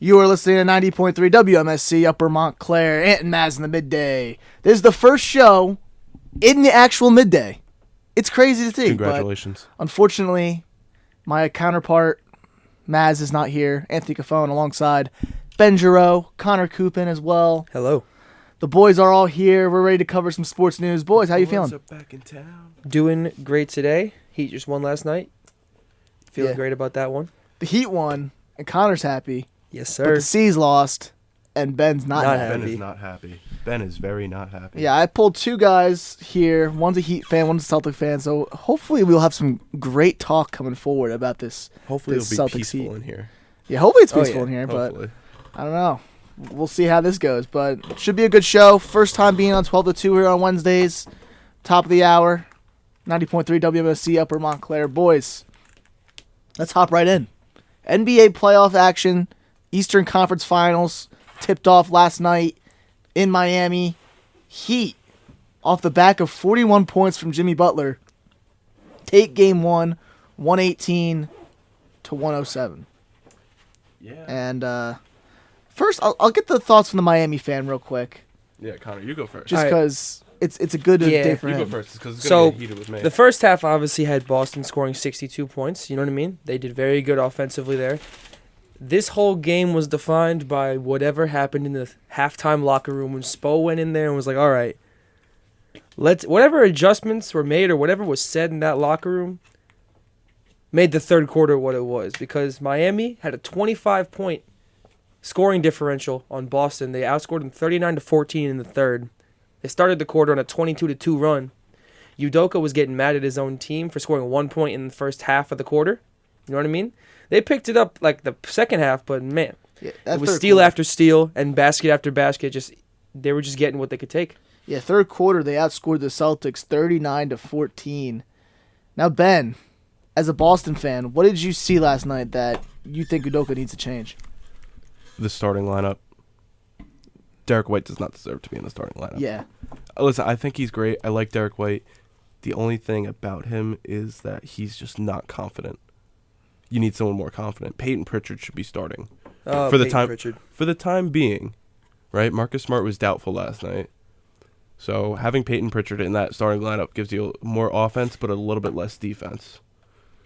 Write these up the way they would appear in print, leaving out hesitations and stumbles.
You are listening to 90.3 WMSC Upper Montclair, Ant and Mazz in the Midday. This is the first show in the actual Midday. It's crazy to think. Congratulations. But unfortunately, my counterpart, Mazz, is not here. Anthony Cafone alongside Ben Giroux, Connor Coopin as well. Hello. The boys are all here. We're ready to cover some sports news. Boys, how you feeling? Are back in town. Doing great today. Heat just won last night. Feeling Yeah. great about that one. The Heat won, and Connor's happy. Yes, But sir. the C's lost, and Ben's not Not happy. Ben happy. is not happy. Ben is very not happy. Yeah, I pulled two guys here. One's a Heat fan, one's a Celtic fan. So hopefully we'll have some great talk coming forward about this. Hopefully this it'll be Celtics peaceful Heat. in here. Yeah, hopefully it's Oh, peaceful yeah. in here, Hopefully. but I don't know. We'll see how this goes, but it should be a good show. First time being on 12 to 2 here on Wednesdays. Top of the hour. 90.3 WMSC Upper Montclair. Boys, let's hop right in. NBA playoff action. Eastern Conference Finals tipped off last night in Miami. Heat, off the back of 41 points from Jimmy Butler, take game one, 118 to 107. Yeah. And first, I'll get the thoughts from the Miami fan real quick, Yeah, Connor, you go first. just All right. because it's a good Yeah. day for You go him. first because it's So, going to get heated with me. The first half obviously had Boston scoring 62 points. You know what I mean? They did very good offensively there. This whole game was defined by whatever happened in the halftime locker room when Spo went in there and was like, all right, whatever adjustments were made or whatever was said in that locker room made the third quarter what it was, because Miami had a 25-point scoring differential on Boston. They outscored them 39-14 in the third. They started the quarter on a 22-2 run. Udoka was getting mad at his own team for scoring 1 point in the first half of the quarter. You know what I mean? They picked it up like the second half, but man, Yeah, that it was third steal quarter. after steal and basket after basket. They were just getting what they could take. Yeah, third quarter they outscored the Celtics 39-14. Now, Ben, as a Boston fan, what did you see last night that you think Udoka needs to change? The starting lineup. Derek White does not deserve to be in the starting lineup. Yeah. Listen, I think he's great. I like Derek White. The only thing about him is that he's just not confident. You need someone more confident. Peyton Pritchard should be starting. For the time Pritchard. For the time being, right? Marcus Smart was doubtful last night. So having Peyton Pritchard in that starting lineup gives you more offense but a little bit less defense.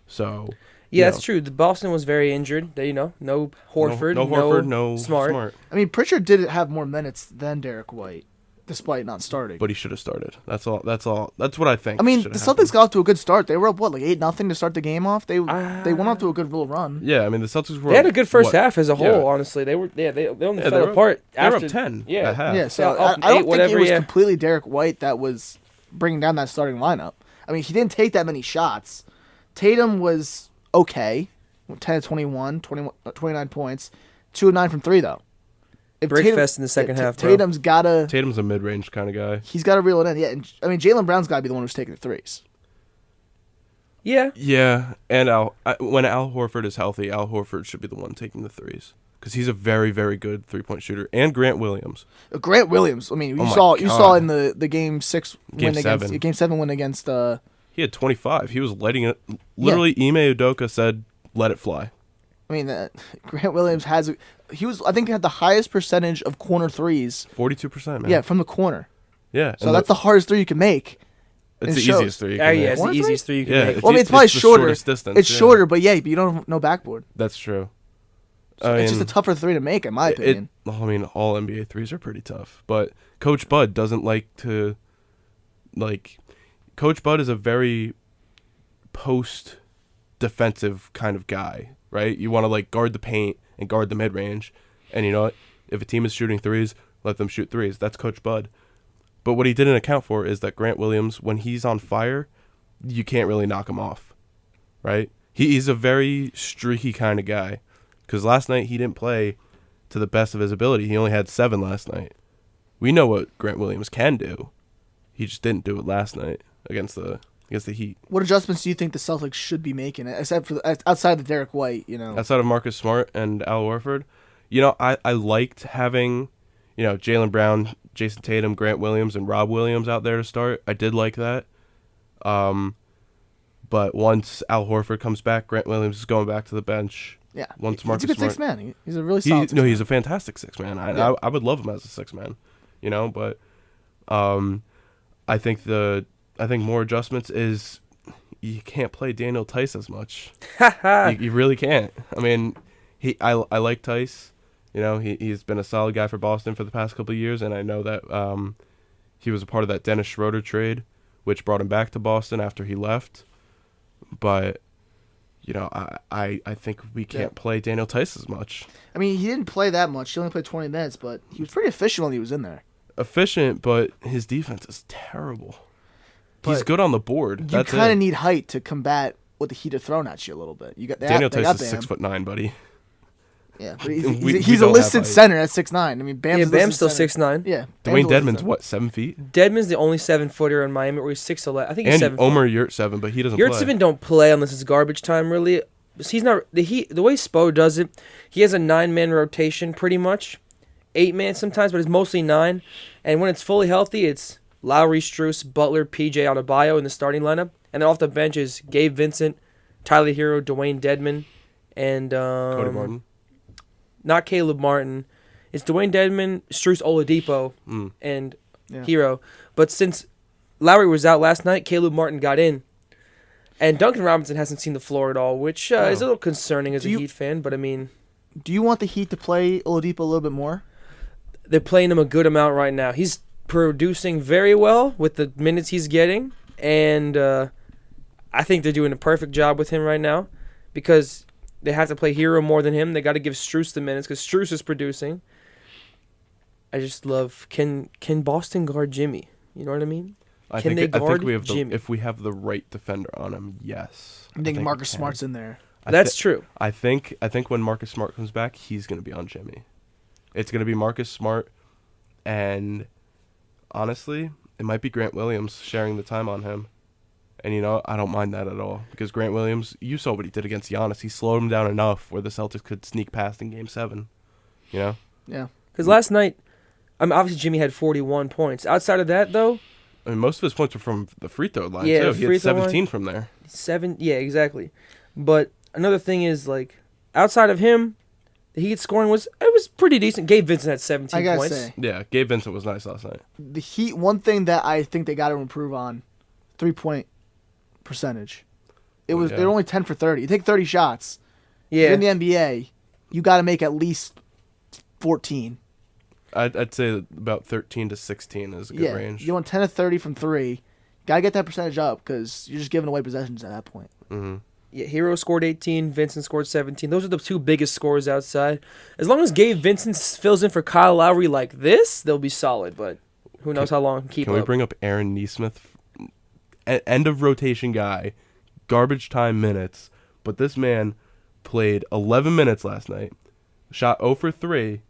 So Yeah, you that's know, true. The Boston was very injured. They, no Horford, no Horford, no Smart. I mean, Pritchard did have more minutes than Derek White, despite not starting. But he should have started. That's all. That's what I think. I mean, should the have Celtics happened. got off to a good start. They were up, like 8-0 to start the game off? They went off to a good little run. Yeah, I mean the Celtics were. They had a good first what? half as a whole. Yeah. Honestly, they only Yeah, fell they were apart They were after up 10. Yeah, at half. Yeah, so Yeah, I up don't eight, think whatever, it was yeah. completely Derek White that was bringing down that starting lineup. I mean, he didn't take that many shots. Tatum was okay, 10 of 21, 29 points, 2 of 9 from 3 though. If Breakfast in the second half, bro. Tatum's gotta Tatum's a mid-range kind of guy. he's gotta reel it in. Yeah, and, I mean Jaylen Brown's gotta be the one who's taking the threes. Yeah, Yeah, and when Al Horford is healthy, Al Horford should be the one taking the threes because he's a very, very good three-point shooter. And Grant Williams. Grant Williams. I mean, you Oh my saw God. in the game 6 Game win seven. against game 7 win against. He had 25. He was letting it. Literally, Ime Udoka said, "Let it fly." I mean, Grant Williams I think had the highest percentage of corner threes. 42%, man. Yeah, from the corner. Yeah. So that's the hardest three you can make. it's it the shows. easiest three. You yeah, can make. it's the Corner easiest three you can Yeah, make. it's Well, I mean, it's probably the shorter. shortest distance, It's yeah. shorter, but but you don't have no backboard. That's true. So it's just a tougher three to make, in my opinion. I mean, all NBA threes are pretty tough, but Coach Bud doesn't like to. Coach Bud is a very post-defensive kind of guy, right? You want to guard the paint and guard the mid-range, and you know what? If a team is shooting threes, let them shoot threes. That's Coach Bud. But what he didn't account for is that Grant Williams, when he's on fire, you can't really knock him off, right? He's a very streaky kind of guy. Because last night he didn't play to the best of his ability. He only had 7 last night. We know what Grant Williams can do. He just didn't do it last night against the Heat. What adjustments do you think the Celtics should be making, except for outside of Derek White? Outside of Marcus Smart and Al Horford, I liked having, Jaylen Brown, Jason Tatum, Grant Williams, and Rob Williams out there to start. I did like that. But once Al Horford comes back, Grant Williams is going back to the bench. Yeah. Once He's Marcus a good Smart, sixth man. He's a really solid sixth no, man. he's a fantastic six man. I would love him as a six man, but I think more adjustments is you can't play Daniel Tice as much. you really can't. I mean, I like Tice. He's been a solid guy for Boston for the past couple of years, and I know that he was a part of that Dennis Schroeder trade, which brought him back to Boston after he left. But I think we can't play Daniel Tice as much. I mean, he didn't play that much. He only played 20 minutes, but he was pretty efficient when he was in there. Efficient, but his defense is terrible. He's But good on the board. You kind of need height to combat what the Heat are throwing at you a little bit. You got Daniel they Tice got is Bam. 6'9", buddy. Yeah, but We he's a don't listed have height. center at 6'9". I mean, Bam's still 6'9". Yeah. Dwayne Bam's Dedmon's what, 7 feet? Dedmon's the only 7-footer in Miami where he's 6'11". I think he's And 7 Omer Yurtseven, but he doesn't play. Yurtseven don't play unless it's garbage time, really. He's not the way Spo does it. He has a 9-man rotation, pretty much, 8-man sometimes, but it's mostly 9. And when it's fully healthy, it's Lowry, Strus, Butler, PJ Adebayo in the starting lineup, and then off the bench is Gabe Vincent, Tyler Hero, Dwayne Dedmon, and Cody Martin. Not Caleb Martin. It's Dwayne Dedmon, Strus Oladipo, and Hero. But since Lowry was out last night, Caleb Martin got in. And Duncan Robinson hasn't seen the floor at all, which is a little concerning as a Heat fan. But, I mean... Do you want the Heat to play Oladipo a little bit more? They're playing him a good amount right now. He's producing very well with the minutes he's getting. And I think they're doing a perfect job with him right now. Because they have to play Hero more than him. They got to give Strus the minutes because Strus is producing. I just love... Can Boston guard Jimmy? You know what I mean? I think we have if we have the right defender on him, yes. I think Marcus Smart's in there. That's true. I think when Marcus Smart comes back, he's going to be on Jimmy. It's going to be Marcus Smart, and honestly, it might be Grant Williams sharing the time on him. And, I don't mind that at all. Because Grant Williams, you saw what he did against Giannis. He slowed him down enough where the Celtics could sneak past in Game 7. Yeah. Because last night, obviously Jimmy had 41 points. Outside of that, though... I mean, most of his points were from the free throw line, Yeah, too. He had 17 from there. 7, yeah, exactly. But another thing is, outside of him, the Heat scoring was pretty decent. Gabe Vincent had 17 I gotta points. say. Yeah, Gabe Vincent was nice last night. The Heat, one thing that I think they got to improve on, 3-point percentage. They're only 10 for 30. You take 30 shots. Yeah. In the NBA, you got to make at least 14. I'd say about 13 to 16 is a good range. You want 10 to 30 from 3. Got to get that percentage up because you're just giving away possessions at that point. Mm-hmm. Yeah, Hero scored 18, Vincent scored 17. Those are the two biggest scores outside. As long as Gabe Vincent fills in for Kyle Lowry like this, they'll be solid, but who knows how long he can keep up. Can we bring up Aaron Nesmith? End of rotation guy, garbage time minutes, but this man played 11 minutes last night, shot 0 for 3,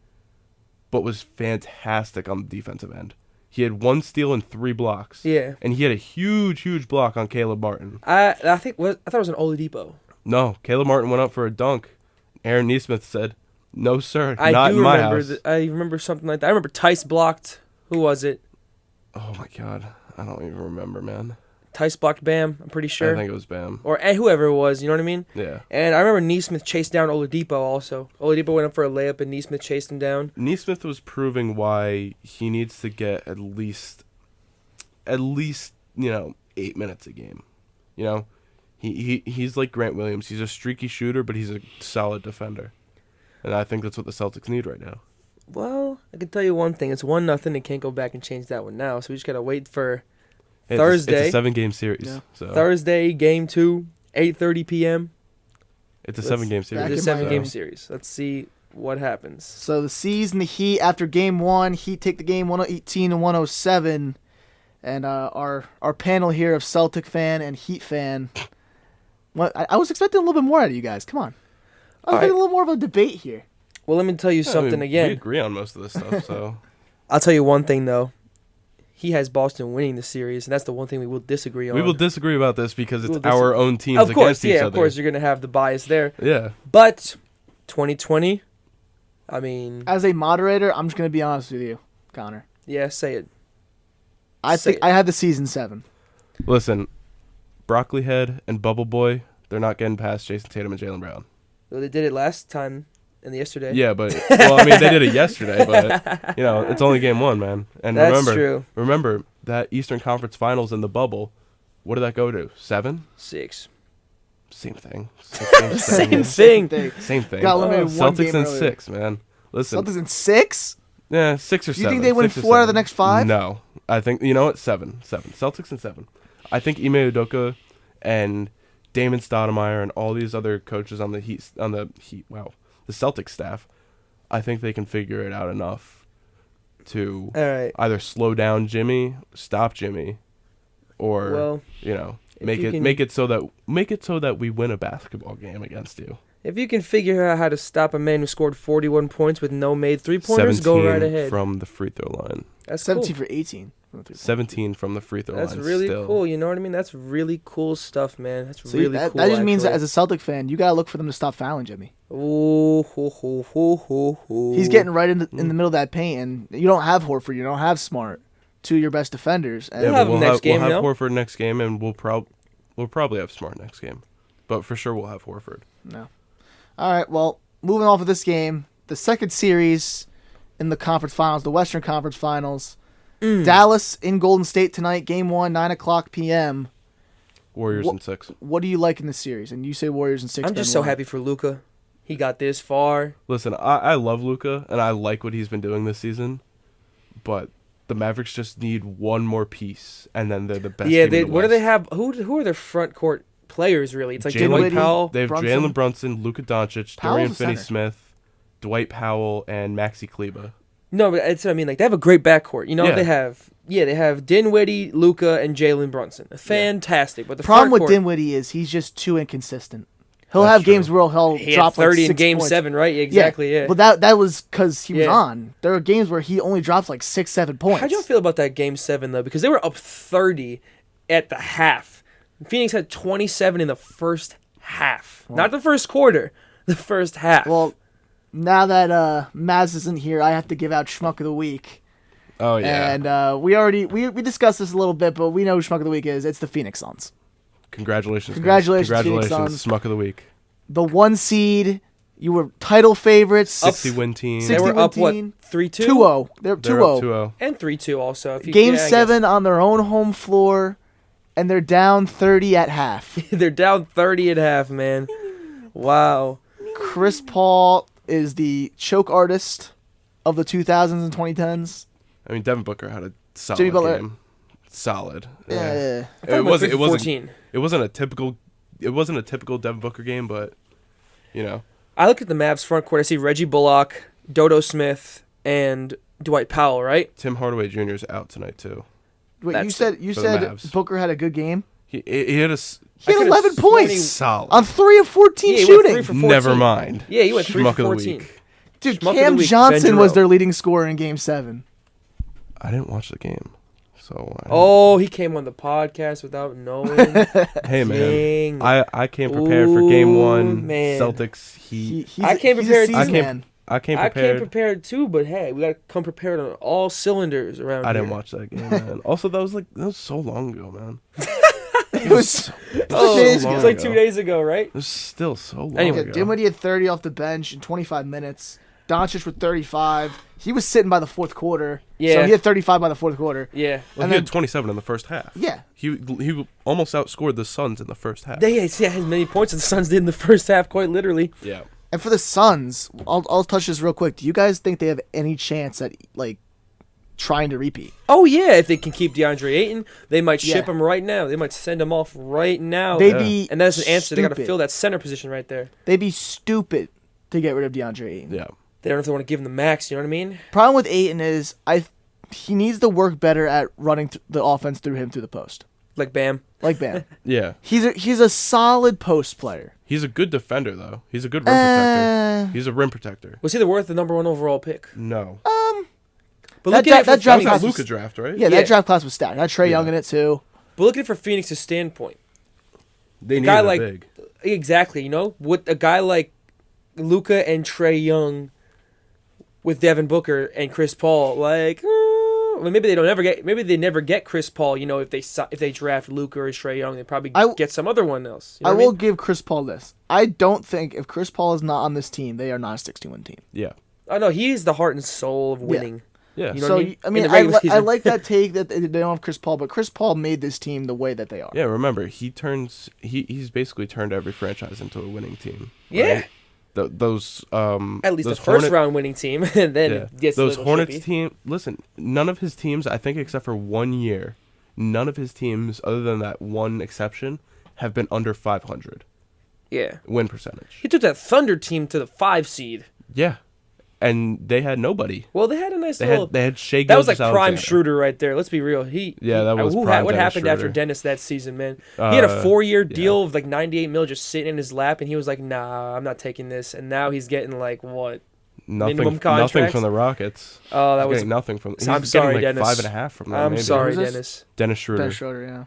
but was fantastic on the defensive end. He had 1 steal and 3 blocks. Yeah. And he had a huge block on Caleb Martin. I thought it was an Oladipo. No, Caleb Martin went up for a dunk. Aaron Nesmith said, "No, sir, not in my house." I remember something like that. I remember Tice blocked. Who was it? Oh, my God. I don't even remember, man. Tice blocked Bam, I'm pretty sure. I think it was Bam. Or whoever it was, you know what I mean? Yeah. And I remember Nesmith chased down Oladipo also. Oladipo went up for a layup and Nesmith chased him down. Nesmith was proving why he needs to get at least 8 minutes a game. He's like Grant Williams. He's a streaky shooter, but he's a solid defender. And I think that's what the Celtics need right now. Well, I can tell you one thing. It's 1-0. They can't go back and change that one now. So we just got to wait for Thursday. It's a 7-game series. Yeah. So. Thursday, Game 2, 8:30 p.m. It's a 7-game series. It's a 7-game series. Let's see what happens. So the C's and the Heat after Game 1, Heat take the game 118 to 107. And our panel here of Celtic fan and Heat fan, I was expecting a little bit more out of you guys. Come on. I was expecting a little more of a debate here. Well, let me tell you something again. We agree on most of this stuff, so. I'll tell you one thing, though. He has Boston winning the series, and that's the one thing we will disagree on. We will disagree about this because it's our own teams against each other. Of course, you're going to have the bias there. Yeah. But 2020, I mean... As a moderator, I'm just going to be honest with you, Connor. Yeah, say it. I had the season 7. Listen, Broccoli Head and Bubble Boy, they're not getting past Jason Tatum and Jaylen Brown. Well, they did it last time and yesterday. Yeah, but well, I mean, they did it yesterday, but it's only game 1, man. And That's true. remember that Eastern Conference Finals in the bubble. What did that go to? 7? 6. Same thing. Same thing. Same thing. Got eliminated one Celtics game in earlier. 6, man. Listen. Celtics in 6? Yeah, 6 or 7. You think they win 6 or 4 out of the 7. next 5? No. I think, you know what? 7. Celtics in 7. I think Ime Udoka and Damon Stoudemire and all these other coaches on the Celtics staff, I think they can figure it out enough to All right. either slow down Jimmy, stop Jimmy, or make it so that we win a basketball game against you. If you can figure out how to stop a man who scored 41 points with no made 3-pointers, go right ahead. From the free throw line. That's 17 cool. for 18. 17 from the free throw line. That's really still. cool. You know what I mean? That's really cool stuff, man. That's So really that cool. just means that actually. as a Celtic fan, you got to look for them to stop fouling Jimmy. Ooh, hoo, hoo, hoo, hoo, hoo. He's getting right in the middle of that paint, and you don't have Horford, you don't have Smart, 2 of your best defenders. And Yeah, We'll have but him next game, we'll no? have Horford next game, and we'll probably have Smart next game. But for sure, we'll have Horford. No. All right, well, moving off of this game, the second series in the conference finals, the Western Conference Finals. Dallas in Golden State tonight, Game 1, 9 o'clock p.m. Warriors in 6. What do you like in this series? And you say Warriors in 6. I'm just so happy for Luka. He got this far. Listen, I love Luka, and I like what he's been doing this season, but the Mavericks just need one more piece, and then they're the best team in the What do West. they have? Who are their front court players, really? It's like Jalen Dwight Whitty. Powell. They have Brunson. Jalen Brunson, Luka Doncic, Powell's Dorian a center. Finney-Smith, Dwight Powell, and Maxi Kleba. No, but that's what I mean. Like, they have a great backcourt. You know, Yeah. they have Dinwiddie, Luka, and Jalen Brunson. Fantastic. But the Problem with front court, Dinwiddie is he's just too inconsistent. He'll That's have true. games where he'll he had drop 30 like 6 in Game points. 7, right? Exactly, yeah. But that was because he was Yeah. on. There are games where he only drops like 6, 7 points. How'd y'all feel about that Game 7, though? Because they were up 30 at the half. Phoenix had 27 in the first half. Not the first quarter. The first half. Well, now that Mazz isn't here, I have to give out Schmuck of the Week. Oh, yeah. And we discussed this a little bit, but we know who Schmuck of the Week is. It's the Phoenix Suns. Congratulations, Congratulations, guys. Phoenix Congratulations, Suns. Schmuck of the Week. The 1 seed. You were title favorites. 60-win team. they 60 were up, what, 17, 3-2? 2-0. They're They're 2-0. up 2-0. And 3-2 also. If you, Game yeah, I guess. 7 on their own home floor, and they're down 30 at half. They're down 30 at half, man. Wow. Chris Paul is the choke artist of the 2000s and 2010s. I mean, Devin Booker had a solid Jimmy Butler. game. Solid. Yeah. I thought It wasn't. It 14. wasn't a typical. It wasn't a typical Devin Booker game, but I look at the Mavs front court. I see Reggie Bullock, Dodo Smith, and Dwight Powell, right? Tim Hardaway Jr. is out tonight too. Wait, That's you for the said Mavs. Booker had a good game? He had a He had could've 11 sworn points he- solid. on 3 of 14 Yeah, he went shooting. 3 for 14. Never mind. Yeah, he went 3 Schmuck for of the 14. week. Dude, Schmuck of the Cam week, Johnson Ben was Jarreau. their leading scorer in Game 7. I didn't watch the game, so. Oh, he came on the podcast without knowing. Hey man, Dang. I came prepared for Game Ooh, 1. man. Celtics Heat. I came he's a prepared season too. man. I came I prepared. came prepared too, but hey, we gotta come prepared on all cylinders around I here. didn't watch that game, man. Also, that was so long ago, man. It was Oh, days so ago. it was long like 2 ago. days ago, right? It was still so long Anyway, ago. Dinwiddie had 30 off the bench in 25 minutes. Doncic with 35. He was sitting by the fourth quarter. So Yeah. he had 35 by the fourth quarter. Yeah. Well, and he had then- 27 in the first half. Yeah. He almost outscored the Suns in the first half. They had as many points as the Suns did in the first half, quite literally. Yeah. And for the Suns, I'll touch this real quick. Do you guys think they have any chance at like trying to repeat? Oh yeah, if they can keep DeAndre Ayton, they might ship Yeah. him right now. They might send him off right now. They'd Yeah. be And that's an answer. They got to stupid. fill that center position right there. They'd be stupid to get rid of DeAndre Ayton. Yeah. They don't know if they want to give him the max. You know what I mean? Problem with Ayton is he needs to work better at running the offense through him through the post. Like Bam. Like Bam. Yeah. He's a solid post player. He's a good defender, though. He's a good rim protector. Uh, He's a rim protector. Was he worth the number 1 overall pick? No. But That look dra- at it that from, That draft was class a was- Luka draft, right? yeah, Yeah. that draft class was stacked. Had Trey Young Yeah. in it too. but look at it from Phoenix's standpoint. They needed guy a like- big. Exactly. You know, with a guy like Luka and Trey Young, with Devin Booker and Chris Paul, like know. Well, maybe they never get Chris Paul. You know, if they draft Luka or Trae Young, they probably get some other one else. You know I what will mean? give Chris Paul this. I don't think if Chris Paul is not on this team, they are not a 6-1 team. Yeah. Oh no, he's the heart and soul of winning. Yeah. You know So what I mean? I mean, In the regular I season. like that take that they don't have Chris Paul, but Chris Paul made this team the way that they are. Yeah, remember, he's basically turned every franchise into a winning team. Yeah. Right? Those At least those the first round winning team, and then it gets those a little Hornets chippy. team. Listen, none of his teams, I think, except for 1 year, none of his teams, other than that one exception, have been under 500 Yeah, win percentage. he took that Thunder team to the 5 seed. Yeah, and they had nobody. Well, they had a nice They little. had Shea that was like Gilgeous-Alexander. prime Schroeder right there. Let's be real. That was prime what Dennis happened after Schroeder. Dennis that season, man? He had a 4-year yeah. deal of like $98 million just sitting in his lap, and he was like, "Nah, I'm not taking this." And now he's getting like what? Nothing minimum from contracts? the Rockets. Oh, that He's was. getting nothing from. He's I'm getting sorry, like Dennis. 5.5 from them. I'm maybe. sorry, Who's this? Dennis. Dennis Schroeder. Dennis Schroeder, yeah.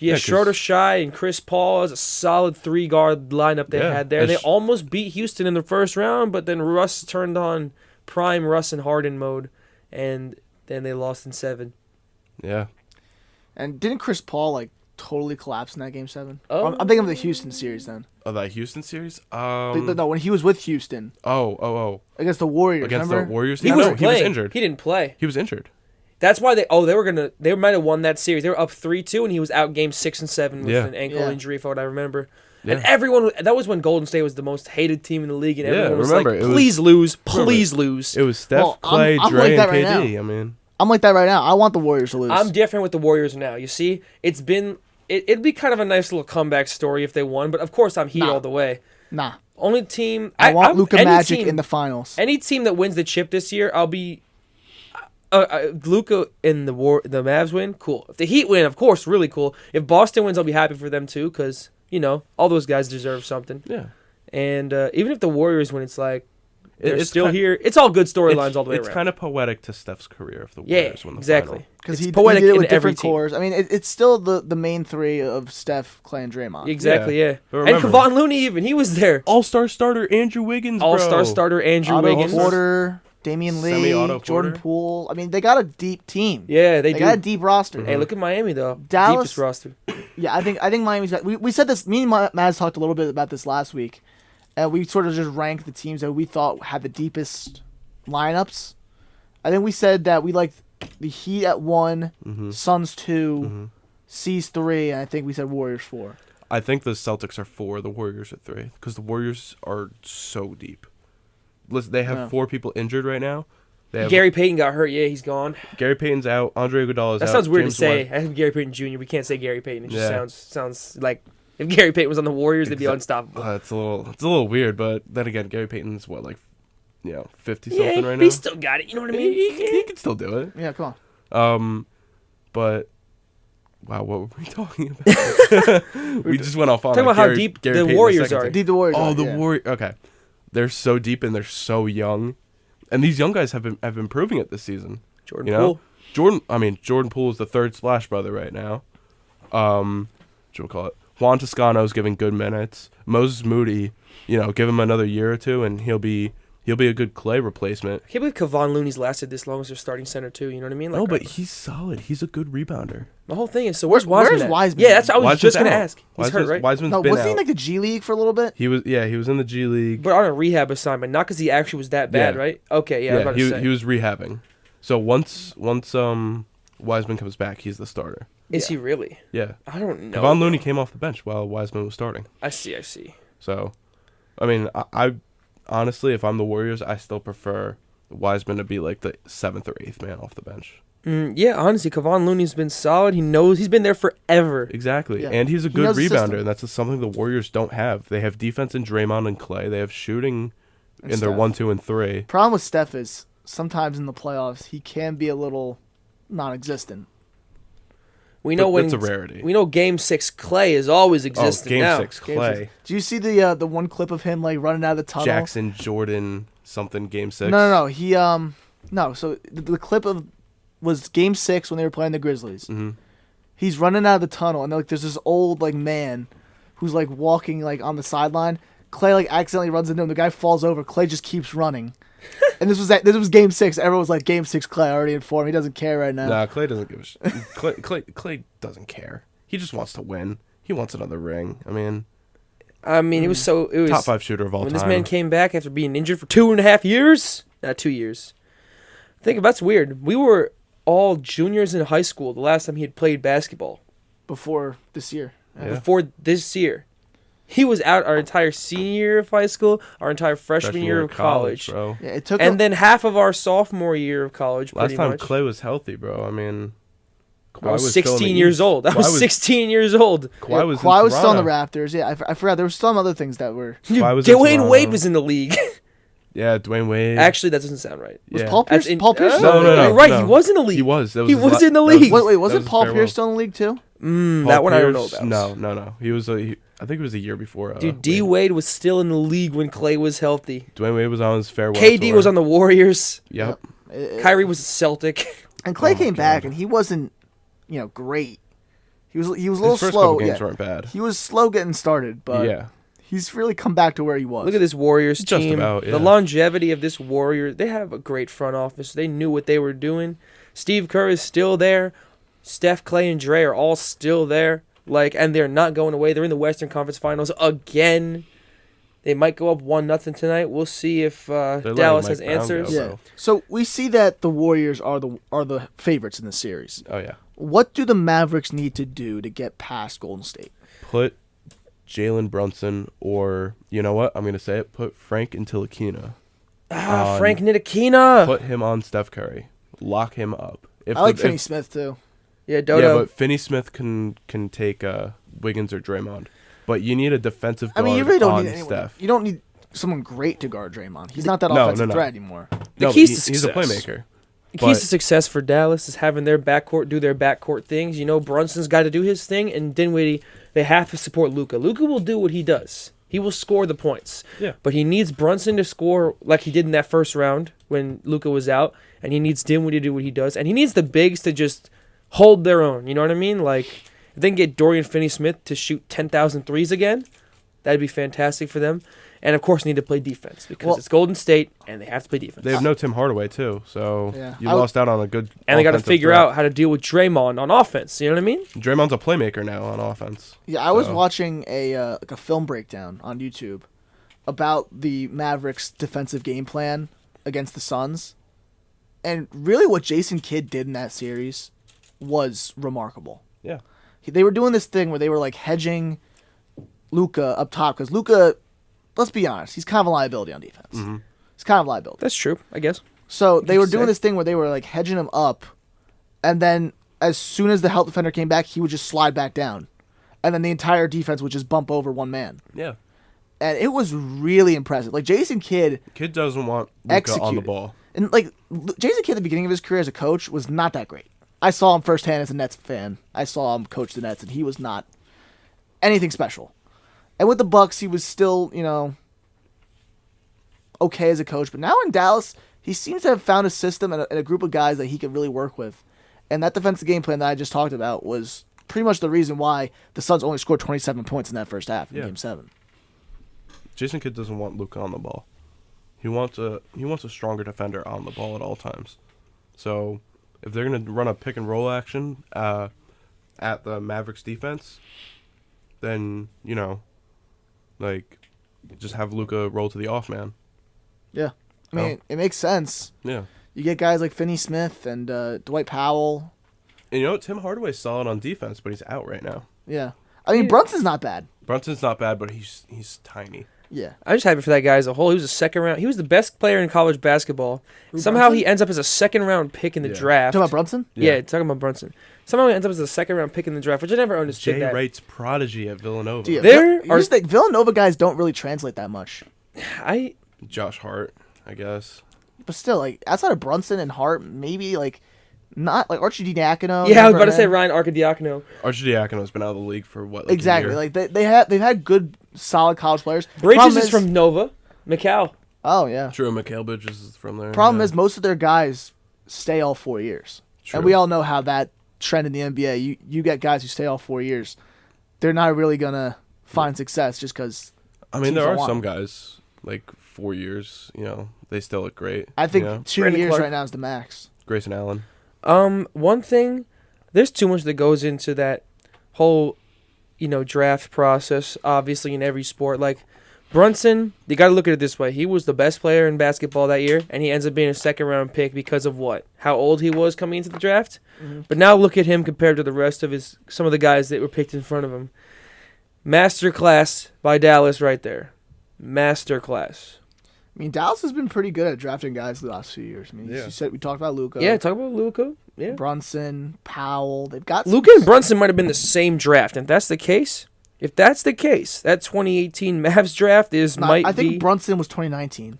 Yeah, 'cause- Schroeder, Shy, and Chris Paul is a solid 3-guard lineup they Yeah, had there. and They almost beat Houston in the first round, but then Russ turned on prime Russ and Harden mode, and then they lost in 7. Yeah. And didn't Chris Paul like totally collapse in that game 7? Oh. I'm thinking of the Houston series then. Oh, that Houston series. No, when he was with Houston Oh. against the Warriors. Against remember? the Warriors. He Yeah, wasn't no, he was playing. injured. He didn't play. He was injured. That's why they might have won that series. They were up 3-2, and he was out game 6 and 7 with Yeah. an ankle Yeah. injury, for what I remember. Yeah. And everyone, that was when Golden State was the most hated team in the league, and Yeah, everyone was remember, like, it was- please lose. It was Steph, Well, Clay, I'm Dre, like that and right KD. now. I mean, I'm like that right now. I want the Warriors to lose. I'm different with the Warriors now. You see, it'd be kind of a nice little comeback story if they won, but of course I'm Heat Nah. all the way. Nah. Only team I want Luka any Magic team- in the finals. Any team that wins the chip this year, I'll be. Luka and the Mavs win, cool. If the Heat win, of course, really cool. If Boston wins, I'll be happy for them too, because all those guys deserve something. yeah. And even if the Warriors win, it's like they're It's still kind- here. It's all good storylines all the way It's around. kind of poetic to Steph's career if the Yeah, Warriors win the exactly. final. Because It's he poetic did it in with every different team. cores. I mean, it's still the main three of Steph, Clay, and Draymond. Exactly, yeah. But And remember- Kevon Looney, even he was there. All-star starter Andrew Wiggins, bro. All-star starter Andrew Otto Wiggins. Porter, Damian Lee, Semi-Otto Jordan Porter. Poole. I mean, they got a deep team. Yeah, they They do. got a deep roster. Hey, look at Miami though. Dallas- Deepest roster. Yeah, I think Miami's got. We said this. Me and Mazz talked a little bit about this last week, and we sort of just ranked the teams that we thought had the deepest lineups. I think we said that we liked the Heat at 1, Suns 2, C's 3, and I think we said Warriors 4. I think the Celtics are 4, the Warriors are 3, because the Warriors are so deep. Listen, they have Yeah. 4 people injured right now. They have Gary Payton got hurt. Yeah, he's gone. Gary Payton's out. Andre Iguodala's out. That sounds weird James to say. White- I have Gary Payton Jr. We can't say Gary Payton. It just Yeah. sounds like if Gary Payton was on the Warriors, they'd be Exa- unstoppable. It's a little weird, but then again, Gary Payton's 50 Yeah, something right but now. he still got it. You know what I mean? He can still do it. Yeah, come on. But wow, what were we talking about? We just went off on Talking like about how Gary- deep Gary the Payton Warriors second are. team. Deep the Warriors. Oh, are, the yeah. Warriors. Okay, they're so deep and they're so young, and these young guys have been proving it this season. Jordan You know, Poole. Jordan Poole is the third Splash brother right now. What do we call it? Juan Toscano's giving good minutes. Moses Moody, give him another year or two, and he'll be a good Clay replacement. I can't believe Kevon Looney's lasted this long as their starting center too. You know what I mean? No, but he's solid. He's a good rebounder. the whole thing is so. Where's Wiseman? Where's at? Wiseman? Yeah, that's what I was Wiseman's just gonna out. ask. He's hurt, right? Wiseman's No, been wasn't he out. in like the G League for a little bit? He was in the G League. But on a rehab assignment, not because he actually was that bad, Yeah. right? Okay, yeah. I was about to say. he was rehabbing. So once Wiseman comes back, he's the starter. Is he really? Yeah. I don't know. Kevon Looney came off the bench while Wiseman was starting. I see. So, I mean, I honestly, if I'm the Warriors, I still prefer Wiseman to be like the 7th or 8th man off the bench. Yeah, honestly, Kevon Looney's been solid. He's been there forever. Exactly. Yeah. And he's a He good knows the rebounder, system. and that's something the Warriors don't have. They have defense in Draymond and Clay. They have shooting And in their Steph. 1, 2, and 3. Problem with Steph is sometimes in the playoffs he can be a little non-existent. We know But that's a rarity. We know Game 6 Clay is always existing Game now. 6 Game Clay. six. Do you see the one clip of him like running out of the tunnel? Jackson, Jordan, something, Game 6. No. He no. So the clip was Game 6 when they were playing the Grizzlies. Mm-hmm. He's running out of the tunnel, and like there's this old like man who's like walking like on the sideline. Clay like accidentally runs into him. The guy falls over. Clay just keeps running. And this was Game 6. Everyone was like, Game 6, Clay already in form. He doesn't care right now. Nah, Clay doesn't give a shit. Clay doesn't care. He just wants to win. He wants another ring. I mean, it was top 5 shooter of all when time. this man came back after being injured for 2.5 years. Not 2 years. Think about that's weird. We were all juniors in high school the last time he had played basketball. Before this year. Yeah. Before this year. He was out our entire senior year of high school, our entire freshman year of college. Bro. Yeah, it took And then half of our sophomore year of college, Last pretty time much. Clay was healthy, bro. I mean, I was still in the 16 years East. old. I was 16 years old. Kawhi was, Kawhi in was still on the Toronto. Raptors. Yeah, I forgot. There were some other things that were... Kawhi was in Dwayne Toronto. Wade was in the league. Yeah, Dwayne Wade. Actually, that doesn't sound right. Was Yeah. Paul Pierce? Paul Pierce? No, You're right. no. He was in the league. He was. That was He his was in the that was league. Wait, that wasn't was Paul farewell. Pierce still in the league too? Paul That one I don't know Pierce? about. No. He was. I think it was a year before. Dude, D Wade. Wade was still in the league when Clay was healthy. Dwayne Wade was on his farewell. KD tour. was on the Warriors. Yep. Kyrie was a Celtic. And Clay Oh, came God. back, and he wasn't, great. He was a little His first slow. couple games Yeah. weren't bad. He was slow getting started, but Yeah. he's really come back to where he was. Look at this Warriors Just team. about, yeah. The longevity of this Warrior. They have a great front office. They knew what they were doing. Steve Kerr is still there. Steph, Clay, and Dre are all still there. And they're not going away. They're in the Western Conference Finals again. They might go up 1-0 tonight. We'll see if letting Dallas Mike has Brown go, answers. bro. Yeah. So we see that the Warriors are the favorites in the series. Oh yeah. What do the Mavericks need to do to get past Golden State? Put Jalen Brunson, or you know what? I'm gonna say it. Put Frank Ntilikina. Frank Ntilikina. Put him on Steph Curry. Lock him up. I like Finney Smith too. Yeah, Dodo. Yeah, but Finney Smith can take Wiggins or Draymond. But you need a defensive I guard mean, you really don't on need anyone. Steph. You don't need someone great to guard Draymond. He's not that No, offensive no. threat anymore. No, keys but to he's a success. playmaker. The keys But- to success for Dallas is having their backcourt do their backcourt things. Brunson's got to do his thing, and Dinwiddie, they have to support Luka. Luka will do what he does. He will score the points. Yeah. But he needs Brunson to score like he did in that first round when Luka was out, and he needs Dinwiddie to do what he does, and he needs the bigs to just hold their own. You know what I mean? If they can get Dorian Finney-Smith to shoot 10,000 threes again, that'd be fantastic for them. And, of course, need to play defense because it's Golden State, and they have to play defense. They have no Tim Hardaway too, so Yeah. you lost out on a good. And they got to offensive figure threat. out how to deal with Draymond on offense. You know what I mean? Draymond's a playmaker now on offense. Yeah, I was So- watching a film breakdown on YouTube about the Mavericks' defensive game plan against the Suns, and really what Jason Kidd did in that series was remarkable. Yeah. They were doing this thing where they were hedging Luka up top because Luka, let's be honest, he's kind of a liability on defense. Mm-hmm. He's kind of a liability. That's true, I guess. So they You were could doing say. this thing where they were hedging him up, and then as soon as the help defender came back, he would just slide back down, and then the entire defense would just bump over one man, Yeah. and it was really impressive. Jason Kidd, Kid doesn't want Luka on the Executed. ball. and Jason Kidd at the beginning of his career as a coach was not that great. I saw him firsthand as a Nets fan. I saw him coach the Nets, and he was not anything special. And with the Bucks, he was still, okay as a coach. But now in Dallas, he seems to have found a system and a group of guys that he can really work with. And that defensive game plan that I just talked about was pretty much the reason why the Suns only scored 27 points in that first half in Yeah. Game 7. Jason Kidd doesn't want Luka on the ball. He wants a stronger defender on the ball at all times. So if they're gonna run a pick and roll action at the Mavericks defense, then just have Luka roll to the off man. Yeah. I mean, it makes sense. Yeah. You get guys like Finney Smith and Dwight Powell. And Tim Hardaway's solid on defense, but he's out right now. Yeah. I mean, Brunson's not bad. Brunson's not bad, but he's tiny. Yeah. I'm just happy for that guy as a whole. He was a second round. He was the best player in college basketball. Who, Somehow Brunson? he ends up as a second round pick in the Yeah. draft. Talking about Brunson? Yeah, talking about Brunson. Somehow he ends up as a second round pick in the draft, which I never understood Jay that. Wright's prodigy at Villanova. Dude, There you are- just think Villanova guys don't really translate that much. Josh Hart, I guess. But still, outside of Brunson and Hart, maybe not Archie Diacono. Yeah, I was about to remember say him? Ryan Arcidiacono. Arcidiacono's been out of the league for what? Exactly. A year? They've had good, solid college players. Bridges Problem is from Nova. McCall. Oh yeah. True, Mikal Bridges is from there. Problem yeah. is most of their guys stay all 4 years, True. and we all know how that trend in the NBA. You get guys who stay all 4 years, they're not really gonna find success just because. I mean, teams there don't are want some them. guys 4 years. they still look great. I think you know? 2 Brandon years Clark. right now is the max. Grayson Allen. One thing, there's too much that goes into that whole, draft process, obviously, in every sport. Like, Brunson, you got to look at it this way. He was the best player in basketball that year, and he ends up being a second-round pick because of what? How old he was coming into the draft? Mm-hmm. But now look at him compared to the rest of some of the guys that were picked in front of him. Masterclass by Dallas right there. Masterclass. I mean, Dallas has been pretty good at drafting guys the last few years. I mean, Yeah. you said we talked about Luka. Yeah, talk about Luka. Yeah. Brunson, Powell. They've got Luka and Brunson might have been the same draft. And if that's the case, that 2018 Mavs draft I think Brunson was 2019.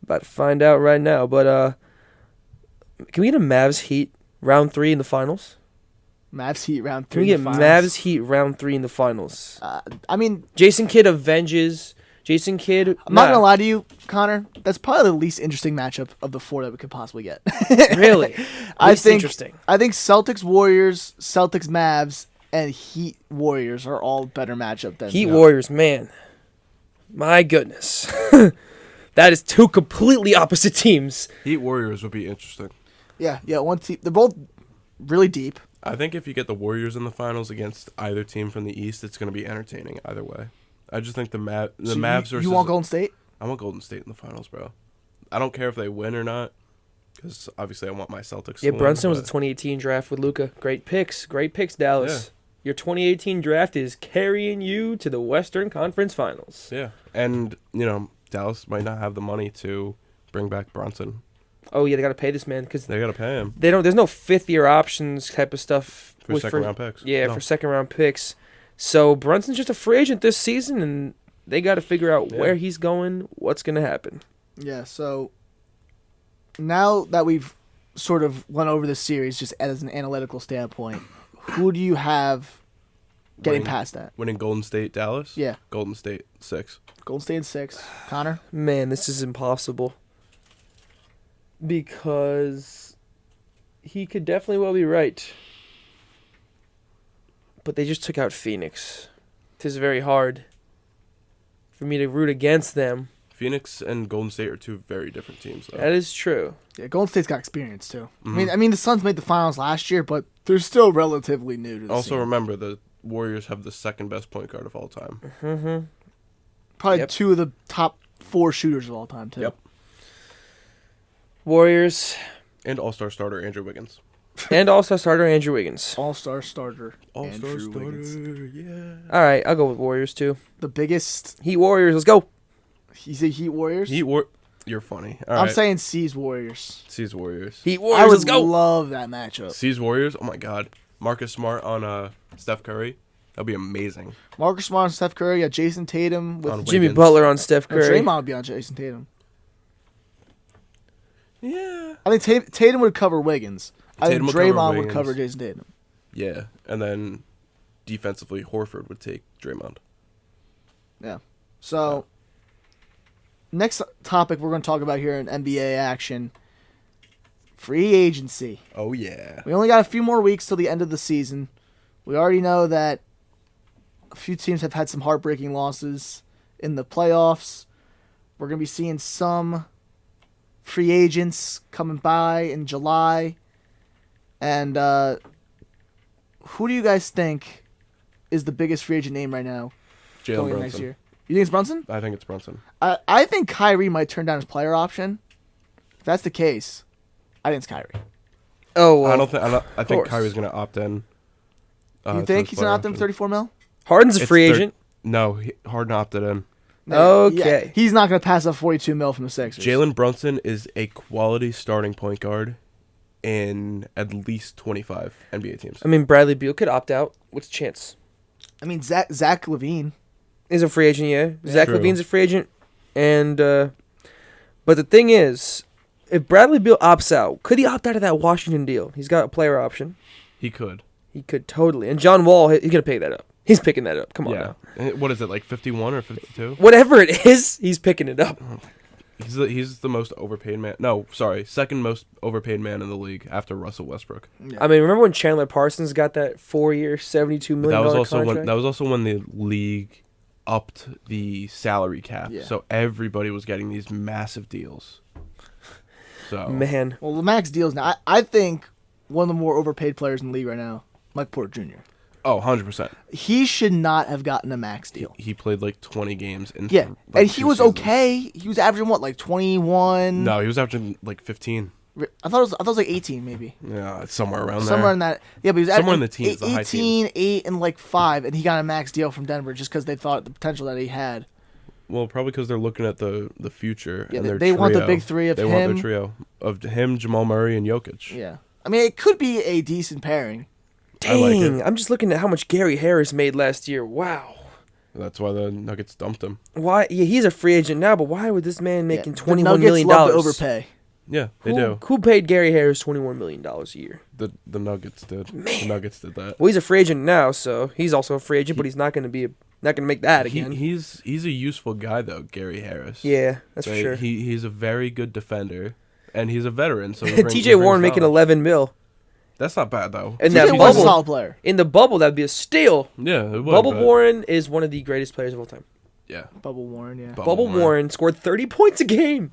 About to find out right now. But can we get a Mavs Heat round 3 in the finals? Mavs Heat round 3. Can we get Mavs Heat round 3 in the finals? I mean, Jason Kidd avenges. Jason Kidd. I'm not gonna lie to you, Connor. That's probably the least interesting matchup of the 4 that we could possibly get. Really? I Least think. interesting. I think Celtics Warriors, Celtics Mavs, and Heat Warriors are all better matchup than Heat Warriors, man. My goodness. That is 2 completely opposite teams. Heat Warriors would be interesting. Yeah. One team. They're both really deep. I think if you get the Warriors in the finals against either team from the East, it's going to be entertaining either way. I just think the Mavs versus... You want Golden State? I want Golden State in the finals, bro. I don't care if they win or not, because obviously I want my Celtics to Yeah, win. Brunson was but- the 2018 draft with Luka. Great picks, Dallas. Yeah. Your 2018 draft is carrying you to the Western Conference Finals. Yeah, and, Dallas might not have the money to bring back Brunson. Oh yeah, they got to pay this man because They got to pay him there's no 5th-year options type of stuff for second-round picks. Yeah, No. for second-round picks. So Brunson's just a free agent this season, and they got to figure out where he's going, what's going to happen. Yeah. So now that we've sort of went over this series, just as an analytical standpoint, who do you have getting past that? Winning Golden State, Dallas? Yeah. Golden State, 6. Golden State in 6. Connor? Man, this is impossible. Because he could definitely well be right. But they just took out Phoenix. It is very hard for me to root against them. Phoenix and Golden State are 2 very different teams, though. That is true. Yeah, Golden State's got experience too. Mhm. I mean, the Suns made the finals last year, but they're still relatively new to the Also, scene. remember, the Warriors have the 2nd-best point guard of all time. Mm-hmm. Probably Yep. 2 of the top 4 shooters of all time too. Yep. Warriors And all-star starter Andrew Wiggins. and also starter Andrew Wiggins. All-star starter. All-star Andrew starter, Wiggins. yeah. All right, I'll go with Warriors too. The biggest. Heat Warriors, let's go. You say Heat Warriors? You're funny. All I'm right. saying C's Warriors. C's Warriors. Heat I Warriors, would let's go. love that matchup. C's Warriors. Oh my God. Marcus Smart on Steph Curry. That'd be amazing. Marcus Smart and Steph Curry. Yeah, Jason Tatum with On Jimmy Wiggins. Butler on Steph Curry. Draymond would be on Jason Tatum. Yeah. I think Tatum would cover Wiggins. I Tatum think would cover Draymond would Wiggins. cover Jason Tatum. Yeah. And then defensively, Horford would take Draymond. So, next topic we're going to talk about here in NBA action, free agency. Oh yeah. We only got a few more weeks till the end of the season. We already know that a few teams have had some heartbreaking losses in the playoffs. We're going to be seeing some free agents coming by in July. And who do you guys think is the biggest free agent name right now Jalen going Brunson. next year? You think it's Brunson? I think it's Brunson. I think Kyrie might turn down his player option. If that's the case, I think it's Kyrie. Oh, well, I think course. Kyrie's gonna opt in. You to think his he's player going to opt in option. for 34 mil? Harden's a It's free thir- agent. No, Harden opted in. Okay. Yeah, he's not going to pass up 42 mil from the Sixers. Jalen Brunson is a quality starting point guard in at least 25 NBA teams. I mean, Bradley Beal could opt out. What's the chance? I mean, Zach LaVine. Is a free agent, yeah. Zach True. LaVine's a free agent. And, but the thing is, if Bradley Beal opts out, could he opt out of that Washington deal? He's got a player option. He could. He could totally. And John Wall, he's going to pick that up. He's picking that up. Come on Yeah. now. What is it, like 51 or 52? Whatever it is, he's picking it up. He's the most overpaid man. No, sorry, second most overpaid man in the league after Russell Westbrook. I mean, remember when Chandler Parsons got that 4-year, $72 million That was also contract? when the league upped the salary cap, Yeah. so everybody was getting these massive deals. So Man, Well, the max deals now. I think one of the more overpaid players in the league right now, Mike Porter Jr. 100%. He should not have gotten a max deal. He played like 20 games in Yeah, like, and he 2 was seasons. okay. He was averaging what, like 21? No, he was averaging like 15. I thought it was like 18 maybe. Yeah, it's somewhere around Somewhere there. in that. Yeah, but he was Somewhere in averaging the teens, the high 18, 8, and like 5, and he got a max deal from Denver just because they thought the potential that he had. Well, probably because they're looking at the future. Yeah, and their they want the trio. big three of they him. want their trio of him, Jamal Murray, and Jokic. Yeah, I mean it could be a decent pairing. I like it. dang! I'm just looking at how much Gary Harris made last year. Wow. That's why the Nuggets dumped him. Why? Yeah, he's a free agent now, but why would this man Yeah, making the $21 Nuggets million? love to overpay. Yeah, they who, do. Who paid Gary Harris $21 million a year? The Nuggets did. The Nuggets did that. Well, he's a free agent now, so he's also a free agent, but he's not going to make that again. He's a useful guy though, Gary Harris. Yeah, that's for Right? sure. He's a very good defender, and he's a veteran. So he brings- T.J. he brings Warren making knowledge. 11 mil. That's not bad though. And TJ that Warren's a bubble, solid player. in the bubble, that'd be a steal. Yeah, it would, Bubble but- Warren is one of the greatest players of all time. Yeah, Bubble Warren, yeah. Bubble Warren scored 30 points a game.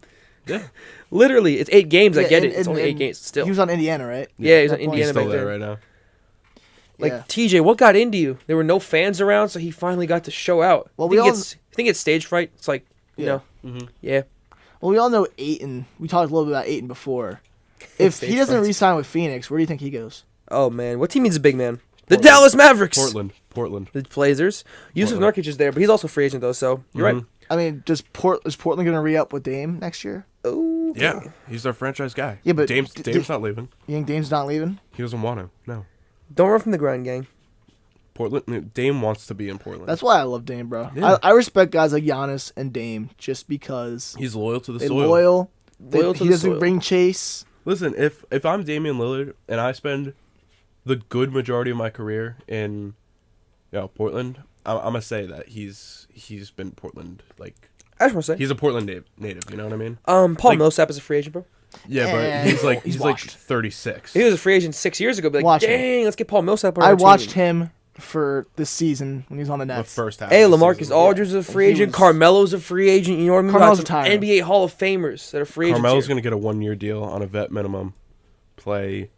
yeah. Literally, it's 8 games. I Yeah, get and- it. It's and- only 8 and games still. He was on Indiana, right? Yeah, he's on At that point. Indiana He's still back there then. right now. Like Yeah. TJ, what got into you? There were no fans around, so he finally got to show out. Well, I we think all- it's stage fright. It's like you Yeah. know, Mm-hmm. yeah. Well, we all know Ayton. We talked a little bit about Ayton before. If Stage he doesn't fright. re-sign with Phoenix, where do you think he goes? Oh man, what team needs a big man? The Portland. Dallas Mavericks. Portland. The Blazers. Yusuf Portland. Nurkic is there, but he's also free agent though. So you're right. Mhm. I mean, is Portland going to re-up with Dame next year? Oh Yeah, he's our franchise guy. Yeah, but Dame's not leaving. You think Dame's not leaving? He doesn't want to. No. Don't run from the grind, gang. Portland. Dame wants to be in Portland. That's why I love Dame, bro. Yeah. I respect guys like Giannis and Dame just because He's loyal to the they're soil. loyal. Loyal to He the doesn't soil. bring chase. Listen, if I'm Damian Lillard and I spend the good majority of my career in, Portland, I'm gonna say that he's been Portland, like I just want to say, he's a Portland native. You know what I mean? Paul like- Millsap is a free agent, bro. Yeah, Eh, but he's like he's he's like washed. 36. He was a free agent 6 years ago. Be like, Watch him. dang, let's get Paul Millsap on I our watched team. him for this season when he was on the The Nets. first half. Hey, of the LaMarcus season. Aldridge is a free He agent. was- Carmelo's a free agent. You know what I mean? Carmelo's Got some retired. NBA Hall of Famers that are free agents. Carmelo's here. gonna get a 1-year deal on a vet minimum. Play,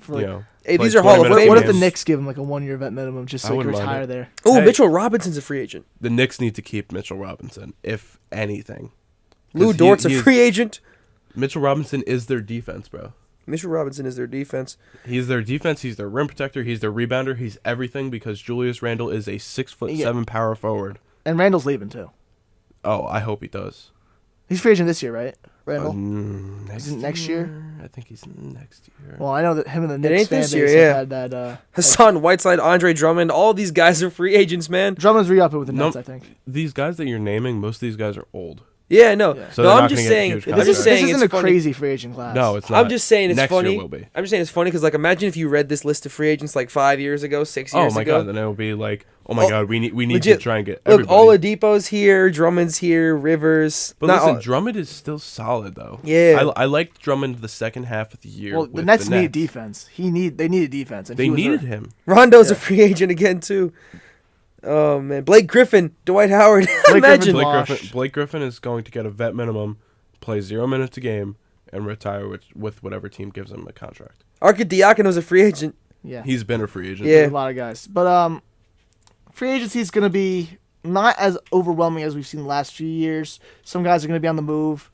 For like, Hey, play these are 20 Hall of minutes what a if the game. Knicks give him like a 1-year vet minimum just I so he can wouldn't mind retire it. there? Oh, Hey. Mitchell Robinson's a free agent. The Knicks need to keep Mitchell Robinson, if anything. 'Cause Lou Dort's a he is- free agent. Mitchell Robinson is their defense, bro. Mitchell Robinson is their defense. He's their defense. He's their rim protector. He's their rebounder. He's everything because Julius Randle is a 6'7" power forward. And Randall's leaving too. Oh, I hope he does. He's free agent this year, right? Randall. Next year? I think he's next year. Well, I know that him and the It Knicks ain't fan this base year, have yeah. had that. Hassan Whiteside, Andre Drummond, all these guys are free agents, man. Drummond's re-upping with the No. Nets, I think. These guys that you're naming, most of these guys are old. Yeah, no. Yeah. So No, they're I'm not just gonna get saying. huge I'm contracts. just saying This isn't it's a funny. crazy free agent class. No, it's not. I'm just saying it's Next funny. year will be. I'm just saying it's funny because, like, imagine if you read this list of free agents like 5 years ago, 6 Oh years my ago. god, then it will be like, oh my Oh, god, we need legit. to try and get Look, everybody. Oladipo's here, Drummond's here, Rivers. But Not listen, all- Drummond is still solid though. Yeah. I liked Drummond the second half of the year. Well, the with Nets the needed defense. They needed defense. And They he was needed hurt. him. Rondo's a Yeah. free agent again too. Oh man, Blake Griffin, Dwight Howard. Blake Imagine. Griffin's Blake Griffin is going to get a vet minimum, play 0 minutes a game, and retire with whatever team gives him a contract. Arcidiacono's a free agent. Yeah. He's been a free agent. Yeah. A lot of guys. But free agency is going to be not as overwhelming as we've seen the last few years. Some guys are going to be on the move.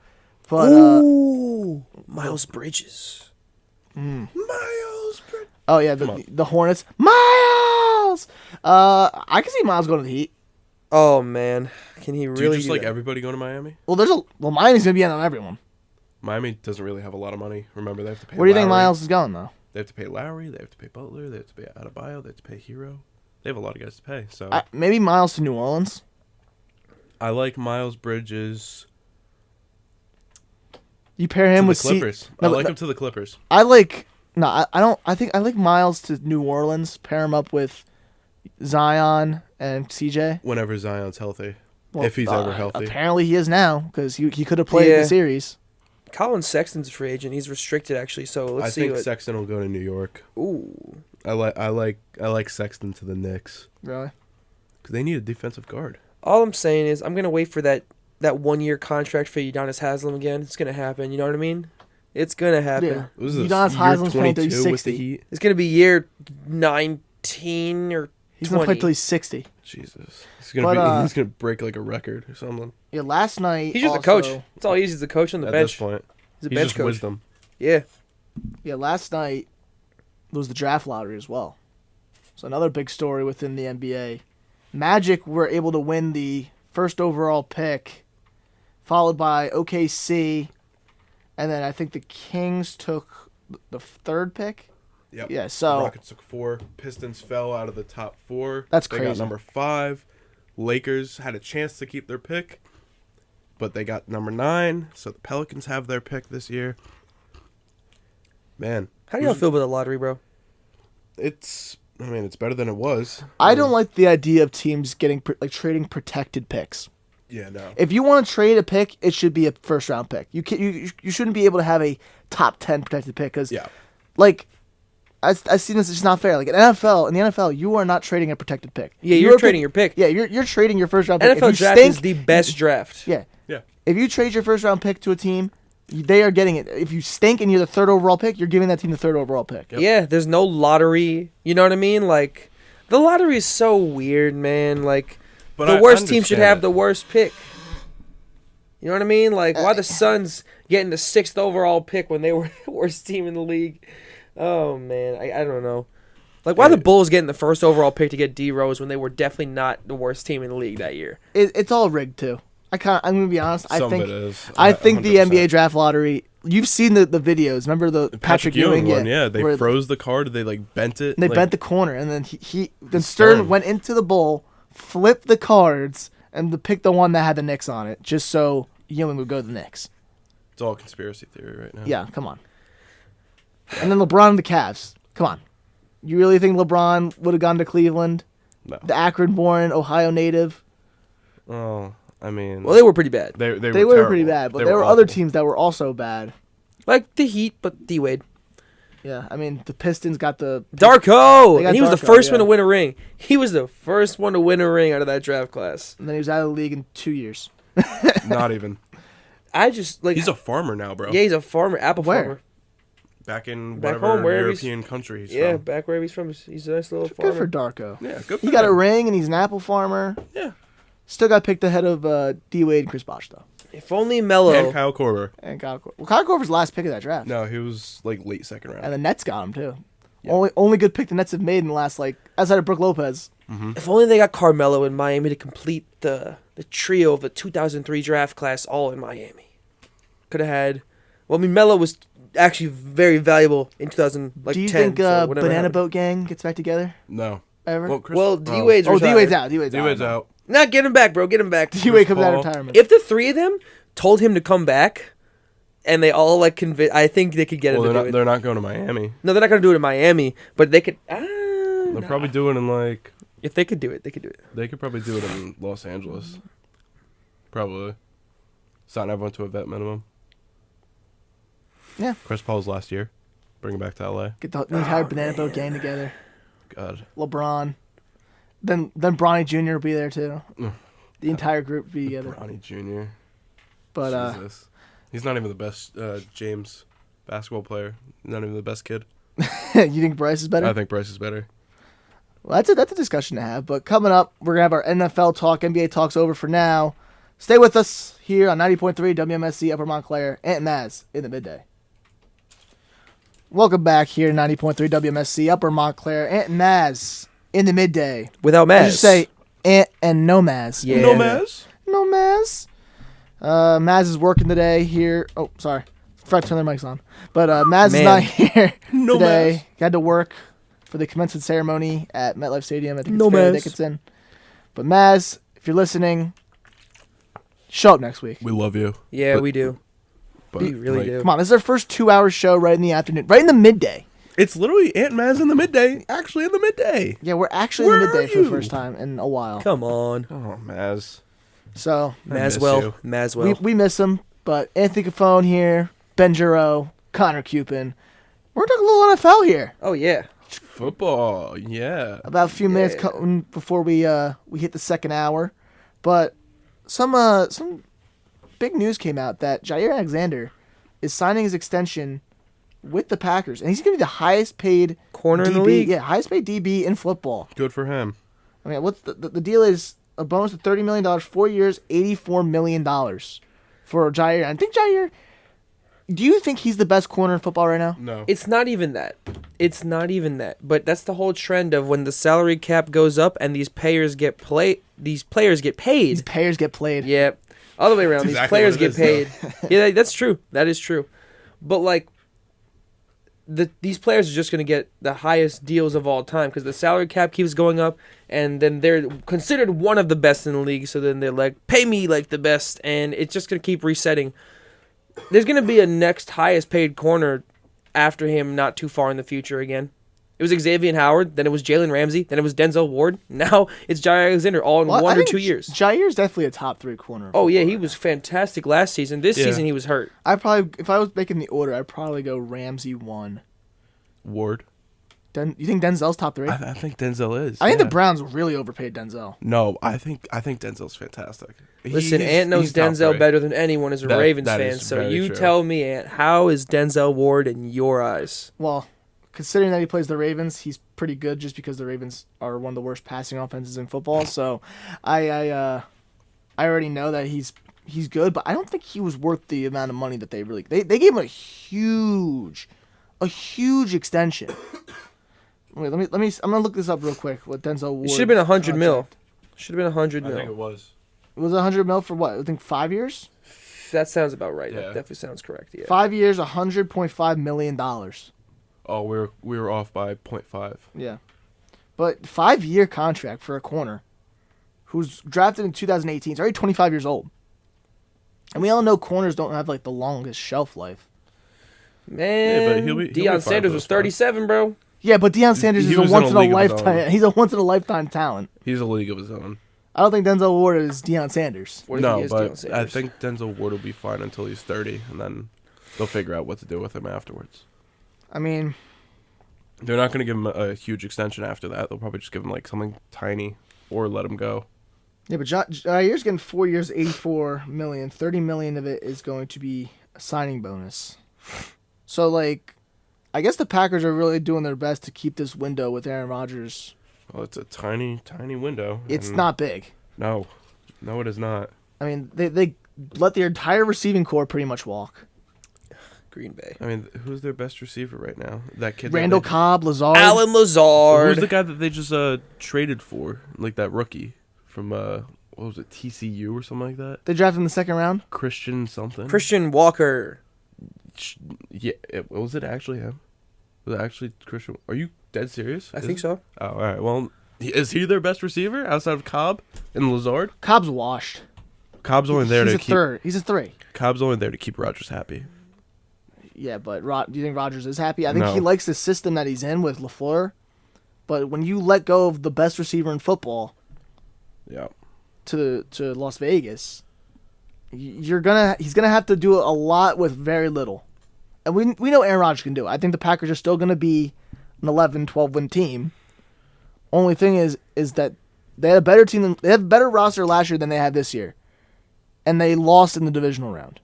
But Ooh, Miles Bridges. Miles Bridges. oh yeah, Come on. the Hornets. Miles. I can see Miles going to the Heat. Oh man, can he Do really? you just do like that? everybody going to Miami? Well, Miami's going to be on everyone. Miami doesn't really have a lot of money. Remember, they have to pay Where do you think Lowry. Miles is going though? They have to pay Lowry. They have to pay Butler. They have to pay Adebayo. They have to pay Hero. They have a lot of guys to pay. So Maybe Miles to New Orleans. I like Miles Bridges You pair to him the with Clippers. No, I but like no- him to the Clippers. I like. No, I don't. I think I like Miles to New Orleans. Pair him up with Zion and CJ. Whenever Zion's healthy. Well, If he's ever healthy. Apparently he is now because he could have played Yeah. the series. Colin Sexton's a free agent. He's restricted actually. So let's I see. think What, Sexton will go to New York. ooh, I like Sexton to the Knicks Really? because they need a defensive guard. All I'm saying is I'm gonna wait for that 1-year contract for Udonis Haslem again. It's gonna happen. You know what I mean? It's gonna happen. Yeah. What was this, Udonis year Haslem's playing till 22 he's with 60. the Heat? It's gonna be year 19 or He's 20. gonna play till he's 60. Jesus. He's But, he's gonna break like a record or something. Yeah, last night. He's just a coach. That's all he is. He's the coach on the At bench. this point, He's a he's bench just coach. wisdom. Yeah. Yeah, last night was the draft lottery as well. So another big story within the NBA. Magic were able to win the first overall pick, followed by OKC, and then I think the Kings took the third pick. Yep. Yeah, so Rockets took 4. Pistons fell out of the top 4. That's They crazy. got number 5. Lakers had a chance to keep their pick, but they got number 9. So the Pelicans have their pick this year. Man, How do y'all feel about the lottery, bro? it's better than it was. I don't like the idea of teams getting trading protected picks. Yeah, no. If you want to trade a pick, it should be a first round pick. You shouldn't be able to have a top 10 protected pick because Yeah. like I've seen this. It's just not fair. Like in the NFL, you are not trading a protected pick. Yeah, you're trading your pick. Yeah, you're trading your first round pick. NFL If you draft stink, is the best draft. Yeah, Yeah. if you trade your first round pick to a team, they are getting it. If you stink and you're the third overall pick, you're giving that team the third overall pick. Yep. Yeah, there's no lottery. You know what I mean? Like, the lottery is so weird, man. Like, But the I worst team should understand have it. the worst pick. You know what I mean? Like, why the Suns getting the 6th overall pick when they were the worst team in the league? Oh, man. I don't know. Like, why the Bulls getting the first overall pick to get D Rose when they were definitely not the worst team in the league that year? It's all rigged too. I'm gonna be honest. Some of it is. I think the 100%. NBA draft lottery. You've seen the videos. Remember the Patrick Ewing one? Yeah, they where froze the card. They like bent it. They like, bent the corner, and then then Stern Stern. went into the bowl, flipped the cards, and picked the one that had the Knicks on it, just so Ewing would go to the Knicks. It's all conspiracy theory right now. Yeah, come on. And then LeBron and the Cavs. Come on. You really think LeBron would have gone to Cleveland? No. The Akron-born Ohio native? Oh, I mean. Well, they were pretty bad. They Were terrible. pretty bad, but They there were other awful. teams that were also bad. Like the Heat, but D-Wade. Yeah, I mean, the Pistons got the... Darko! They got And he was the Darko, first one yeah. to win a ring. He was the first one to win a ring out of that draft class. And then he was out of the league in 2 years. Not even. I just, like... He's a farmer now, bro. Yeah, he's a farmer, apple Where? farmer. Back in Back whatever home, wherever European country he's Yeah, from. back where he's from. He's a nice little Good farmer. for Darko. Yeah, good for He got a him. ring, and he's an apple farmer. Yeah. Still got picked ahead of D-Wade and Chris Bosh, though. If only Melo... And Kyle Korver. And Kyle Korver. Well, Kyle Korver's last pick of that draft. No, he was like late second round. And the Nets got him, too. Yeah. Only good pick the Nets have made in the last, outside of Brook Lopez. If only they got Carmelo in Miami to complete the trio of the 2003 draft class all in Miami. Could have had... Well, I mean, Melo was actually very valuable in 2010. Do you think so whatever Banana happened. Boat Gang gets back together? No. Ever? Well, D-Wade's Oh, retired. D-Wade's out. D-Wade's D-Wade's out. Nah, get him back, bro. Get him back. D-Wade comes out of Paul. retirement. If the three of them told him to come back, and they all I think they could get Well, him to they're do not, it. they're not going to Miami. No, they're not gonna do it in Miami, but they could. They'll probably do it in like. If they could do it, they could do it. They could probably do it in Los Angeles. Probably. Sign everyone to a vet minimum. Yeah. Chris Paul's last year. Bring him back to LA. Get the entire Banana Boat Gang together. God. LeBron. Then Bronny Jr. will be there, too. Mm. The entire group will be together. Bronny Jr. But, Jesus. He's not even the best James basketball player. Not even the best kid. you think Bryce is better? I think Bryce is better. Well, that's a discussion to have. But coming up, we're going to have our NFL talk. NBA talk's over for now. Stay with us here on 90.3 WMSC Upper Montclair and Mazz in the Midday. Welcome back here to 90.3 WMSC Upper Montclair and Mazz in the Midday. Without I Mazz. should say Ant and no Mazz. Yeah. No Mazz? No Mazz. Mazz is working today here. Oh, sorry. Forgot to turn their mics on. But Mazz is Man. not here No today. Mazz. He had to work for the commencement ceremony at MetLife Stadium. I think No it's Fairleigh Mazz. Dickinson. But Mazz, if you're listening, show up next week. We love you. Yeah, But- we do. But We really do. Come on, this is our first 2-hour show right in the afternoon, right in the midday. It's literally Ant Maz in the midday. Actually, in the midday. Yeah, we're actually in Where the are midday for the you? first time in a while. Come on. Oh, Maz. So I miss Mazwell. you. Mazwell. we miss him, but Anthony Capone here, Ben Giroux, Connor Cupin. We're talking a little NFL here. Oh, yeah. Football. Yeah. About a few minutes Yeah. before we hit the second hour. But some big news came out that Jair Alexander is signing his extension with the Packers, and he's going to be the highest paid Corner DB, in the league. Yeah, highest paid DB in football. Good for him. I mean, what's the deal is a bonus of $30 million, 4 years, $84 million for Jair. I think Jair. Do you think he's the best corner in football right now? No. It's not even that. It's not even that. But that's the whole trend of when the salary cap goes up and these players get paid. These players get played. Yeah. Other way around. That's These exactly players what get it paid. is, Yeah, that's true. That is true. But like these players are just going to get the highest deals of all time because the salary cap keeps going up, and then they're considered one of the best in the league. So then they're like, pay me like the best, and it's just going to keep resetting. There's going to be a next highest paid corner after him not too far in the future again. It was Xavier Howard, then it was Jalen Ramsey, then it was Denzel Ward. Now it's Jair Alexander all in Well, 1 I or think 2 years. Jair's definitely a top 3 corner. Oh, yeah, he was fantastic last season. This season he was hurt. If I was making the order, I'd probably go Ramsey 1. Ward. You think Denzel's top 3? I think Denzel is. I think the yeah. Browns really overpaid Denzel. No, I think Denzel's fantastic. Listen, He's- Ant knows he's top Denzel 3. better than anyone as a That- Ravens that fan. is So very you true. tell me, Ant, how is Denzel Ward in your eyes? Well, considering that he plays the Ravens, he's pretty good just because the Ravens are one of the worst passing offenses in football. So I already know that he's good, but I don't think he was worth the amount of money that they gave him a huge extension. Wait, let me. I'm gonna look this up real quick. What Denzel Ward? It should have been 100 mil. Should have been 100 I think mil. it was. Was it 100 mil for what? I think 5 years. That sounds about right. Yeah. That definitely sounds correct. Yeah. 5 years, $100.5 million. Oh, we were off by 0.5. Yeah, but 5-year contract for a corner who's drafted in 2018. He's already 25 years old, and we all know corners don't have like the longest shelf life. Man, Yeah, but he'll be Deion fine Sanders for was those spots. 37, bro. Yeah, but Deion Sanders He is a was in a once in a league of his lifetime. own. He's a once in a lifetime talent. He's a league of his own. I don't think Denzel Ward is Deion Sanders. What if he No, is Deion but I Sanders? think Denzel Ward will be fine until he's 30, and then they'll figure out what to do with him afterwards. I mean, They're not going to give him a huge extension after that. They'll probably just give him like something tiny or let him go. yeah, but Jair's getting 4 years, $84 million. $30 million of it is going to be a signing bonus. So, like, I guess the Packers are really doing their best to keep this window with Aaron Rodgers. Well, it's a tiny window. It's and not big. No, it is not. I mean, they let their entire receiving core pretty much walk. Green Bay. I mean, who's their best receiver right now? That kid. Randall Cobb, Lazard. Alan Lazard. Who's the guy that they just traded for? Like that rookie from what was it, TCU or something like that? They drafted in the second round. Christian something. Christian Walker. Yeah, was it actually him? Was it actually Christian? Are you dead serious? I think so. Oh, all right. Well, is he their best receiver outside of Cobb and Lazard? Cobb's washed. Cobb's only there He's to a keep. third. He's a 3. Cobb's only there to keep Rodgers happy. Yeah, but do you think Rodgers is happy? I think No. he likes the system that he's in with LaFleur. But when you let go of the best receiver in football Yeah. to Las Vegas, he's gonna have to do a lot with very little. And we know Aaron Rodgers can do it. I think the Packers are still gonna be an 11, 12 win team. Only thing is that they had a better team they had a better roster last year than they had this year, and they lost in the divisional round.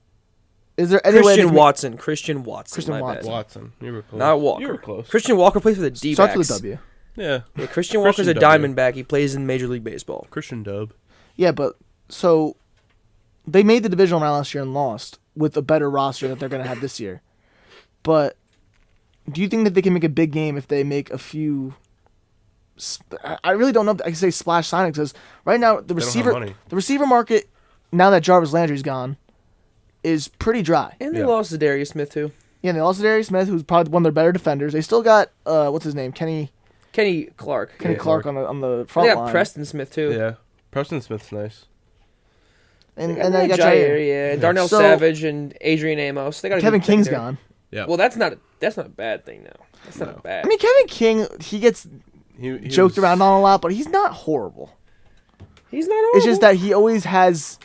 Is there any way Christian they Watson. Christian Watson. Christian my Watson. bad. Watson, you were close. Not Walker. You were close. Christian Walker plays for the D-backs. starts with a W? Yeah. Yeah, Christian Walker's a Christian W. Diamondback. He plays in Major League Baseball. Christian Dub. Yeah, but so they made the divisional round last year and lost with a better roster that they're going to have this year. But do you think that they can make a big game if they make a few? I really don't know if I can say splash signings because right now the They don't have money. receiver market, now that Jarvis Landry's gone, is pretty dry. And they Yeah. lost to Darius Smith, too. Yeah, they lost Darius Smith, who's probably one of their better defenders. They still got what's his name, Kenny Kenny Clark. Clark on the They front got line. Preston Smith, too. Yeah. Preston Smith's nice. and They then you got Jair. yeah. Darnell So- Savage and Adrian Amos. They got a Kevin good thing King's there. gone. Yeah. Well, that's not a bad thing now. That's not No. bad. I mean, Kevin King, he gets he joked was- around on a lot, but he's not horrible. He's not horrible. It's just that he always has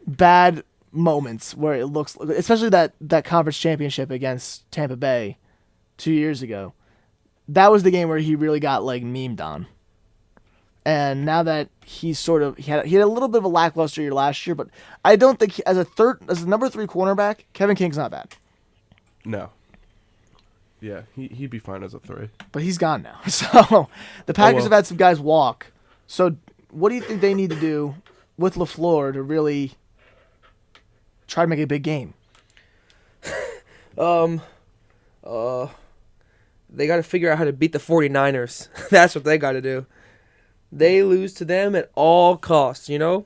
bad moments where it looks, especially that conference championship against Tampa Bay 2 years ago. That was the game where he really got like memed on. And now that he had a little bit of a lackluster year last year, but I don't think as a number 3 cornerback, Kevin King's not bad. No. Yeah, he'd be fine as a 3. But he's gone now. So the Packers have had some guys walk. So what do you think they need to do with LaFleur to really try to make a big game? They got to figure out how to beat the 49ers. That's what they got to do. They lose to them at all costs, you know?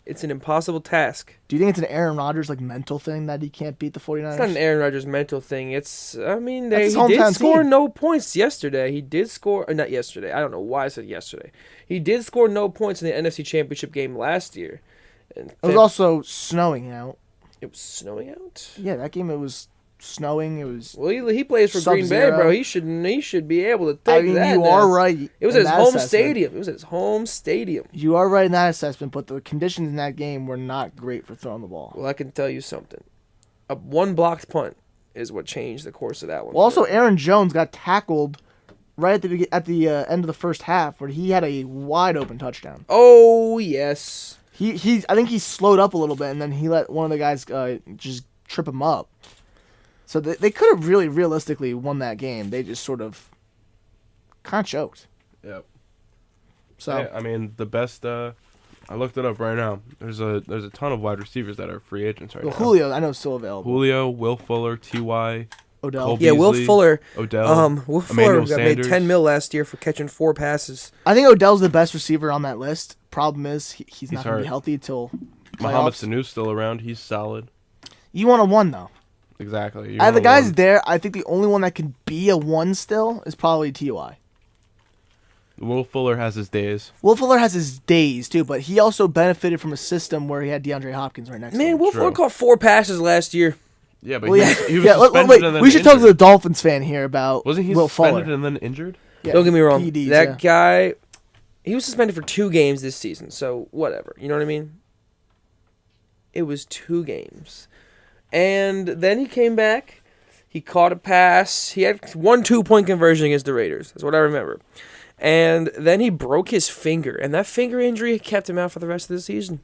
It's an impossible task. Do you think it's an Aaron Rodgers mental thing that he can't beat the 49ers? It's not an Aaron Rodgers mental thing. He did hometown score team. no points yesterday. He did score, not yesterday. I don't know why I said yesterday. He did score no points in the NFC Championship game last year. And It was also snowing out. It was snowing out? Yeah, that game it was snowing. It was. Well, he plays for Green Bay, Sub-zero. bro. He should be able to take that. You now. are right. It was in at his that home assessment. stadium. It was at his home stadium. You are right in that assessment, but the conditions in that game were not great for throwing the ball. Well, I can tell you something. One blocked punt is what changed the course of that one. Well, also Aaron Jones got tackled right at the end of the first half, where he had a wide open touchdown. Oh yes. I think he slowed up a little bit, and then he let one of the guys just trip him up. So they could have really realistically won that game. They just sort of kind of choked. Yep. So Yeah, I mean, the best. I looked it up right now. There's a ton of wide receivers that are free agents right now. Julio, I know, is still available. Julio, Will Fuller, T.Y. Odell. Cole Yeah, Will Beasley, Fuller. Odell. Will Fuller Emmanuel got Sanders. made $10 million last year for catching 4 passes. I think Odell's the best receiver on that list. Problem is, he's not going to hurt. be healthy until Mohamed playoffs. Sanu's still around. He's solid. You want a 1, though. Exactly. Out of the guys there, I think the only one that can be a 1 still is probably T.Y. Will Fuller has his days. Will Fuller has his days, too, but he also benefited from a system where he had DeAndre Hopkins right next to Man, him. Will Fuller caught 4 passes last year. Yeah, but Well, he was yeah, suspended wait, and then we should talk to injured. the Dolphins fan here about Wasn't he Will suspended Fuller. and then injured? Yeah, Don't get me wrong. PEDs, that yeah. guy, he was suspended for 2 games this season, so whatever. You know what I mean? It was 2 games. And then he came back. He caught a pass. He had 1 2-point conversion against the Raiders. That's what I remember. And then he broke his finger, and that finger injury kept him out for the rest of the season.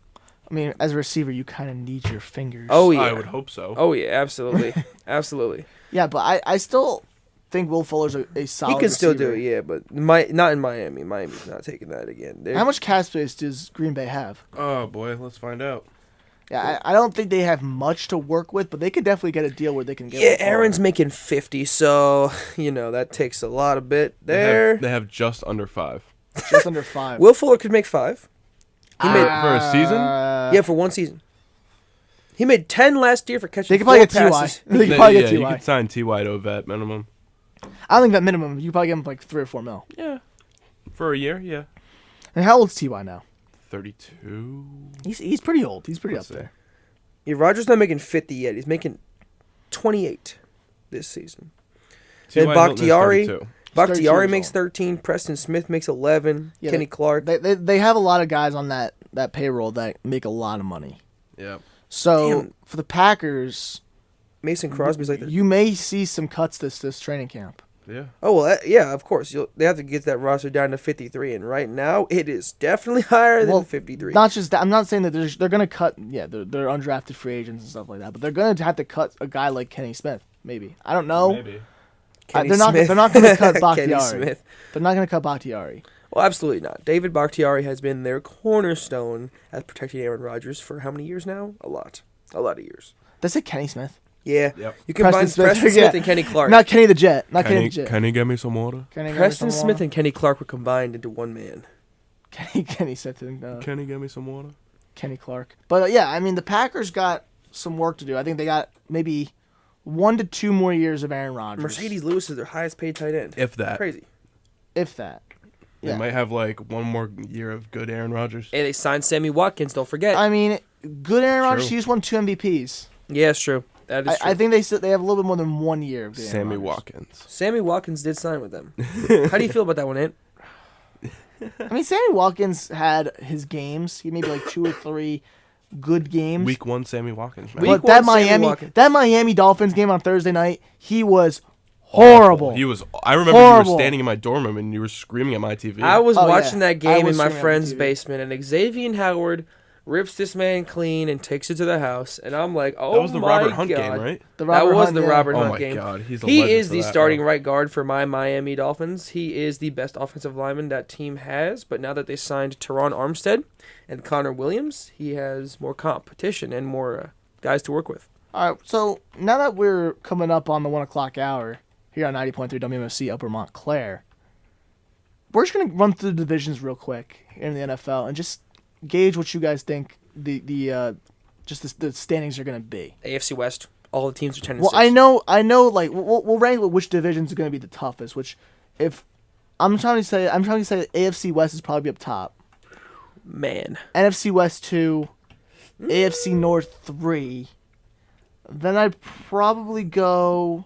I mean, as a receiver, you kind of need your fingers. Oh, yeah. I would hope so. Oh, yeah, absolutely. Absolutely. Yeah, but I still think Will Fuller's a solid He can still do receiver. it, yeah, but not in Miami. Miami's not taking that again. How much cap space does Green Bay have? Oh boy, let's find out. Yeah, I don't think they have much to work with, but they could definitely get a deal where they can get. Yeah, Will Fuller. Aaron's making 50, so, that takes a lot of bit there. They have just under 5. just under 5. Will Fuller could make 5. For a season? Yeah, for 1 season. He made 10 last year for catching They could probably 4 get T.Y. passes. They could probably get You T.Y. could sign T.Y. to a vet minimum. I don't think that minimum. You probably get him like 3 or 4 mil. Yeah. For a year, yeah. And how old's T.Y. now? 32. He's pretty old. He's pretty Let's up see. there. Yeah, Rodgers not making 50 yet. He's making 28 this season. T.Y. And Hilton is Bakhtiari, 32. 32 Bakhtiari years makes old. 13. Preston Smith makes 11. Yeah, Kenny Clark. They have a lot of guys on that payroll that make a lot of money. Yeah. So Damn. for the Packers, Mason Crosby's like that. you may see some cuts this training camp. Yeah. Oh, well, yeah, of course. They have to get that roster down to 53, and right now it is definitely higher than 53. Not just that. I'm not saying that they're going to cut. Yeah, they're undrafted free agents and stuff like that. But they're going to have to cut a guy like Kenny Smith. Maybe I don't know. Maybe. Kenny They're not Smith. going to cut Kenny Bakhtiari. Smith. They're not going to cut Bakhtiari. Well, absolutely not. David Bakhtiari has been their cornerstone at protecting Aaron Rodgers for how many years now? A lot of years. That's it, Kenny Smith. Yeah. Yep. You combine Preston Smith yeah. and Kenny Clark. Not Kenny the Jet. Not Kenny the Jet. Can you get me some water? Kenny Preston Smith and Kenny Clark were combined into one man. Kenny Smith and Can you get me some water? Kenny Clark. But yeah, I mean the Packers got some work to do. I think they got maybe 1 to 2 more years of Aaron Rodgers. Mercedes Lewis is their highest paid tight end. If that. Crazy. if that. They Yeah. might have like 1 more year of good Aaron Rodgers. Hey, they signed Sammy Watkins. Don't forget. I mean, good Aaron Rodgers. True. He just won 2 MVPs. Yeah, it's true. That is true. I think they have a little bit more than 1 year of good Aaron Sammy Rodgers. Watkins. Sammy Watkins did sign with them. How do you feel about that one, Ant? I mean, Sammy Watkins had his games. He maybe like 2 or 3 good games. Week 1, Sammy Watkins. Man. Week But that one, Sammy Miami Watkins. that Miami Dolphins game on Thursday night, he was Horrible. He was. I remember you Horrible. were standing in my dorm room and you were screaming at my TV. I was Oh, watching yeah. that game I in was my screaming at friend's the TV. basement, and Xavier Howard rips this man clean and takes it to the house, and I'm like, oh that was the my Robert Hunt God. game, right? The That was Hunt, the yeah. Robert Oh Hunt my game. God, he's a He legend is for the that, starting bro. right guard for my Miami Dolphins. He is the best offensive lineman that team has, but now that they signed Teron Armstead and Connor Williams, he has more competition and more guys to work with. All right, so now that we're coming up on the 1 o'clock hour here on 90.3 WMFC Upper Montclair, we're just going to run through the divisions real quick in the NFL and just gauge what you guys think the standings are going to be. AFC West, all the teams are 10 and Well, 6. I know. Like we'll rank which divisions are going to be the toughest. Which, if I'm trying to say AFC West is probably up top. Man. NFC West 2, AFC North 3. Then I'd probably go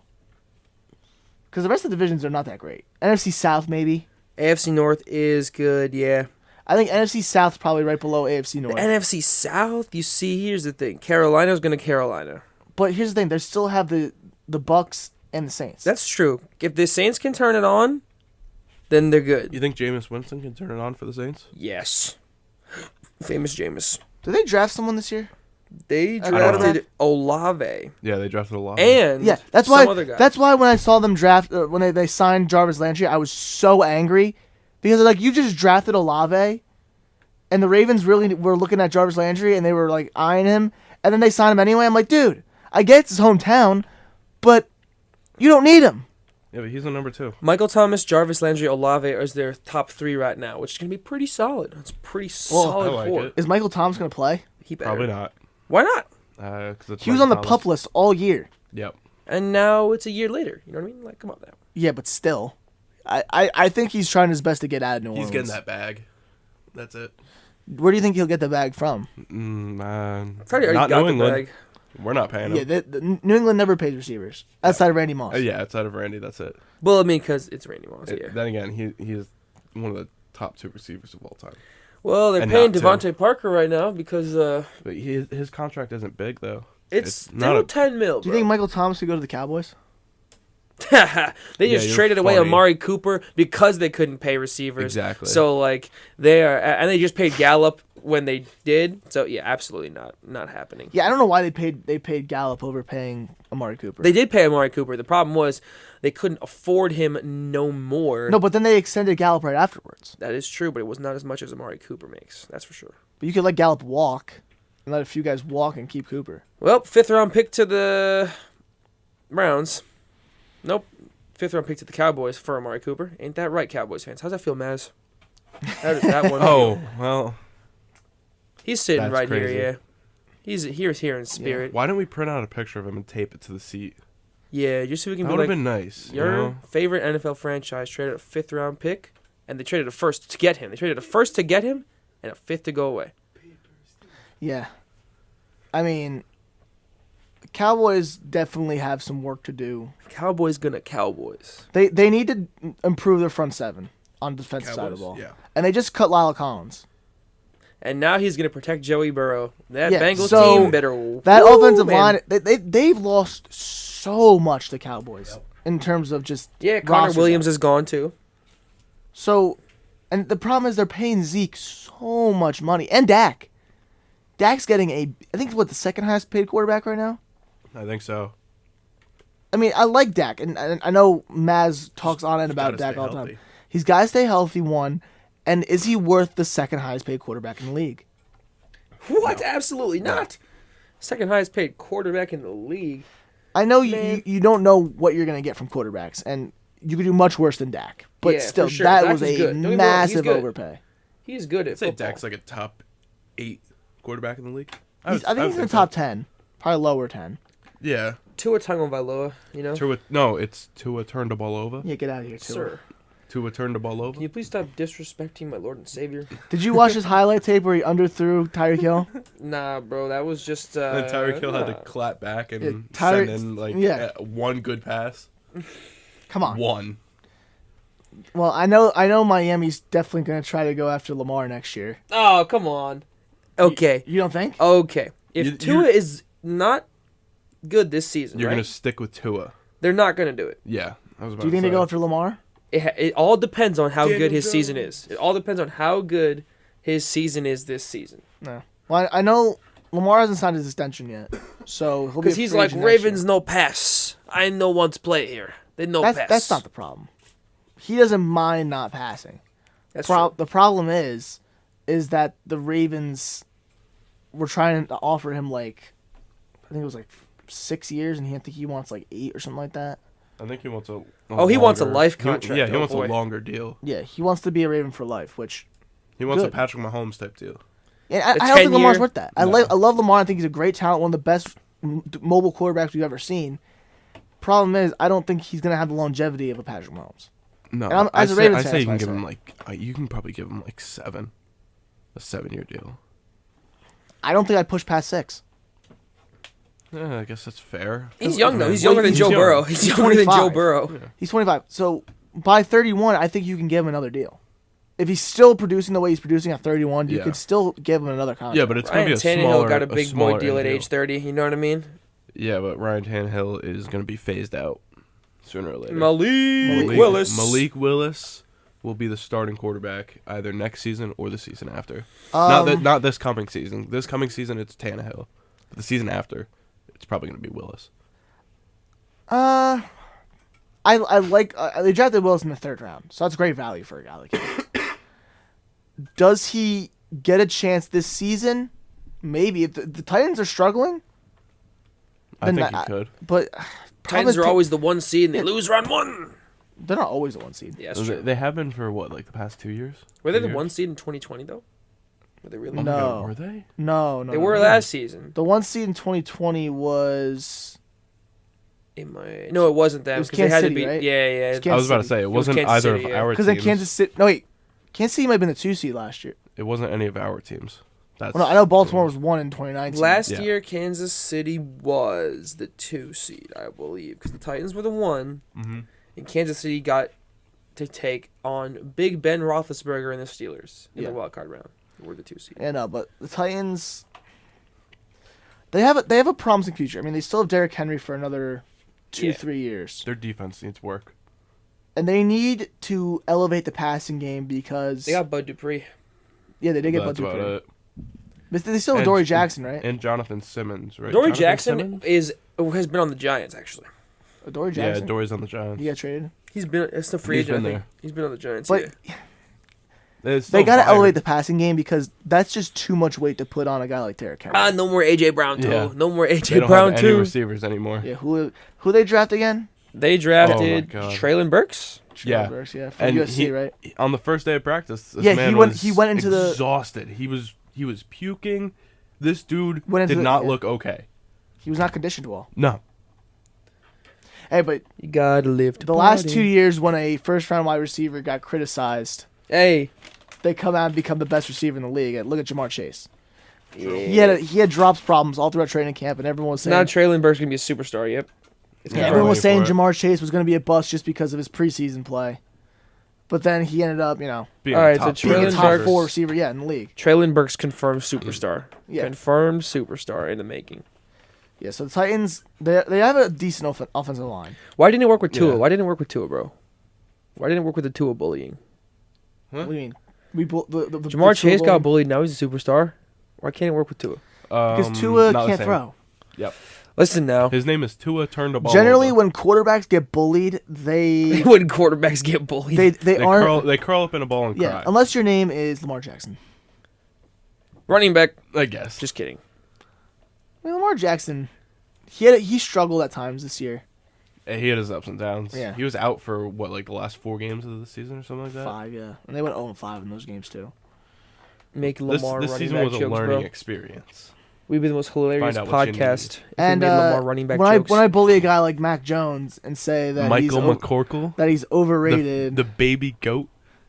because the rest of the divisions are not that great. NFC South maybe. AFC North is good, yeah. I think NFC South is probably right below AFC North. The NFC South, you see, here's the thing. Carolina's going to Carolina. But here's the thing: they still have the Bucks and the Saints. That's true. If the Saints can turn it on, then they're good. You think Jameis Winston can turn it on for the Saints? Yes. Famous Jameis. Did they draft someone this year? They I don't know. drafted Olave. Yeah, they drafted a lot. And Yeah, that's some why. other guy. That's why when I saw them draft when they signed Jarvis Landry, I was so angry because like you just drafted Olave, and the Ravens really were looking at Jarvis Landry and they were like eyeing him, and then they signed him anyway. I'm like, dude, I get it's his hometown, but you don't need him. Yeah, but he's on number 2. Michael Thomas, Jarvis Landry, Olave is their top 3 right now, which is going to be pretty solid. It's pretty solid I like core. it. Is Michael Thomas gonna play? He better. Probably not. Why not? 'Cause it's He was Michael on the Thomas. pup list all year. Yep. And now it's a year later. You know what I mean? Like, come on now. Yeah, but still, I think he's trying his best to get out of New Orleans. He's getting that bag. That's it. Where do you think he'll get the bag from? Probably already not got New the England. bag. We're not paying Yeah, him. the New England never pays receivers outside of Randy Moss. Yeah, outside of Randy, that's it. Well, I mean, because it's Randy Moss, yeah. Then again, he is one of the top 2 receivers of all time. Well, they're And paying not Devontae Parker right now because But his contract isn't big though. it's not still a- 10 mil, Do you bro. think Michael Thomas could go to the Cowboys? They Yeah, just you're traded away funny. Amari Cooper because they couldn't pay receivers. Exactly. So like they are, and they just paid Gallup when they did. So yeah, absolutely not happening. Yeah, I don't know why they paid Gallup over paying Amari Cooper. They did pay Amari Cooper. The problem was they couldn't afford him no more. No, but then they extended Gallup right afterwards. That is true, but it was not as much as Amari Cooper makes. That's for sure. But you could let Gallup walk and let a few guys walk and keep Cooper. Well, 5th round pick to the Browns. Nope. 5th round pick to the Cowboys for Amari Cooper. Ain't that right, Cowboys fans? How's that feel, Mazz? How does that one Oh feel? well. He's sitting That's right crazy. here, yeah. He's here in spirit. Why didn't we print out a picture of him and tape it to the seat? Yeah, just so we can That be would like, have been nice. You your know? favorite NFL franchise traded a 5th round pick, and they traded a 1st to get him. They traded a 1st to get him, and a 5th to go away. Yeah. I mean, Cowboys definitely have some work to do. Cowboys gonna Cowboys. They need to improve their front seven on the defensive side of the ball. Yeah. And they just cut Lyle Collins. And now he's gonna protect Joey Burrow. That Yeah, Bengals so team better. That Woo, offensive man. line, they've lost so much to Cowboys in terms of just Yeah, Connor roster Williams depth. is gone too. So, and the problem is they're paying Zeke so much money and Dak. Dak's getting I think what the second highest paid quarterback right now. I think so. I mean, I like Dak, and I know Mazz talks on and about Gotta Dak stay all the healthy. time. He's got to stay healthy, one, and is he worth the second highest paid quarterback in the league? What? Absolutely not. Second highest paid quarterback in the league. I know Man. you don't know what you're going to get from quarterbacks, and you could do much worse than Dak. But Yeah, for still, sure. that Dak was is a good. Don't get me wrong, he's massive good. overpay. He's good at I'd say football. Dak's like a top 8 quarterback in the league. I think he's in the top 10, probably lower 10. Yeah. Tua Tagovailoa, you know? It's Tua turned the ball over. Yeah, get out of here, too. Sir, Tua turned the ball over. can you please stop disrespecting my Lord and Savior? Did you watch his highlight tape where he underthrew Tyreek Hill? Nah, bro, that was just. And then Tyreek Hill had to nah. clap back and Yeah, Tyreek- send in yeah. one good pass. Come on. One. Well, I know Miami's definitely going to try to go after Lamar next year. Oh, come on. Okay. You don't think? Okay. If You- Tua is not good this season, You're right? gonna stick with Tua. They're not going to do it. Yeah. Do you think they go after Lamar? It all depends on how good his season is. It all depends on how good his season is this season. No. Well, I know Lamar hasn't signed his extension yet, so he'll be. Because he's like, Ravens no pass. I no want to play here. They no pass. That's not the problem. He doesn't mind not passing. That's true. The problem is that the Ravens were trying to offer him I think it was 6 years, and I think he wants 8 or something like that. I think he wants a. He wants a life contract. He wants a longer deal. Yeah, he wants to be a Raven for life, which. He wants a Patrick Mahomes type deal. Yeah, I don't think Lamar's worth that. I love Lamar. I think he's a great talent, one of the best mobile quarterbacks we've ever seen. Problem is, I don't think he's gonna have the longevity of a Patrick Mahomes. No, I say you can give him you can probably give him 7, a 7-year deal. I don't think I'd push past 6. Yeah, I guess that's fair. He's young though. He's younger than Joe Burrow. He's younger than Joe Burrow. Yeah. He's 25. So by 31, I think you can give him another deal. If he's still producing the way he's producing at 31, you could still give him another contract. Yeah, but it's going to be a smaller Tannehill got a big boy deal at age 30. You know what I mean? Yeah, but Ryan Tannehill is going to be phased out sooner or later. Malik Willis. Malik Willis will be the starting quarterback either next season or the season after. Not this coming season. This coming season, it's Tannehill. But the season after, it's probably going to be Willis. I they drafted Willis in the 3rd round, so that's great value for a guy like him. Does he get a chance this season? Maybe. If the Titans are struggling, I think he could. But Titans are always the 1 seed, and they lose round 1. They're not always the 1 seed. Yeah, that's true. They have been for the past 2 years? Were they the 1 seed in 2020 though? Were they really? No. Were they? No. They were last season. The 1 seed in 2020 was. No, it wasn't them. It was Kansas they had City, to beat. right? Yeah. I was about to say it wasn't either of our teams. Because then Kansas City. No wait, Kansas City might have been the 2 seed last year. It wasn't any of our teams. I know Baltimore was 1 in 2019. Last year, Kansas City was the 2 seed, I believe, because the Titans were the 1, and Kansas City got to take on Big Ben Roethlisberger and the Steelers in the wild card round. We're the 2 seed. Yeah, no, but the Titans, they have a promising future. I mean, they still have Derrick Henry for another 2-3 years. Their defense needs work. And they need to elevate the passing game because... They got Bud Dupree. Yeah, they did get Bud Dupree. But they still have Dory Jackson, right? And Jonathan Simmons, right? Dory Jackson has been on the Giants, actually. Dory Jackson? Yeah, Dory's on the Giants. He got traded? It's the free agent, I think. He's been on the Giants, but they got to elevate the passing game because that's just too much weight to put on a guy like Derrick Henry. No more A.J. Brown, too. Yeah. No more A.J. They don't Brown, have too. any receivers anymore. Yeah, who they draft again? They drafted Traylon Burks. Yeah, Burks, from USC, right? On the first day of practice, he went into the exhausted. He was puking. This dude did not look okay. He was not conditioned well. No. Hey, but you gotta live to the last 2 years when a first-round wide receiver got criticized, they come out and become the best receiver in the league. Look at Jamar Chase. Yeah. He had drops problems all throughout training camp, and everyone was saying now Traylon Burks gonna be a superstar. Yep. Everyone was saying Jamar Chase was going to be a bust just because of his preseason play. But then he ended up, being being a top 4 receiver, in the league. Traylon Burks confirmed superstar. Yeah. Confirmed superstar in the making. Yeah, so the Titans, they have a decent offensive line. Why didn't it work with Tua? Yeah. Why didn't it work with Tua, bro? Why didn't it work with the Tua bullying? Huh? What do you mean? Jamar Chase got bullied, now he's a superstar. Why can't it work with Tua? Because Tua can't throw. Yep. Listen now. His name is Tua turned the ball Generally, over. when quarterbacks get bullied, they they curl up in a ball and cry. Unless your name is Lamar Jackson. Running back, I guess. Just kidding. I mean, Lamar Jackson, he struggled at times this year. He had his ups and downs. Yeah. He was out for the last 4 games of the season or something like that. 5, yeah, and they went 0-5 in those games too. Make Lamar this running season back was a jokes, learning bro. experience. We'd be the most hilarious podcast. And made Lamar running back when jokes. I bully a guy like Mac Jones and say that Michael McCorkle, that he's overrated, the baby goat,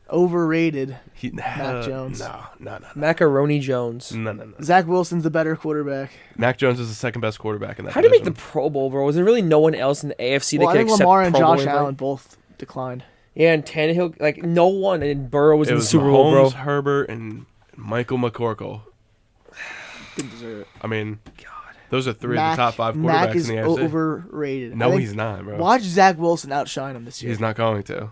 overrated. Mac Jones, no. Macaroni Jones, No. Zach Wilson's the better quarterback. Mac Jones is the second best quarterback in that. How did he make the Pro Bowl, bro? Was there really no one else in the AFC that could accept Lamar and Pro Bowl Josh Allen both declined. Yeah, and Tannehill, no one, and Burrow was in the Super Mahomes, Bowl, bro. Herbert, and Michael McCorkle. Didn't deserve it. I mean, God. Those are three of the top 5 quarterbacks Mac is in the AFC. overrated. I No, think- he's not, bro. Watch Zach Wilson outshine him this year. He's not going to.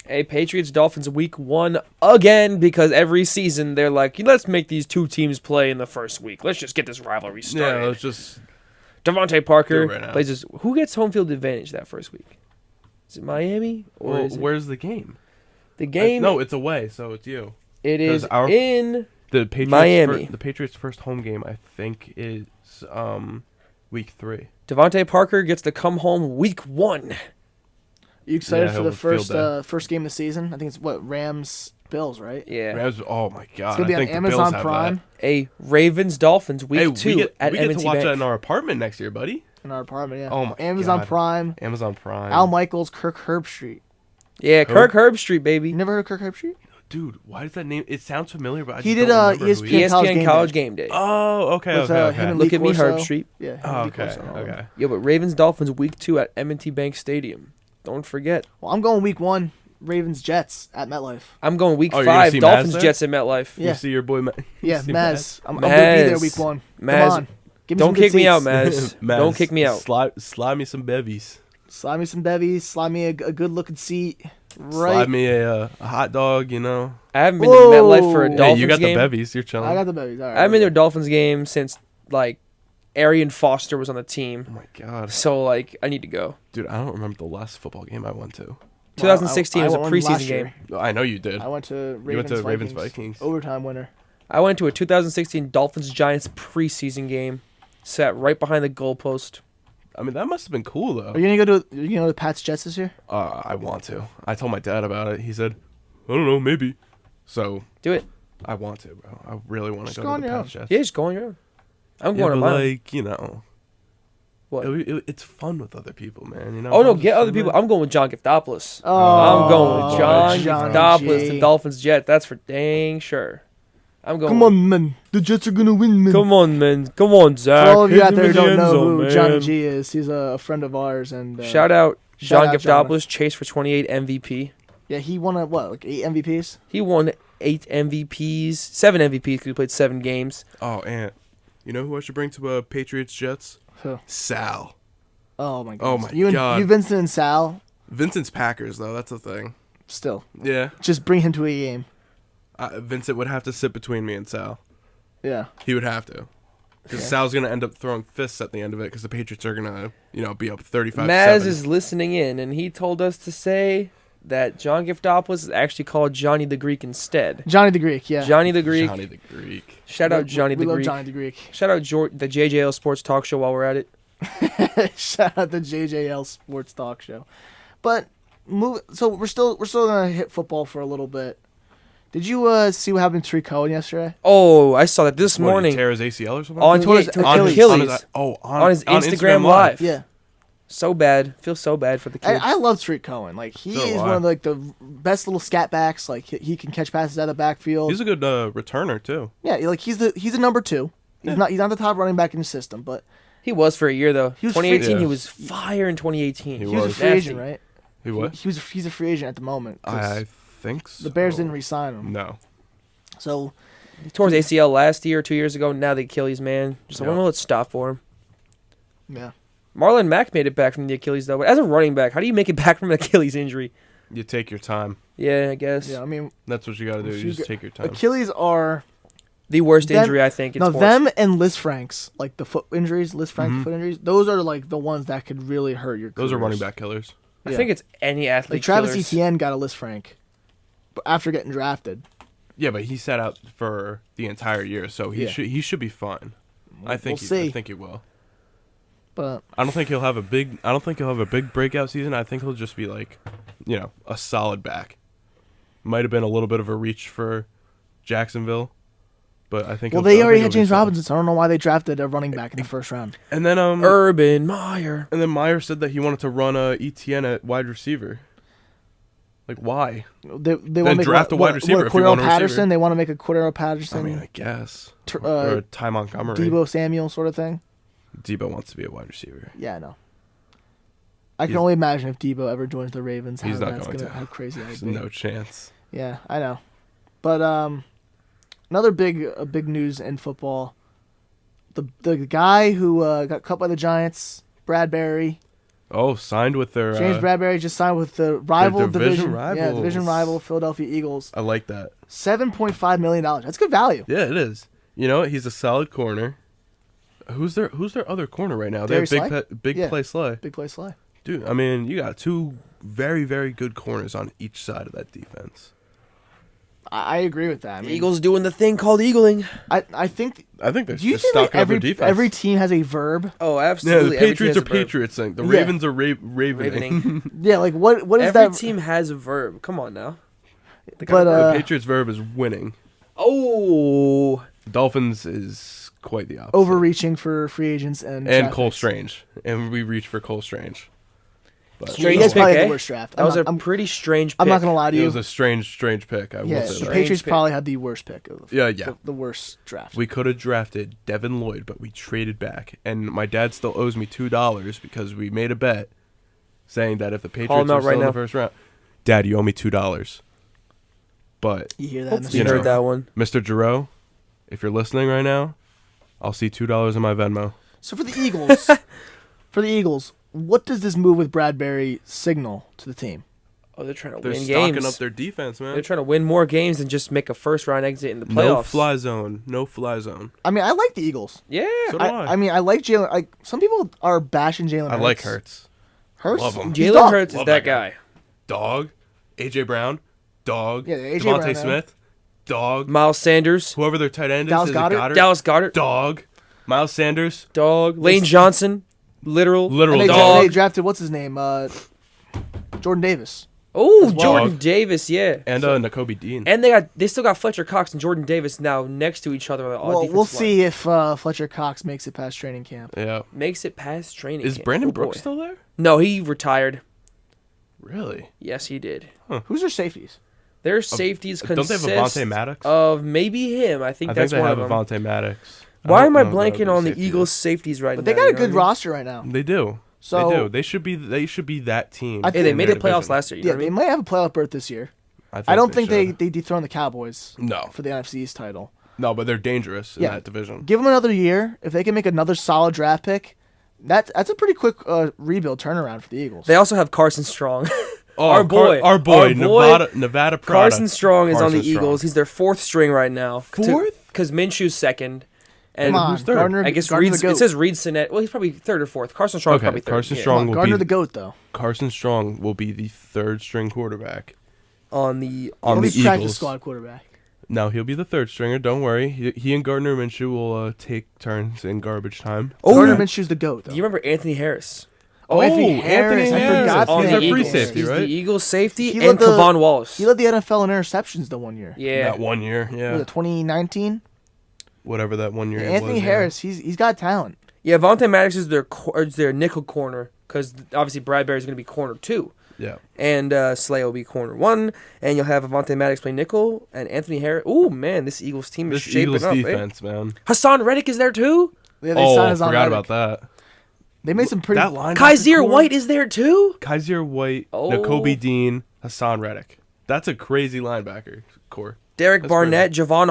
Hey, Patriots-Dolphins week 1 again, because every season they're like, let's make these two teams play in the first week. Let's just get this rivalry started. Yeah, let's just. Devontae Parker Do it right now. plays this. Who gets home field advantage that first week? Is it Miami? Or Well, is it where's the game? the game? No, it's away, so it's you. it is 'cause in The Patriots Miami. The Patriots' first home game, I think, is week 3. Devontae Parker gets to come home week 1. You excited Yeah, for the he'll field first game of the season? I think it's Rams Bills, right? Yeah. Rams, oh my god! It's gonna be I on think the Amazon Bills have Prime A Ravens-Dolphins That. week Hey, 2 we get, at we get M&T to watch Bank. that in our apartment next year, buddy. In our apartment, yeah. Oh my Amazon God. Prime. Amazon Prime. Al Michaels, Kirk Herbstreit. Yeah, Who? Kirk Herbstreit, You baby. never heard of Kirk Herbstreit? Dude, why does that name? It sounds familiar, but I He just did, don't remember who he is. ESPN ESPN College Game Day. Oh, okay, With, okay, him and okay. Lee Look at me, Corso. Herbstreit. Yeah. him Oh, and Lee okay, Corso and all of them. okay. Yeah, but Ravens-Dolphins week 2 at M&T Bank Stadium. Don't forget. Well, I'm going week 1, Ravens Jets at MetLife. I'm going week Oh, you're gonna 5, see Mazz Dolphins there? Jets at MetLife. Yeah. You see your boy, Yeah, see Mazz. I'm gonna be there Mazz. week 1. Mazz. Come on. Give me some Don't good kick me out, seats. Mazz. Don't kick me out. Slide me some bevies. Slide me some bevies. Slide me a good looking seat. Slide Right. me a hot dog, you know. I haven't been Whoa. to MetLife for a Hey, Dolphins Hey, you got game. the bevies. You're chilling. I got the bevies. All right. I haven't been to a Dolphins game since, like, Arian Foster was on the team. Oh my god, So, like, I need to go. dude! I don't remember the last football game I went to. 2016 was a went one last preseason year. game. I know you did. I went to Ravens, You went to Ravens Vikings. Vikings. Overtime winner. I went to a 2016 Dolphins-Giants preseason game. Sat right behind the goalpost. I mean, that must have been cool though. Are you gonna go to the Pats Jets this year? I want to. I told my dad about it. He said, I don't know, maybe. So Do it. I want to, bro. I really want to Just go go to on the your Pats own. Jets. Yeah, just go on your own. I'm Yeah, going on but my own. like, you know, What? it's fun with other people, man. You know. Oh, no, I'm get just other sitting people. there. I'm going with John Giftopoulos. Oh, I'm going with John Johnny Giftopoulos, G. the Dolphins Jet. That's for dang sure. I'm going. Come on, man. The Jets are gonna win, man. Come on, man. Come on, Zach. For all of you Hit out him there who in the don't end know zone, who man. Johnny G is, he's a friend of ours. And Shout out shout John out, Giftopoulos, chase for 28 MVP. Yeah, he won like 8 MVPs. He won 8 MVPs, 7 MVPs because he played 7 games. Oh, and you know who I should bring to Patriots Jets? Who? Sal. Oh my god. Oh, my God. You, Vincent and Sal, Vincent's Packers though. That's the thing. still Yeah. just bring him to a game. Vincent would have to sit between me and Sal. Yeah. He would have to. Because Okay. Sal's going to end up throwing fists at the end of it because the Patriots are going to, be up 35-7. Mazz is listening in, and he told us to say that John Giftopoulos is actually called Johnny the Greek instead. Johnny the Greek. Yeah. Johnny the Greek. Johnny the Greek. Shout out Johnny we the love Greek. Johnny the Greek. Shout out the JJL Sports Talk Show while we're at it. Shout out the JJL Sports Talk Show. But so we're still gonna hit football for a little bit. Did you see what happened to Tariq Cohen yesterday? Oh, I saw that this What, did he morning tear his ACL or something? on, He tore his Achilles. on his Instagram Live. Yeah. So bad. Feel so bad for the kid. I love Tariq Cohen. Like he So is do I. one of the best little scat backs. Like he can catch passes out of the backfield. He's a good returner too. Yeah, like he's a number 2. He's not the top running back in the system, but He was for a year though. He was 2018, free- he Yeah. was fire in 2018. He he was a was. free agent, right? He what? He's a free agent at the moment. 'cause I think so. the Bears didn't re-sign him. No. So He tore his ACL last year, 2 years ago. Now the Achilles, man. Just I Yeah. don't know what's stop for him. yeah. Marlon Mack made it back from the Achilles though. But as a running back, how do you make it back from an Achilles injury? You take your time. Yeah, I guess. Yeah, I mean That's what you got to do. If You you just go- take your time. Achilles are The worst Them- injury I think in no sports. them and Liz Franks, like the foot injuries, Liz Frank Mhm. foot injuries. Those are like the ones that could really hurt your. Those are careers. running back killers. I Yeah. think it's any athlete. Like Travis killers. Etienne got a Liz Frank, but after getting drafted. Yeah, but he sat out for the entire year, so he Yeah. should be fine. I think We'll see. I think he will. But I don't think he'll have a big breakout season. I think he'll just be like, a solid back. Might have been a little bit of a reach for Jacksonville, but I think. well, he'll- they I already think had he'll be James solid. Robinson, so I don't know why they drafted a running back in the first round. And then Urban Meyer. and then Meyer said that he wanted to run ETN at wide receiver. Like why? They Then want to make draft a wide receiver if you Cordero want a receiver. Patterson. They want to make a Cordero Patterson, I mean, I guess. Tr- Or Ty Montgomery. Debo Samuel sort of thing. Debo wants to be a wide receiver. Yeah, I know. I can He's- only imagine if Debo ever joins the Ravens, how He's not that's going to. how crazy that would There's be. no chance. Yeah, I know. But another big news in football. the guy who got cut by the Giants, Bradbury. Oh, signed with their James Bradbury just signed with the rival division division rival Philadelphia Eagles. I like that. $7.5 million. That's good value. Yeah, it is. You know, he's a solid corner. Who's their other corner right now? Darius They have Slay? big play Slay. Big play Slay. Dude, I mean, you got two very, very good corners on each side of that defense. I agree with that. I mean, Eagles doing the thing called eagling. I think. I think they're Do you just think like stocking up their defense. every team has a verb? Oh, Yeah, absolutely. the Patriots are Patriots thing. The Yeah. Ravens are ravening. Ravening. Yeah, like what is Every that? team has a verb. Come on now. But The Patriots' verb is winning. Oh. Dolphins is quite the opposite. overreaching for free agents and draft Cole picks. Strange. And we reach for Cole Strange. But Strange You guys pick, probably had eh? the worst draft. That was a I'm pretty strange pick. I'm not gonna lie to it you. was a strange pick. I will Yeah, say the that. Patriots pick. probably had the worst pick. Of Yeah. The worst draft. We could have drafted Devin Lloyd, but we traded back. And my dad still owes me $2 because we made a bet saying that if the Call Patriots him were out still right in the now. first round, Dad, you owe me $2. But You hear that? Hopefully Mr. you You know. heard that one. Mr. Giroux, if you're listening right now, I'll see $2 in my Venmo. So for the Eagles, what does this move with Bradbury signal to the team? Oh, they're trying to They're win stocking games. up their defense, man. They're trying to win more games than just make a first-round exit in the playoffs. No fly zone. No fly zone. I mean, I like the Eagles. Yeah. So do I. I mean, I like Jalen. Like some people are bashing Jalen. I like Hurts. Hurts. Love him. He's Jalen dog. Hurts is Love that that guy. guy. Dog. AJ Brown. Dog. Yeah, AJ Devontae Brown, man. Smith. Dog. Miles Sanders. Whoever their tight end Dallas is. Goedert? Is it Goddard? Dallas Goddard. Dog. Miles Sanders. Dog. Lane Johnson. Literal Literal And they, dog. they drafted what's his name? Jordan Davis. Oh, As well. Jordan Dog. Davis, yeah. And Nakobe Dean. And they still got Fletcher Cox and Jordan Davis now next to each other on the Well, defensive we'll line. see if Fletcher Cox makes it past training camp. Yeah. Makes it past training. Is camp. Brandon Oh, Brooks boy. still there? No, he retired. Really? Yes, he did. Who's their safeties? Their safeties Don't they have consist Avonte Maddox? of maybe him. I think I think that's they one have of them. Avonte Maddox. Why am I don't know blanking who on the safety Eagles' is. safeties right But now? they got a you know good what I mean? roster right now. They do. So they do. They should be that team. I Hey, think they in made their the playoffs division. last year. You yeah, know what I they mean? might have a playoff berth this year. I don't think should. they dethrone the Cowboys No. for the NFC East title. No, but they're dangerous in Yeah. that division. Give them another year. If they can make another solid draft pick, that's a pretty quick rebuild turnaround for the Eagles. They also have Carson Strong. Oh, Our boy. our boy, Our boy. Nevada product. Carson Strong is on Carson the Strong. Eagles. He's their fourth string right now. Fourth? Because Minshew's second. And Come on, who's third? Gardner. I guess Gardner Reed's, the goat. it says Reed Sinet. Well, he's probably third or fourth. Carson Strong's Okay, probably third. Carson yeah. Strong Come on, will Gardner be the goat though. Carson Strong will be the third string quarterback On the on He'll the be practice Eagles. squad quarterback. No, he'll be the third stringer. Don't worry. He and Gardner Minshew will take turns in garbage time. Gardner Minshew's the goat Do though. you remember Anthony Harris? Oh, Anthony Harris. I forgot on He's the a free Eagles. safety, He's right? the Eagles safety He and led the- Kevon Wallace. He led the NFL in interceptions the one year. Yeah. That 1 year, Was yeah. it 2019? Whatever that 1 year Anthony was. Harris, he's got talent. Yeah, Vontae Maddox is their nickel corner because obviously Bradbury's going to be corner 2. Yeah. And Slay will be corner 1. And you'll have Vontae Maddox play nickel and Anthony Harris. Oh, man, this Eagles team is This shaping Eagles up. defense, man. Hassan Reddick is there too? Yeah, they Oh, signed Hassan forgot Reddick. about that. They made some pretty. That line. Kaiser White is there too? Kaiser White, Oh. Nakobe Dean, Hassan Reddick. That's a crazy linebacker core. Derek That's Barnett, Javon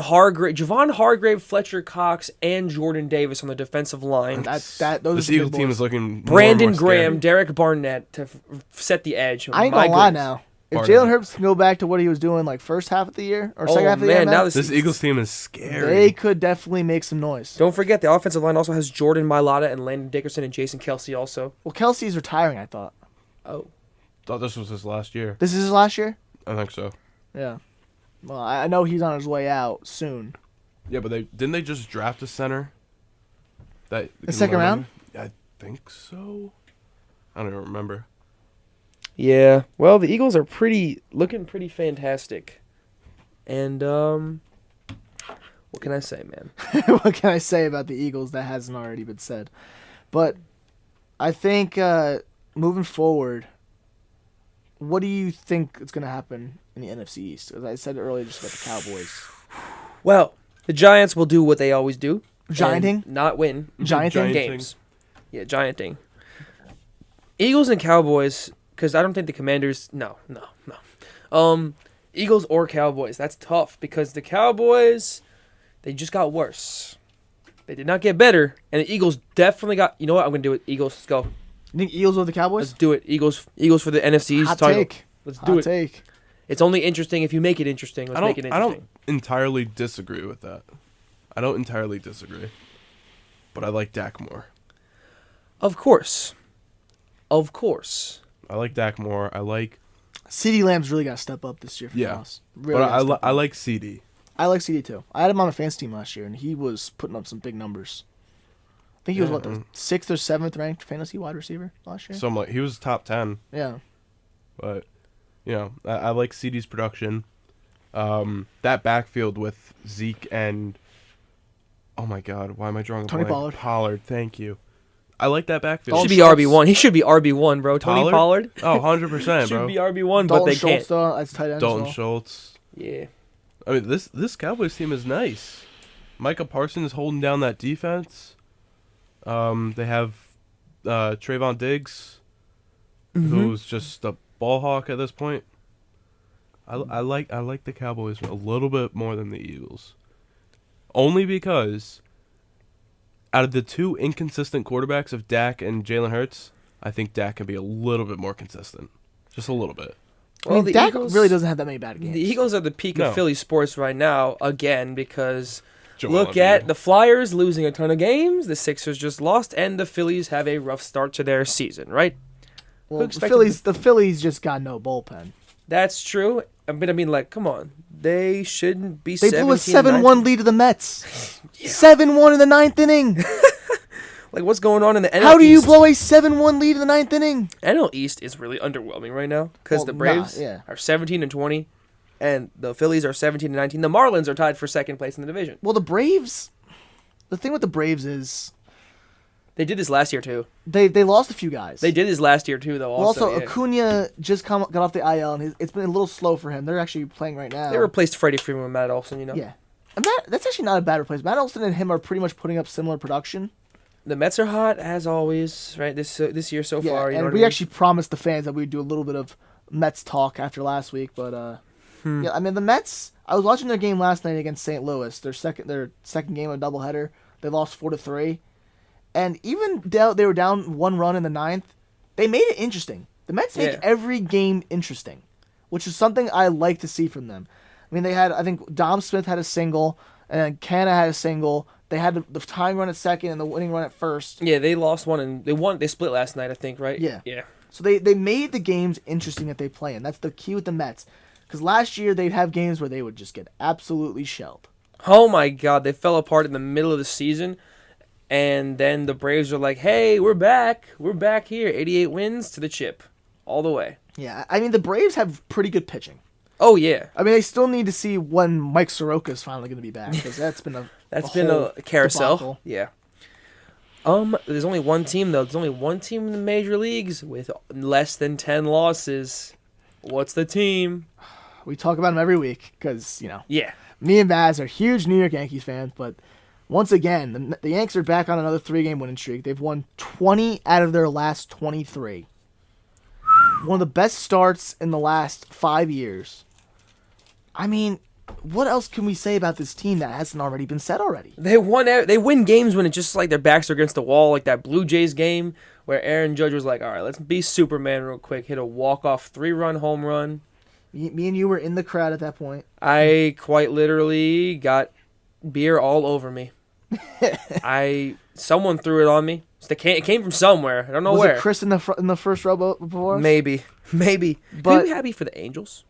Hargrave, Fletcher Cox, and Jordan Davis on the defensive line. Those This are some Eagles good team boys. is looking Brandon more and more Graham, scary. Derek Barnett to set the edge. I ain't My gonna lie goodness. now. If Barnett. Jalen Hurts can go back to what he was doing like first half of the year or second Oh half of the year, man, now This Eagles team is scary. they could definitely make some noise. Don't forget the offensive line also has Jordan Mailata and Landon Dickerson and Jason Kelsey also. Well, Kelsey's retiring. I thought Oh, Thought this was his last year. this is his last year. I think so. Yeah. Well, I know he's on his way out soon. Yeah, but didn't they just draft a center? That The second round? I think so. I don't even remember. yeah. Well, the Eagles are looking pretty fantastic, and what can I say, man? What can I say about the Eagles that hasn't already been said? But I think moving forward, what do you think is going to happen in the NFC East? As I said earlier, just about the Cowboys. Well, the Giants will do what they always do. Gianting? and not win. Gianting? games. Yeah, gianting. Eagles and Cowboys, because I don't think the Commanders. No. Eagles or Cowboys. That's tough because the Cowboys, they just got worse. They did not get better, and the Eagles definitely got. You know what? I'm gonna do it. Eagles, let's go. You think Eagles over the Cowboys? Let's do it. Eagles for the NFC East Hot title. take. Let's do Hot it. take. It's only interesting if you make it interesting. Let's make it interesting. I don't entirely disagree with that. I don't entirely disagree. But I like Dak more. Of course. Of course. I like Dak more. I like... CeeDee Lamb's really got to step up this year for Dallas. Really but I like CD. I like CeeDee too. I had him on a fantasy team last year, and he was putting up some big numbers. I think he was, the 6th or 7th ranked fantasy wide receiver last year? So I'm like, he was top 10. Yeah. But, I like CD's production. That backfield with Zeke and... Oh my God, why am I drawing a Tony blank? Pollard, thank you. I like that backfield. He should be RB1. He should be RB1, bro. Tony Pollard? Oh, 100%, bro. Should be RB1, but they can't. Schultz, though, that's tight end Dalton as well. Schultz. Yeah. I mean, this Cowboys team is nice. Micah Parsons holding down that defense. They have Trayvon Diggs, who's just a ball hawk at this point. I like the Cowboys a little bit more than the Eagles. Only because out of the two inconsistent quarterbacks of Dak and Jalen Hurts, I think Dak can be a little bit more consistent. Just a little bit. Well, Dak really doesn't have that many bad games. The Eagles are the peak of Philly sports right now, again, because look Embiid. at the Flyers losing a ton of games, the Sixers just lost, and the Phillies have a rough start to their season, right? Well, the Phillies just got no bullpen. That's true. But I mean, like, come on. They shouldn't be 17-9. They blew a 7-1 lead to the Mets. 7-1 in the 9th inning. Like, what's going on in the NL East? How do you blow a 7-1 lead in the 9th inning? NL East is really underwhelming right now because the Braves are 17-20, and the Phillies are 17-19. The Marlins are tied for second place in the division. Well, the Braves... The thing with the Braves is... They did this last year, too. They lost a few guys. They did this last year, too, though. Also, Acuna just got off the IL, and it's been a little slow for him. They're actually playing right now. They replaced Freddie Freeman with Matt Olson, you know? Yeah. And that's actually not a bad replacement. Matt Olson and him are pretty much putting up similar production. The Mets are hot, as always, right, this year so far. You know and we actually promised the fans that we'd do a little bit of Mets talk after last week, but yeah, I mean, the Mets, I was watching their game last night against St. Louis, their second game of a doubleheader. They lost 4-3. And even though they were down 1 run in the 9th, they made it interesting. The Mets make every game interesting, which is something I like to see from them. I mean, I think Dom Smith had a single, and then Canna had a single. They had the tying run at second and the winning run at first. Yeah, they lost one, and they split last night, I think, right? Yeah. Yeah. So they made the games interesting that they play in. That's the key with the Mets. Because last year, they'd have games where they would just get absolutely shelled. Oh, my God. They fell apart in the middle of the season. And then the Braves are like, hey, we're back. We're back here. 88 wins to the chip. All the way. Yeah, I mean, the Braves have pretty good pitching. Oh, yeah. I mean, they still need to see when Mike Soroka is finally going to be back. Because that's been a carousel. Debacle. Yeah. There's only one team, though. There's only one team in the major leagues with less than 10 losses. What's the team? We talk about them every week because, Yeah. me and Mazz are huge New York Yankees fans, but once again, the Yanks are back on another 3-game winning streak. They've won 20 out of their last 23. One of the best starts in the last 5 years. I mean, what else can we say about this team that hasn't already been said already? They win games when it's just like their backs are against the wall, like that Blue Jays game where Aaron Judge was like, all right, let's be Superman real quick, hit a walk-off 3-run home run. Me and you were in the crowd at that point. I quite literally got beer all over me. Someone threw it on me. It came from somewhere. I don't know where. Was it Chris in the first row before us? Maybe. But can we be happy for the Angels?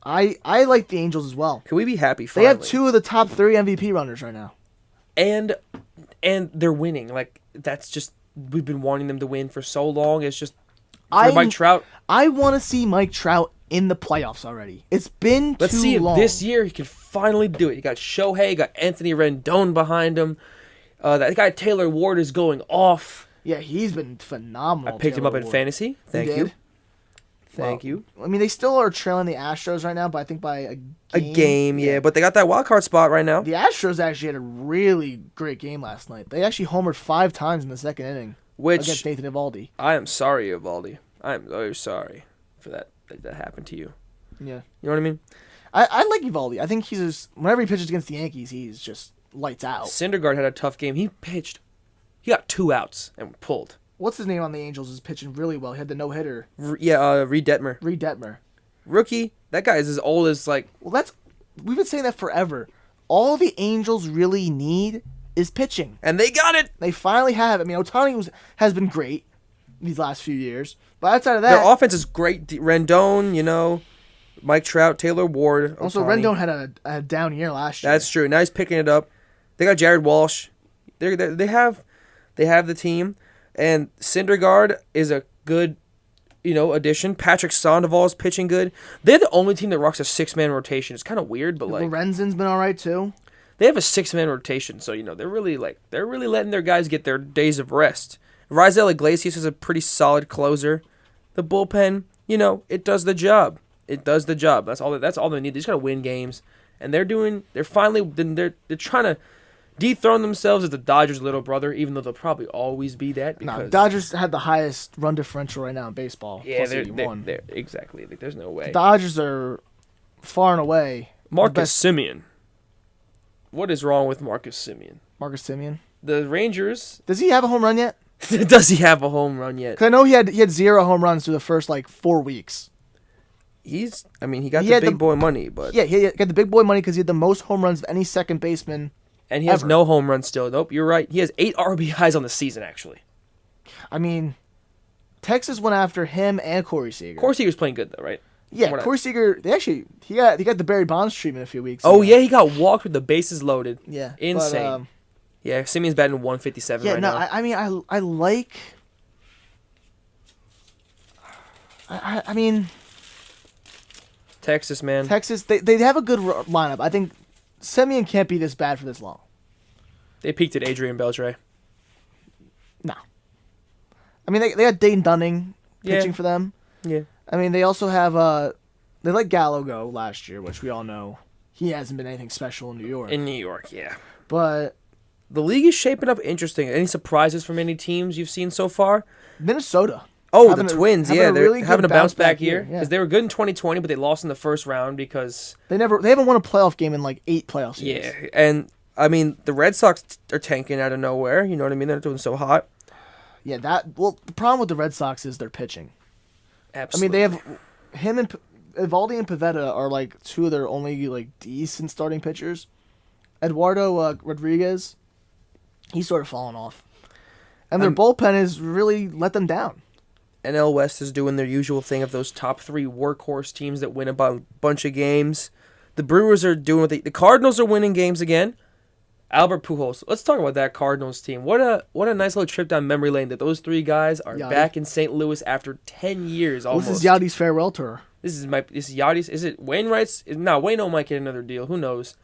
I like the Angels as well. Can we be happy finally? They have 2 of the top 3 MVP runners right now. And they're winning. Like, that's just, we've been wanting them to win for so long. It's just, Mike Trout. I want to see Mike Trout in the playoffs already. It's been Let's too see if long. this year he can finally do it. You got Shohei, you got Anthony Rendon behind him. That guy Taylor Ward is going off. Yeah, he's been phenomenal. I picked him up in fantasy. Thank you. Thank you. I mean, they still are trailing the Astros right now, but I think by a game. A game, yeah. But they got that wild card spot right now. The Astros actually had a really great game last night. They actually homered 5 times in the second inning against Nathan Eovaldi. I am sorry, Eovaldi. I am very sorry for that happened to you. Yeah. You know what I mean? I like Eovaldi. I think whenever he pitches against the Yankees, he's just lights out. Syndergaard had a tough game. He got 2 outs and pulled. What's his name on the Angels is pitching really well. He had the no-hitter. Reed Detmer. Reed Detmer. Rookie. That guy is as old as like. Well, we've been saying that forever. All the Angels really need is pitching. And they got it. They finally have. I mean, Ohtani has been great these last few years. But outside of that... Their offense is great. Rendon, Mike Trout, Taylor Ward. Also, Ohtani. Rendon had a down year last year. That's true. Now he's picking it up. They got Jared Walsh. They have the team. And Syndergaard is a good, addition. Patrick Sandoval's pitching good. They're the only team that rocks a 6-man rotation. It's kind of weird, but Lorenzen's been all right too. They have a 6-man rotation, so they're really letting their guys get their days of rest. Raisel Iglesias is a pretty solid closer. The bullpen, it does the job. It does the job. That's all they need. They just gotta win games, and they're trying to dethrone themselves as the Dodgers' little brother, even though they'll probably always be that. No, Dodgers had the highest run differential right now in baseball. Yeah, they're exactly. There's no way. The Dodgers are far and away. Marcus Semien. What is wrong with Marcus Semien? Marcus Semien. The Rangers. Does he have a home run yet? Does he have a home run yet? Because I know he had 0 home runs through the first 4 weeks. He got the big boy money, but yeah, he got the big boy money because he had the most home runs of any second baseman. And he has no home runs still. Nope, you're right. He has 8 RBIs on the season, actually. I mean, Texas went after him and Corey Seager. Corey Seager's playing good though, right? Yeah, Corey Seager. He got the Barry Bonds treatment a few weeks ago. ago. Yeah, he got walked with the bases loaded. Yeah, insane. Yeah, Simeon's batting 157 right now. I mean, I like. I mean, Texas, man. Texas, they have a good lineup. I think Semien can't be this bad for this long. They peaked at Adrian Beltre. No. I mean, they got Dane Dunning pitching for them. Yeah. I mean, they also have they let Gallo go last year, which we all know he hasn't been anything special in New York. In New York, yeah. But the league is shaping up interesting. Any surprises from any teams you've seen so far? Minnesota. Oh, the Twins, they're really having a bounce back year. Yeah. Because they were good in 2020, but they lost in the first round because... They haven't won a playoff game in 8 playoff series. Yeah, and, I mean, the Red Sox are tanking out of nowhere, you know what I mean? They're doing so hot. Yeah, the problem with the Red Sox is their pitching. Absolutely. I mean, they have him and Evaldi and Pivetta are 2 of their only decent starting pitchers. Eduardo Rodriguez, he's sort of fallen off. And their bullpen has really let them down. NL West is doing their usual thing of those top 3 workhorse teams that win a bunch of games. The Brewers are doing the Cardinals are winning games again. Albert Pujols. Let's talk about that Cardinals team. What a nice little trip down memory lane that those 3 guys are back in St. Louis after 10 years almost. This is Yadi's farewell tour. This is Yadi's. Is it Wainwright's? No, Waino might get another deal. Who knows?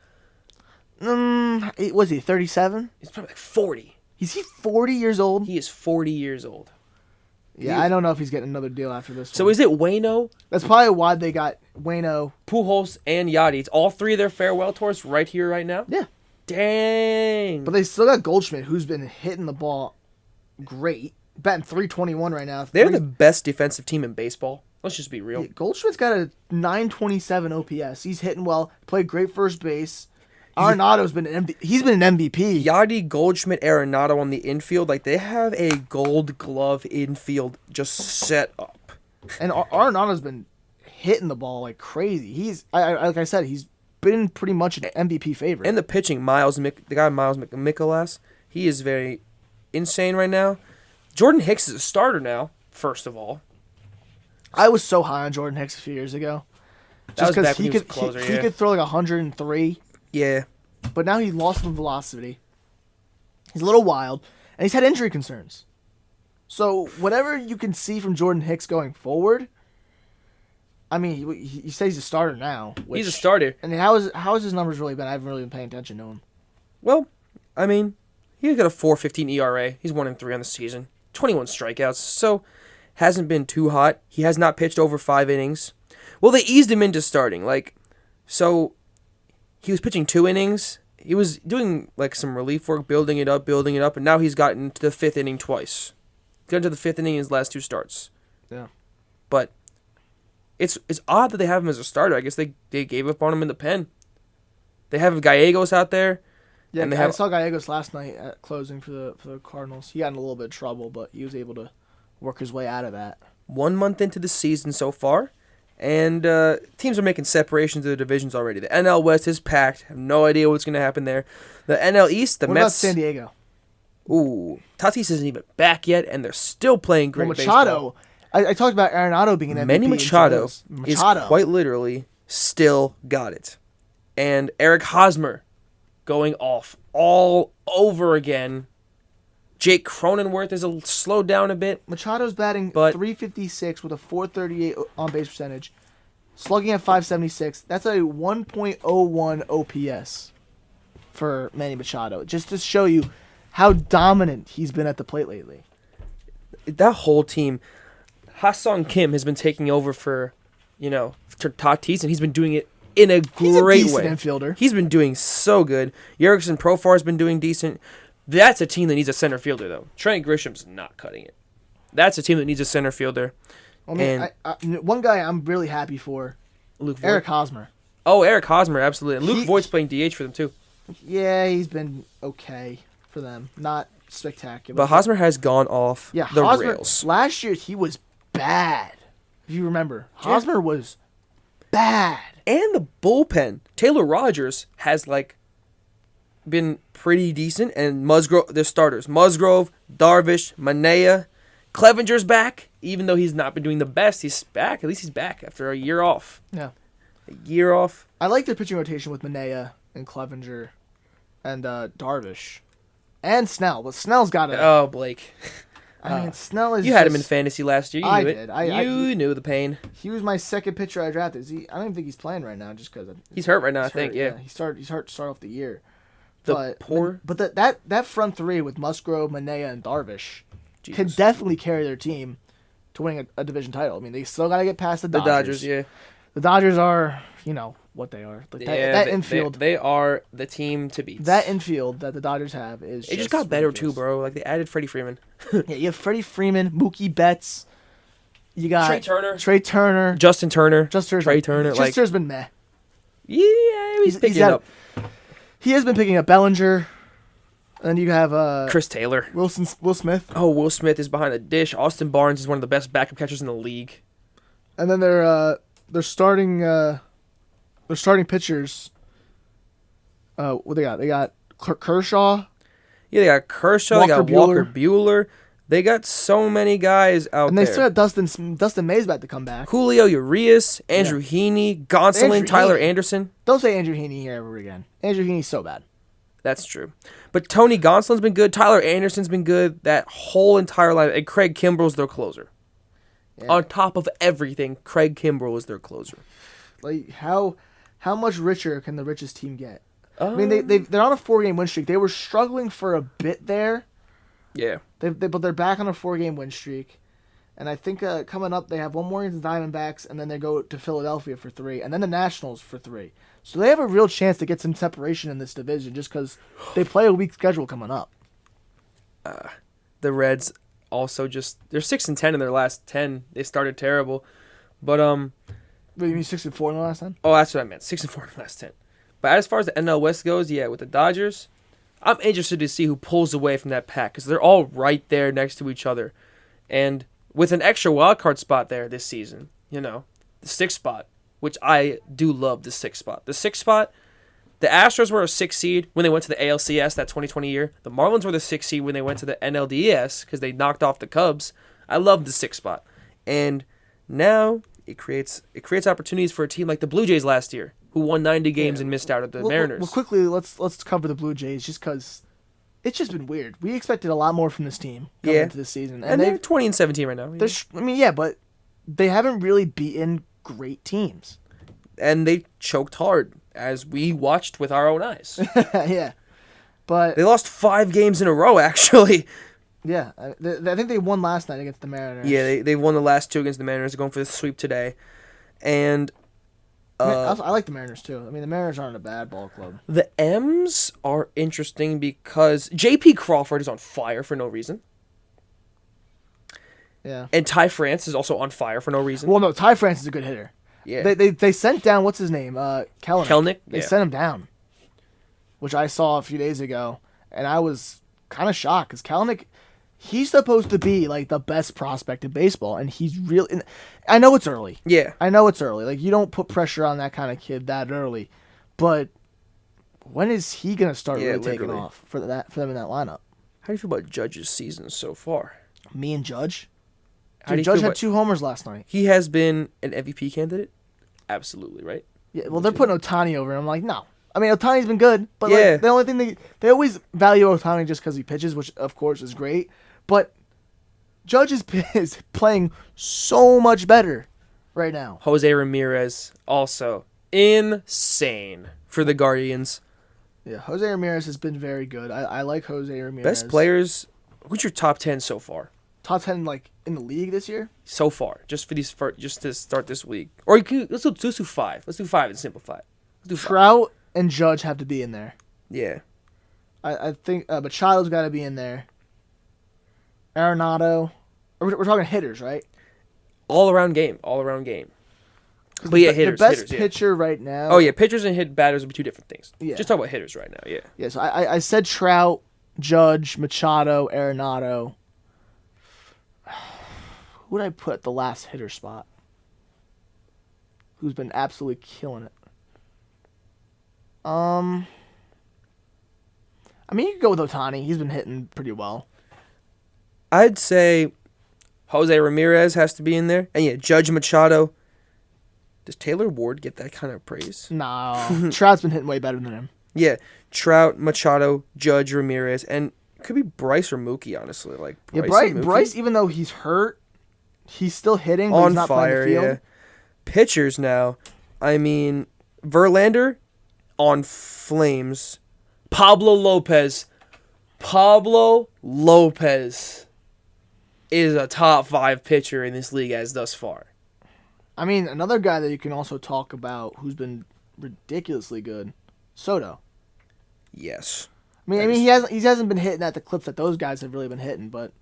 Was he 37? He's probably 40. Is he 40 years old? He is 40 years old. Yeah, I don't know if he's getting another deal after this So one. is it Waino? That's probably why they got Waino, Pujols, and Yadi. It's all 3 of their farewell tours right here, right now? Yeah. Dang. But they still got Goldschmidt, who's been hitting the ball great. Batting .321 right now. They're the best defensive team in baseball. Let's just be real. Yeah, Goldschmidt's got a .927 OPS. He's hitting well. Played great first base. Arenado's been he's been an MVP. Yadi, Goldschmidt, Arenado on the infield, they have a Gold Glove infield just set up. And Arenado's been hitting the ball like crazy. He's like I said, he's been pretty much an MVP favorite. And the pitching, Miles Mikolas, he is very insane right now. Jordan Hicks is a starter now. First of all, I was so high on Jordan Hicks a few years ago. Just because he could throw 103. Yeah. But now he lost some velocity. He's a little wild. And he's had injury concerns. So, whatever you can see from Jordan Hicks going forward, I mean, he says he's a starter now. He's a starter. And how has his numbers really been? I haven't really been paying attention to him. Well, I mean, he's got a 4.15 ERA. He's 1-3 on the season. 21 strikeouts. So, hasn't been too hot. He has not pitched over 5 innings. Well, they eased him into starting. So... He was pitching 2 innings. He was doing some relief work, building it up, and now he's gotten to the 5th inning twice. He's gotten to the 5th inning in his last 2 starts. Yeah. But it's odd that they have him as a starter. I guess they gave up on him in the pen. They have Gallegos out there. Yeah, And they I have saw Gallegos last night at closing for the Cardinals. He got in a little bit of trouble, but he was able to work his way out of that. 1 month into the season so far, and teams are making separations of the divisions already. The NL West is packed. Have no idea what's going to happen there. The NL East, the What Mets. about San Diego? Ooh, Tatis isn't even back yet, and they're still playing great Well, baseball. Machado. I talked about Arenado being an MVP. Manny in Machado St. Louis. is quite literally still got it. And Eric Hosmer going off all over again. Jake Cronenworth is slowed down a bit. Machado's batting But- .356 with a .438 on base percentage, slugging at .576. That's a 1.01 OPS for Manny Machado. Just to show you how dominant he's been at the plate lately. That whole team, Ha-Sung Kim has been taking over for Tatis, and he's been doing it in a He's a great decent way. infielder. He's been doing so good. Jurickson Profar has been doing decent. That's a team that needs a center fielder, though. Trent Grisham's not cutting it. That's a team that needs a center fielder. I mean, one guy I'm really happy for, Luke Voigt. Eric Hosmer. Oh, Eric Hosmer, absolutely. And Luke He- Voigt's playing DH for them, too. Yeah, he's been okay for them. Not spectacular. But Hosmer has gone off yeah, the Hosmer, rails. last year he was bad. If you remember, Hosmer was bad. And the bullpen. Taylor Rogers has, been pretty decent. And Musgrove, their starters. Musgrove, Darvish, Manea. Clevenger's back. Even though he's not been doing the best, he's back. At least he's back after a year off. Yeah. A year off. I like their pitching rotation with Manea and Clevenger and Darvish and Snell. But Snell's got to. Oh, Blake. I mean, Snell is. You had him in just- fantasy last year. You I knew did. it. You knew the pain. He was my second pitcher I drafted. I don't even think he's playing right now, just because He's hurt right now, I think. Yeah. He's hurt to start off the year. The But that front three with Musgrove, Manea, and Darvish can Jesus. definitely carry their team to winning a division title. I mean, they still got to get past the The Dodgers. Dodgers, yeah. The Dodgers are, what they are. Like that they- infield. They are the team to beat. That infield that the Dodgers have is. It just got better too, ridiculous. bro. They added Freddie Freeman. Yeah, you have Freddie Freeman, Mookie Betts. You got Trey Turner. Justin Turner. Trey Turner. Juster's been meh. Yeah, he's picking had- up. He has been picking up Bellinger. And then you have Chris Taylor. Will Smith. Oh, Will Smith is behind the dish. Austin Barnes is one of the best backup catchers in the league. And then they're starting pitchers. What they got? They got Kershaw. Yeah, they got Kershaw. They got Walker Buehler. They got so many guys out And there. they still have Dustin May's about to come back. Julio Urias, Andrew Heaney, Gonsolin, Andrew Tyler Heaney. Anderson. Don't say Andrew Heaney here ever again. Andrew Heaney's so bad. That's true. But Tony Gonsolin's been good. Tyler Anderson's been good. That whole entire line. And Craig Kimbrell's their closer. Yeah. On top of everything, Craig Kimbrell is their closer. Like how much richer can the richest team get? I mean, they're on a 4-game win streak. They were struggling for a bit there. Yeah. But they're back on a 4-game win streak. And I think coming up, they have one more against the Diamondbacks, and then they go to Philadelphia for 3, and then the Nationals for 3. So they have a real chance to get some separation in this division just because they play a weak schedule coming up. The Reds also they're 6-10 in their last 10. They started terrible. But Wait, you mean 6-4 in the last 10? oh, that's what I meant. 6-4 in the last 10. But as far as the NL West goes, yeah, with the Dodgers, I'm interested to see who pulls away from that pack because they're all right there next to each other. And with an extra wild card spot there this season, the 6th spot, which I do love the 6th spot. The 6th spot, the Astros were a 6th seed when they went to the ALCS that 2020 year. The Marlins were the 6th seed when they went to the NLDS because they knocked off the Cubs. I love the 6th spot. And now it creates opportunities for a team like the Blue Jays last year, who won 90 games and missed out at the Mariners. Well, quickly, let's cover the Blue Jays just because it's just been weird. We expected a lot more from this team coming into this season. And they're 20-17 right now. But they haven't really beaten great teams. And they choked hard, as we watched with our own eyes. Yeah. But They lost 5 games in a row, actually. yeah, I think they won last night against the Mariners. Yeah, they won the last 2 against the Mariners. They're going for the sweep today. And I like the Mariners too. I mean, the Mariners aren't a bad ball club. the M's are interesting because J.P. Crawford is on fire for no reason. Yeah. And Ty France is also on fire for no reason. Well, no, Ty France is a good hitter. Yeah. They sent down what's his name, Kelenic. Kelenic? They Yeah. sent him down. which I saw a few days ago, and I was kind of shocked because Kalanick, he's supposed to be like the best prospect in baseball, and he's really. I know it's early. Yeah. I know it's early. Like, you don't put pressure on that kind of kid that early, but when is he gonna start really taking off for them in that lineup? How do you feel about Judge's season so far? Me and Judge. How do you Judge feel had 2 homers last night. He has been an MVP candidate? Absolutely, right? Yeah, well, they're putting Ohtani over him. I'm like, no. I mean, Ohtani's been good, but Yeah. like, the only thing they always value Ohtani just because he pitches, which of course is great. But Judge is playing so much better right now. Jose Ramirez also insane for the Guardians. Yeah, Jose Ramirez has been very good. I like Jose Ramirez. Best players. Who's your top 10 so far? Top 10 like in the league this year? So far, just to start this week, or let's do 5. Let's do 5 and simplify it. Let's do 5. Trout and Judge have to be in there. Yeah. I think, Machado's got to be in there. Arenado. We're talking hitters, right? All around game. But yeah, hitters. The best hitters, pitcher right now. Oh yeah, pitchers and batters would be 2 different things. Yeah. Just talk about hitters right now. Yeah. Yeah, so I said Trout, Judge, Machado, Arenado. Who would I put at the last hitter spot? Who's been absolutely killing it? I mean, you could go with Ohtani. He's been hitting pretty well. I'd say Jose Ramirez has to be in there, and yeah, Judge, Machado. Does Taylor Ward get that kind of praise? No, Trout's been hitting way better than him. Yeah, Trout, Machado, Judge, Ramirez, and it could be Bryce or Mookie, honestly. Like Bryce, even though he's hurt, he's still hitting. But on he's not fire. playing the field. Yeah. Pitchers now. I mean, Verlander on flames. Pablo Lopez is a top 5 pitcher in this league as thus far. I mean, another guy that you can also talk about who's been ridiculously good, Soto. Yes. I mean, he hasn't been hitting at the clips that those guys have really been hitting, but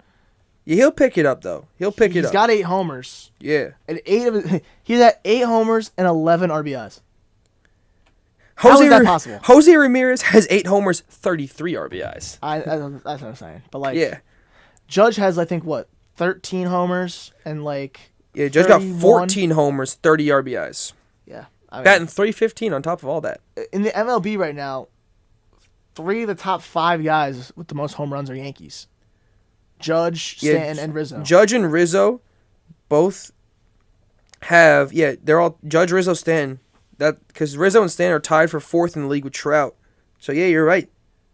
Yeah, he'll pick it up though. He's got 8 homers. Yeah. And he's at 8 homers and 11 RBIs. How is that possible? Jose Ramirez has 8 homers, 33 RBIs. That's what I'm saying. But like, Yeah. Judge has 13 homers and Yeah, Judge got 31. 14 homers, 30 RBIs. Yeah. I mean, Batting .315 on top of all that. in the MLB right now, 3 of the top 5 guys with the most home runs are Yankees. Judge, Stanton, and Rizzo. Judge and Rizzo both have, they're all Judge, Rizzo, Stanton. Because Rizzo and Stanton are tied for 4th in the league with Trout. So yeah, you're right.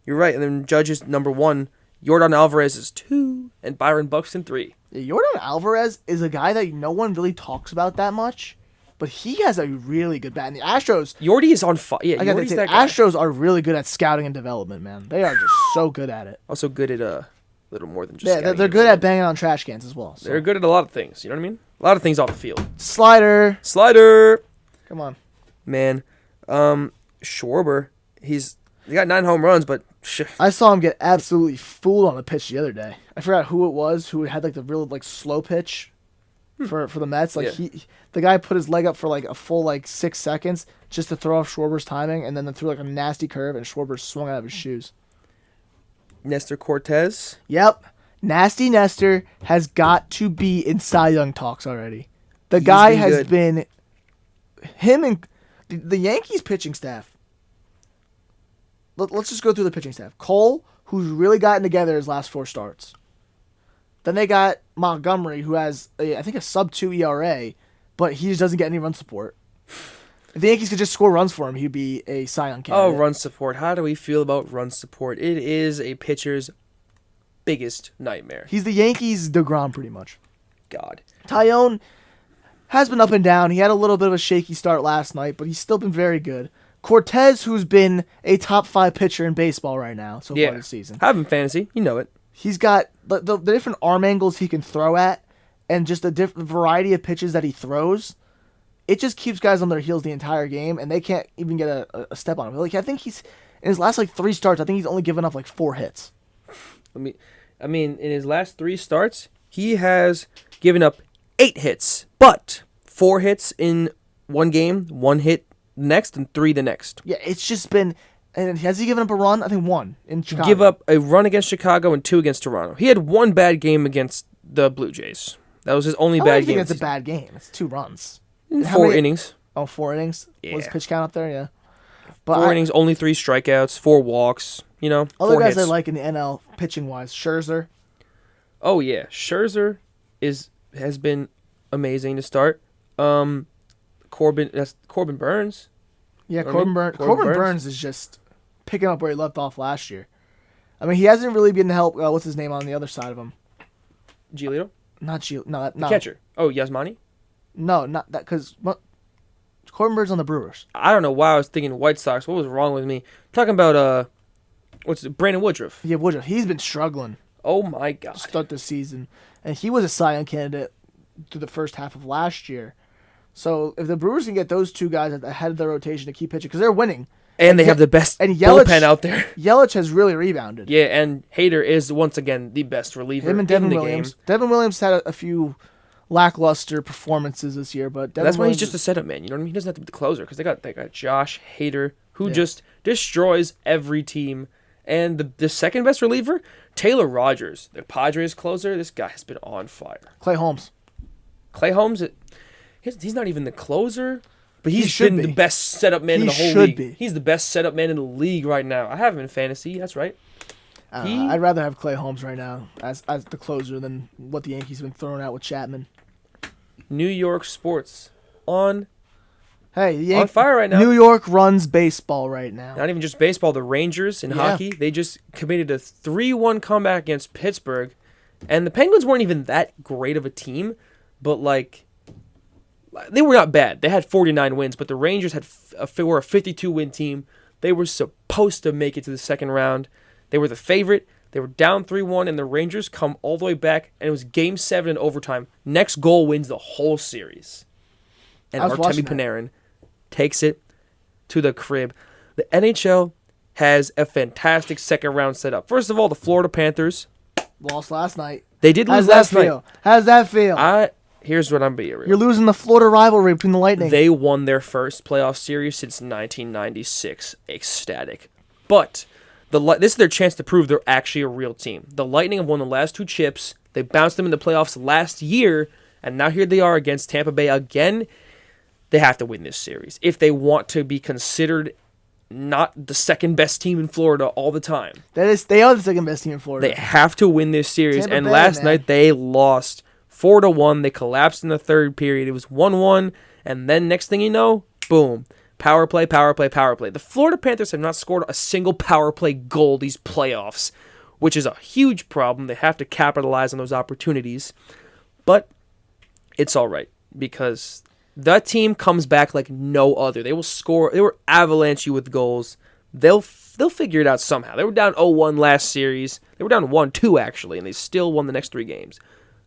And then Judge is number 1. Yordan Alvarez is 2, and Byron Buxton 3. Yordan Alvarez is a guy that no one really talks about that much, but he has a really good bat. And the Astros, Yordy is on fire. Yeah, Yordy's the that guy. Astros are really good at scouting and development, man. They are just so good at it. Also good at a little more than just Yeah, scouting they're and good at development. banging on trash cans as well. So. They're good at a lot of things. You know what I mean? A lot of things off the field. Slider. Come on. Man. Schwarber, he got 9 home runs, but I saw him get absolutely fooled on the pitch the other day. I forgot who it was who had the real slow pitch for the Mets. The guy put his leg up for a full 6 seconds just to throw off Schwarber's timing, and then threw a nasty curve, and Schwarber swung out of his shoes. Nestor Cortez. Yep. Nasty Nestor has got to be in Cy Young talks already. The guy has been him and the Yankees pitching staff. Let's just go through the pitching staff. Cole, who's really gotten together his last 4 starts. Then they got Montgomery, who has, I think, a sub-2 ERA, but he just doesn't get any run support. If the Yankees could just score runs for him, he'd be a Cy Young candidate. Oh, run support. How do we feel about run support? It is a pitcher's biggest nightmare. He's the Yankees' DeGrom, pretty much. God. Tyone has been up and down. He had a little bit of a shaky start last night, but he's still been very good. Cortez, who's been a top 5 pitcher in baseball right now so far this season. Have him fantasy. You know it. He's got the different arm angles he can throw at and just the different variety of pitches that he throws. It just keeps guys on their heels the entire game, and they can't even get a step on him. I think he's in his last 3 starts, I think he's only given up 4 hits. I mean, in his last 3 starts, he has given up 8 hits, but 4 hits in one game, 1 hit next, and 3 the next. Yeah, it's just been And has he given up a run? I think one in Chicago. Give up a run against Chicago and 2 against Toronto. He had one bad game against the Blue Jays. That was his only I bad don't think game. it's a bad game. It's 2 runs. In How 4 many- innings. Oh, 4 innings? Yeah. Was pitch count up there? Yeah. But 4 innings, only 3 strikeouts, 4 walks. You know, other 4 guys hits. I like in the NL pitching-wise, Scherzer. Oh yeah, Scherzer has been amazing to start. Corbin Burns. Yeah, I mean, Corbin Burns. Corbin Corbin Burns. Burns is just picking up where he left off last year. I mean, he hasn't really been help. What's his name on the other side of him? Giolito, Not Gio. No, the catcher. Oh, Yasmani. No, not that. Because Corbin Burns on the Brewers. I don't know why I was thinking White Sox. What was wrong with me? Talking about Brandon Woodruff. Yeah, Woodruff. He's been struggling Oh my God. to start this season, and he was a Cy Young candidate through the first half of last year. So if the Brewers can get those 2 guys at the head of their rotation to keep pitching, because they're winning, And they have the best and Yelich- bullpen out there. Yelich has really rebounded. Yeah, and Hader is once again the best reliever Him and Devin in the Williams. game. Devin Williams had a few lackluster performances this year, but Devin That's why he's Williams just a setup man. You know what I mean? He doesn't have to be the closer because they got Josh Hader who Yeah. just destroys every team. And the second best reliever, Taylor Rogers, the Padres closer. This guy has been on fire. Clay Holmes. Clay Holmes, he's not even the closer, but He he's should been be. the best setup man in He the whole should league. be. He's the best setup man in the league right now. I have him in fantasy. That's right. I'd rather have Clay Holmes right now as the closer than what the Yankees have been throwing out with Chapman. New York sports on Hey, the on fire right now. New York runs baseball right now. Not even just baseball, the Rangers in Yeah. hockey, they just committed a 3-1 comeback against Pittsburgh. And the Penguins weren't even that great of a team, but they were not bad. They had 49 wins, but the Rangers were a 52-win team. They were supposed to make it to the second round. They were the favorite. They were down 3-1, and the Rangers come all the way back, and it was Game 7 in overtime. Next goal wins the whole series. And I was Artemi watching that. Panarin takes it to the crib. The NHL has a fantastic second round set up. First of all, the Florida Panthers, Lost last night. they did How's lose that last night. feel? How's that feel? Here's what I'm being real. You're losing the Florida rivalry between the Lightning. They won their first playoff series since 1996. Ecstatic. But this is their chance to prove they're actually a real team. The Lightning have won the last 2 chips. They bounced them in the playoffs last year, and now here they are against Tampa Bay again. They have to win this series if they want to be considered not the second best team in Florida all the time. They are the second best team in Florida. They have to win this series. Tampa And Bay, last man. night they lost 4-1. They collapsed in the third period. It was 1-1, and then next thing you know, boom. Power play, power play, power play. The Florida Panthers have not scored a single power play goal these playoffs, which is a huge problem. They have to capitalize on those opportunities. But it's all right because that team comes back like no other. They will score. They will avalanche you with goals. They'll figure it out somehow. They were down 0-1 last series. They were down 1-2 actually, and they still won the next 3 games.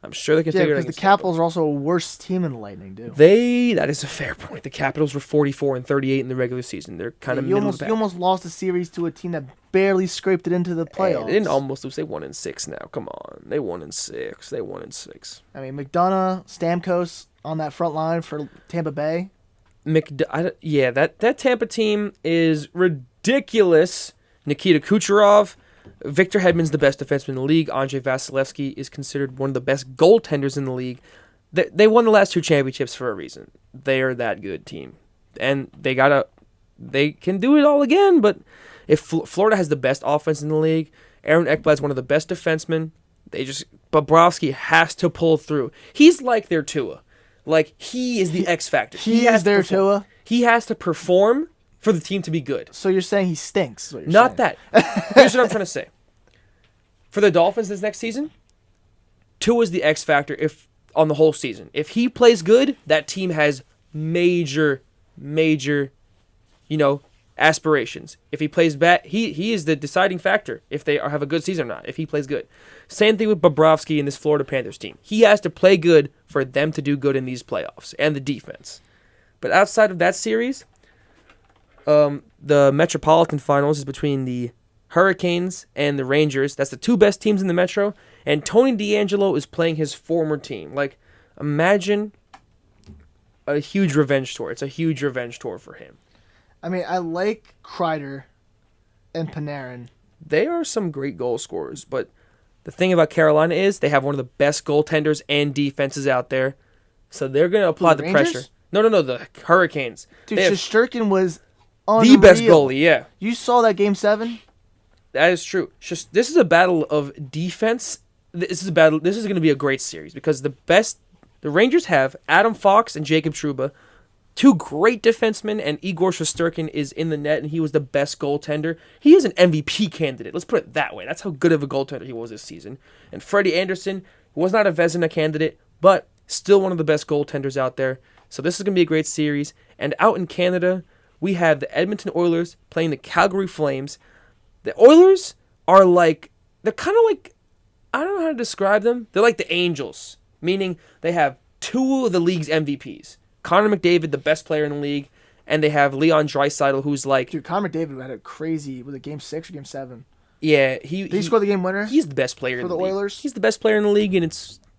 I'm sure they can yeah, figure it out. because the against Tampa. Capitals are also a worse team than the Lightning, dude. That is a fair point. The Capitals were 44-38 in the regular season. They're kind of You middle of the you almost lost a series to a team that barely scraped it into the playoffs. They didn't almost lose. They 1-6 now. Come on. They 1-6. I mean, McDonough, Stamkos on that front line for Tampa Bay. That Tampa team is ridiculous. Nikita Kucherov, Victor Hedman's the best defenseman in the league. Andrei Vasilevsky is considered one of the best goaltenders in the league. They won the last 2 championships for a reason. They are that good team, and they can do it all again. But if Florida has the best offense in the league, Aaron Ekblad's one of the best defensemen. Bobrovsky has to pull through. He's like their Tua. Like, he is the X factor. He has is their to perform. Tua? He has to perform for the team to be good. So you're saying he stinks? Is what you're Not saying. that. Here's what I'm trying to say. For the Dolphins this next season, Tua is the X factor on the whole season. If he plays good, that team has major, aspirations. If he plays bad, he is the deciding factor if they have a good season or not, if he plays good. Same thing with Bobrovsky and this Florida Panthers team. He has to play good for them to do good in these playoffs, and the defense. But outside of that series, the Metropolitan Finals is between the Hurricanes and the Rangers. That's the 2 best teams in the Metro, and Tony DeAngelo is playing his former team. Like, imagine a huge revenge tour. It's a huge revenge tour for him. I mean, I like Kreider and Panarin. They are some great goal scorers, but the thing about Carolina is they have one of the best goaltenders and defenses out there, so they're going to apply the Rangers? pressure. No, the Hurricanes. Dude, They have Shesterkin was the unreal. best goalie, yeah. You saw that Game 7? That is true. This is a battle of defense. This is going to be a great series because the Rangers have Adam Fox and Jacob Trouba, two great defensemen, and Igor Shesterkin is in the net, and he was the best goaltender. He is an MVP candidate. Let's put it that way. That's how good of a goaltender he was this season. And Freddie Anderson was not a Vezina candidate, but still one of the best goaltenders out there. So this is going to be a great series. And out in Canada, we have the Edmonton Oilers playing the Calgary Flames. The Oilers are they're kind of like, I don't know how to describe them. They're like the Angels, meaning they have two of the league's MVPs. Connor McDavid, the best player in the league, and they have Leon Draisaitl, who's like... Dude, Connor McDavid had a crazy... Was it Game 6 or Game 7? Yeah, Did he score the game winner? He's the best player in the league. Oilers? He's the best player in the league, and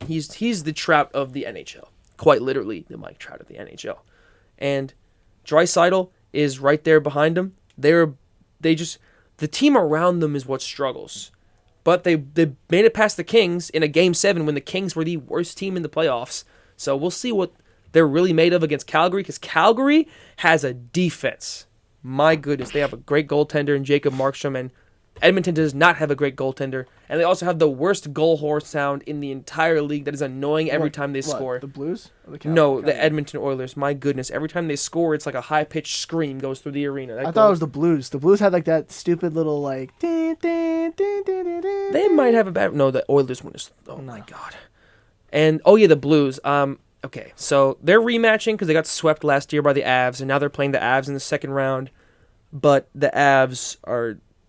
he's the Trout of the NHL. Quite literally, the Mike Trout of the NHL. And Draisaitl is right there behind him. The team around them is what struggles. But they made it past the Kings in a Game 7 when the Kings were the worst team in the playoffs. So we'll see what they're really made of against Calgary, because Calgary has a defense. My goodness, they have a great goaltender in Jacob Markstrom, and Edmonton does not have a great goaltender. And they also have the worst goal horn sound in the entire league that is annoying every time they score. The Blues? Or the No, the Edmonton Oilers. My goodness, every time they score, it's like a high-pitched scream goes through the arena. I thought it was the Blues. The Blues had like that stupid little like... They might have a bad... No, the Oilers one is... Oh, my God. And, the Blues. Okay, so they're rematching because they got swept last year by the Avs, and now they're playing the Avs in the second round. But the Avs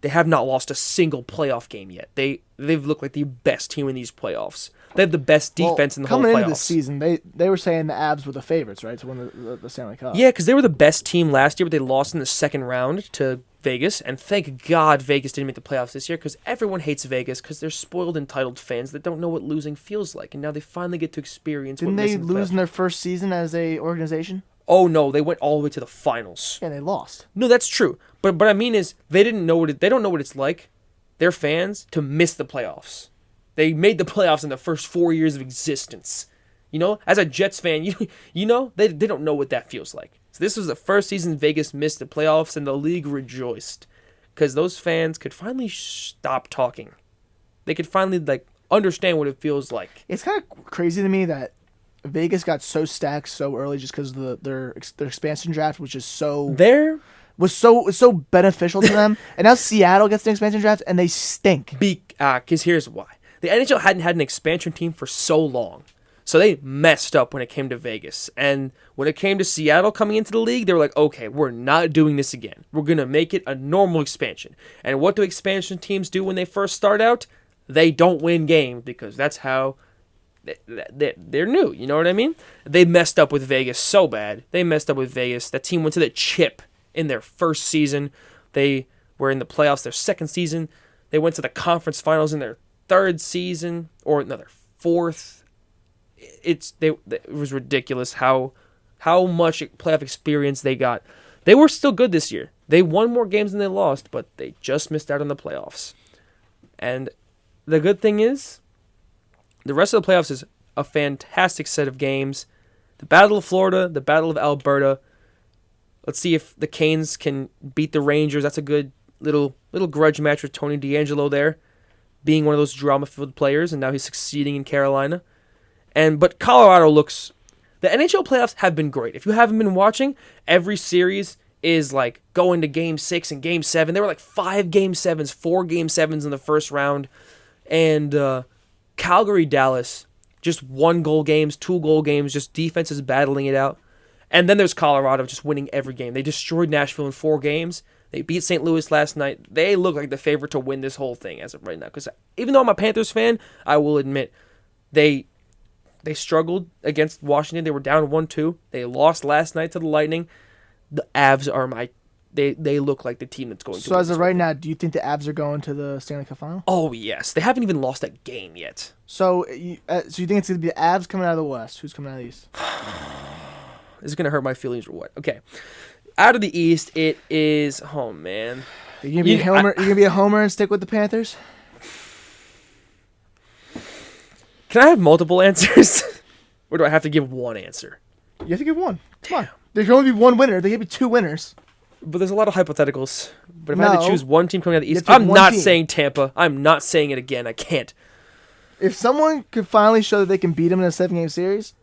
they have not lost a single playoff game yet. They've looked like the best team in these playoffs. They have the best defense in the whole playoffs. Coming into this season, they were saying the Avs were the favorites, right, to win the Stanley Cup. Yeah, because they were the best team last year, but they lost in the second round to Vegas. And thank God Vegas didn't make the playoffs this year, because everyone hates Vegas because they're spoiled, entitled fans that don't know what losing feels like. And now they finally get to experience Didn't they lose in their first season as a organization? Oh, no, they went all the way to the finals. Yeah, they lost. No, that's true. But what I mean is they don't know what it's like, their fans, to miss the playoffs. They made the playoffs in the first 4 years of existence. You know, as a Jets fan, you know, they don't know what that feels like. So this was the first season Vegas missed the playoffs, and the league rejoiced because those fans could finally stop talking. They could finally understand what it feels like. It's kind of crazy to me that Vegas got so stacked so early just because their expansion draft was just so beneficial to them, and now Seattle gets the expansion draft and they stink. Because here's why: the NHL hadn't had an expansion team for so long, so they messed up when it came to Vegas. And when it came to Seattle coming into the league, they were like, "Okay, we're not doing this again. We're gonna make it a normal expansion." And what do expansion teams do when they first start out? They don't win games because that's how. They're new, you know what I mean? They messed up with Vegas so bad. That team went to the chip in their first season. They were in the playoffs their second season. They went to the conference finals in their third season, or their fourth. It was ridiculous how much playoff experience they got. They were still good this year. They won more games than they lost, but they just missed out on the playoffs. And the good thing is, the rest of the playoffs is a fantastic set of games. The Battle of Florida, the Battle of Alberta. Let's see if the Canes can beat the Rangers. That's a good little grudge match with Tony DeAngelo there, being one of those drama-filled players, and now he's succeeding in Carolina. But Colorado looks... The NHL playoffs have been great. If you haven't been watching, every series is going to Game 6 and Game 7. There were 5 Game 7s, 4 Game 7s in the first round. And Calgary, Dallas, just 1-goal games, 2-goal games, just defenses battling it out. And then there's Colorado just winning every game. They destroyed Nashville in 4 games. They beat St. Louis last night. They look like the favorite to win this whole thing as of right now. Because even though I'm a Panthers fan, I will admit they struggled against Washington. They were down 1-2. They lost last night to the Lightning. The Avs are They look like the team that's going to win. So as of right now, do you think the Avs are going to the Stanley Cup final? Oh, yes. They haven't even lost a game yet. So you think it's going to be the Avs coming out of the West? Who's coming out of the East? Is it going to hurt my feelings or what? Okay. Out of the East, it is... Oh, man. You gonna be a homer? You gonna be a homer and stick with the Panthers? Can I have multiple answers? Or do I have to give one answer? You have to give one. Come on. There can only be one winner. There can be two winners. But there's a lot of hypotheticals. But if I had to No. choose one team coming out of the You East, have to pick I'm one not team. saying Tampa. I'm not saying it again. I can't. If someone could finally show that they can beat them in a 7-game series,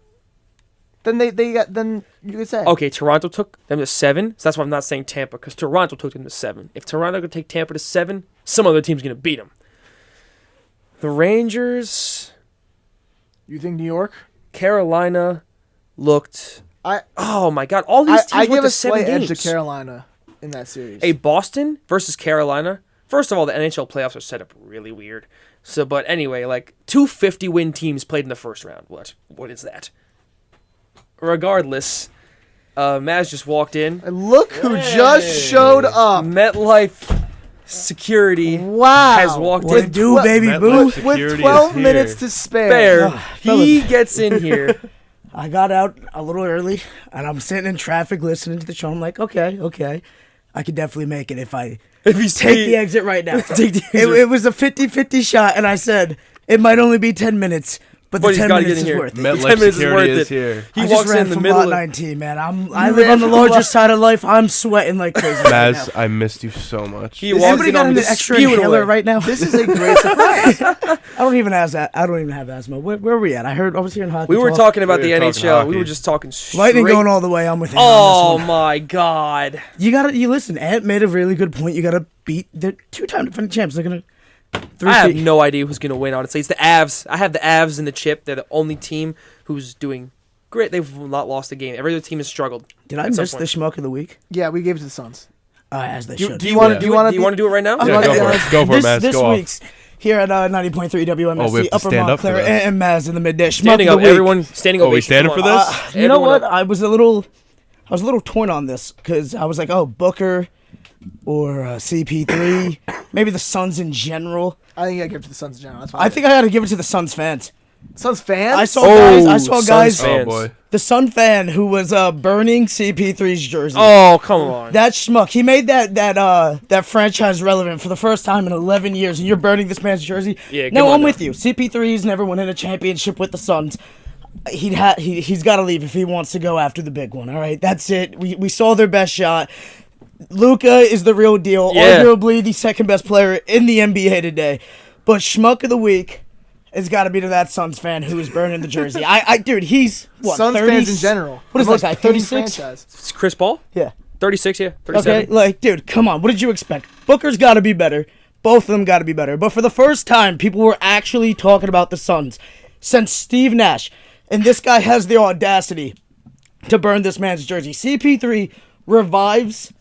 then then you could say. Okay, Toronto took them to 7, so that's why I'm not saying Tampa, because Toronto took them to 7. If Toronto could take Tampa to 7, some other team's going to beat them. The Rangers, You think New York? Carolina looked... I Oh, my God. All these teams I went give to a 7 slight edge games. to Carolina in that series. A Boston versus Carolina. First of all, the NHL playoffs are set up really weird. So, but anyway, like 2 50-win teams played in the first round. What is that? Regardless, Mazz just walked in. And look who just showed up. MetLife Security Wow. has walked What in. it do, baby MetLife boo? Security With is 12 here. minutes to spare. Fair. fellas. He gets in here. I got out a little early, and I'm sitting in traffic listening to the show. I'm like, okay. I could definitely make it if I If you take the exit right now. Take the it, exit. it was a 50-50 shot, and I said, it might only be 10 minutes, but But the he's 10 gotta minutes get is in here. worth it. 10 MetLife minutes is Security worth is it. here. He I walks just ran in the from middle lot of 19, man. I live ran on the from larger lot- side of life. I'm sweating like crazy right now. Maz, I missed you so much. He Has walks anybody in got on an me extra spewing inhaler away. right now? This is a great surprise. I don't even have asthma. Where are we at? I was hearing hockey. We were talk. talking about We the were talking NHL. We hockey. were just talking straight. Lightning going all the way. I'm with him Oh on this one. my God. You listen. Ant made a really good point. You gotta beat the 2-time defending champs. They're gonna. I have no idea who's going to win, honestly. It's the Avs. I have the Avs in the chip. They're the only team who's doing great. They've not lost a game. Every other team has struggled. Did I at some miss the point. schmuck of the week? Yeah, we gave it to the Suns. As they Do should. you wanna- do you wanna you want to do it right now? Yeah, wanna go be for it. honest? Go for it, Maz. This Go off. week's here at 90.3 WMSC, Oh, we have to Upper stand up for Montclair, this. and Maz in the midday. Schmuck Standing of up, the week. everyone. Standing Oh, ovation. we standing Come for on. this? You know Everyone what? up. I was a little torn on this because I was like, oh, Booker or CP3, maybe the Suns in general. I think I give it to the Suns in general. That's fine. I think I got to give it to the Suns fans. Suns fans. I saw Suns guys. fans. Oh boy. The Sun fan who was burning CP3's jersey. Oh, come on. That schmuck. He made that franchise relevant for the first time in 11 years, and you're burning this man's jersey. Yeah, come no, on I'm now. with you. CP3's never winning a championship with the Suns. He's got to leave if he wants to go after the big one. All right, that's it. We saw their best shot. Luka is the real deal. Yeah. Arguably the second best player in the NBA today. But schmuck of the week has got to be to that Suns fan who is burning the jersey. Dude, he's what? Suns 30? fans in general. What is The that guy? most pained 36? franchise. It's Chris Paul? Yeah. 36, yeah. 37. Okay, like, dude, come on. What did you expect? Booker's got to be better. Both of them got to be better. But for the first time, people were actually talking about the Suns since Steve Nash. And this guy has the audacity to burn this man's jersey. CP3 revives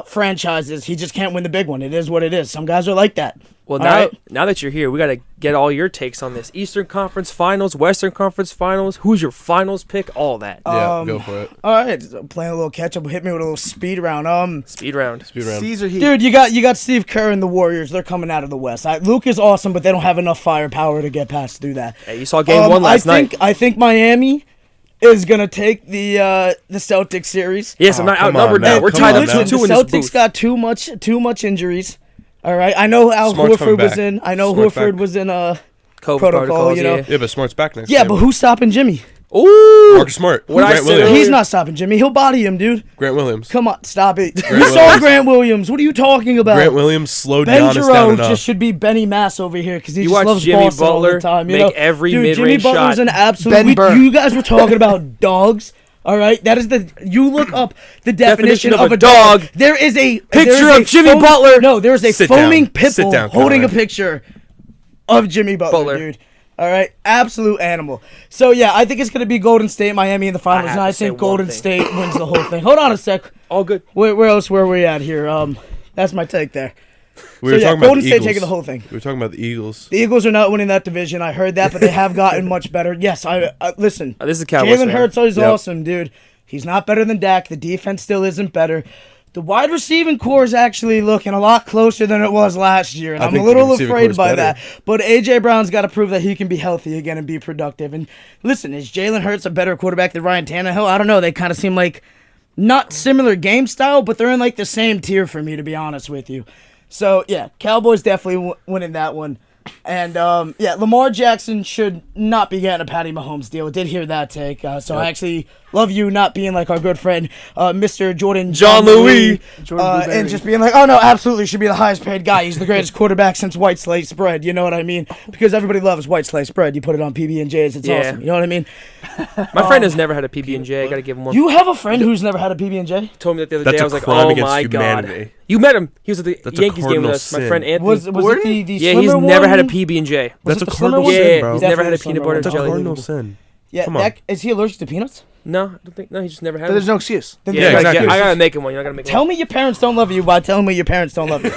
franchises. He just can't win the big one. It is what it is. Some guys are like that. Well, All right? now that you're here, we got to get all your takes on this. Eastern Conference Finals, Western Conference Finals. Who's your finals pick? All that. Yeah, go for it. All right, so playing a little catch up. Hit me with a little speed round. Speed round. Speed round. Caesar Heat. Dude, you got Steve Kerr and the Warriors. They're coming out of the West. Luke is awesome, but they don't have enough firepower to get past through that. Hey, you saw game one last night. I think Miami is gonna take the Celtics series. Yes, I'm not come outnumbered on, now. man. We're Come tied on, up man. 2-2 The in this Celtics booth. got too much injuries. All right, I know Al Smart's coming Horford was back. in. I know Smart's Horford back. was in COVID protocol, protocols, you know. yeah. Yeah, but Smart's back next. Yeah, game. but who's stopping Jimmy? Ooh. Marcus Smart. What I Grant said Williams. earlier- He's not stopping Jimmy. He'll body him, dude. Grant Williams. Come on, stop it. You Williams. saw Grant Williams. What are you talking about? Grant Williams slowed Ben Giannis down Giroux enough. just should be Benny Mass over here because he You just watch loves Jimmy Boston all the Butler time. You make know? every Dude, Jimmy mid-range Butler's shot. an absolute. Ben Burr. You guys were talking about dogs. All right, that is you look up the definition of a dog. There is a Picture of Jimmy Butler. No, there is a Sit foaming down. pit Sit bull down, holding a Conrad. picture of Jimmy Butler, dude. All right, absolute animal. So yeah, I think it's gonna be Golden State, Miami in the finals, have and I to say think one Golden thing. State wins the whole thing. Hold on a sec. All good. Where else were we at here? That's my take there. We So were yeah, talking about Golden the State Eagles. taking the whole thing. We were talking about the Eagles. The Eagles are not winning that division. I heard that, but they have gotten much better. Yes, I listen. This is a Cowboys Jalen fan. Hurts is Yep. awesome, dude. He's not better than Dak. The defense still isn't better. The wide receiving core is actually looking a lot closer than it was last year, and I I'm a think the little receiving core afraid is by better. that. But A.J. Brown's got to prove that he can be healthy again and be productive. And listen, is Jalen Hurts a better quarterback than Ryan Tannehill? I don't know. They kind of seem like not similar game style, but they're in like the same tier for me, to be honest with you. So yeah, Cowboys definitely winning that one. And yeah, Lamar Jackson should not be getting a Patty Mahomes deal. Did hear that take. So I actually love you not being like our good friend, Mr. John Louis, and just being like, oh no, absolutely should be the highest paid guy. He's the greatest quarterback since white sliced bread. You know what I mean? Because everybody loves white sliced bread. You put it on PB&J's, it's awesome. You know what I mean? My friend has never had a PB&J. I gotta give him one. You have a friend who's never had a PB&J? Told me that the other That's day. a I was like, crime oh against my humanity. god. You met him. He was at the That's a Yankees game with cardinal us. My sin. friend Anthony. Was it the yeah, swimmer he's never one? had a PB&J. That's it a the cardinal swimmer sin, Yeah, bro. he's never had a Definitely peanut butter and That's a jelly. cardinal sin. Yeah, Come on. is he allergic to peanuts? No, I don't think. No, he just never had. But there's one. no excuse. Then Yeah, exactly. I gotta make him one. You know, I gotta make Tell one. me your parents don't love you by telling me your parents don't love you.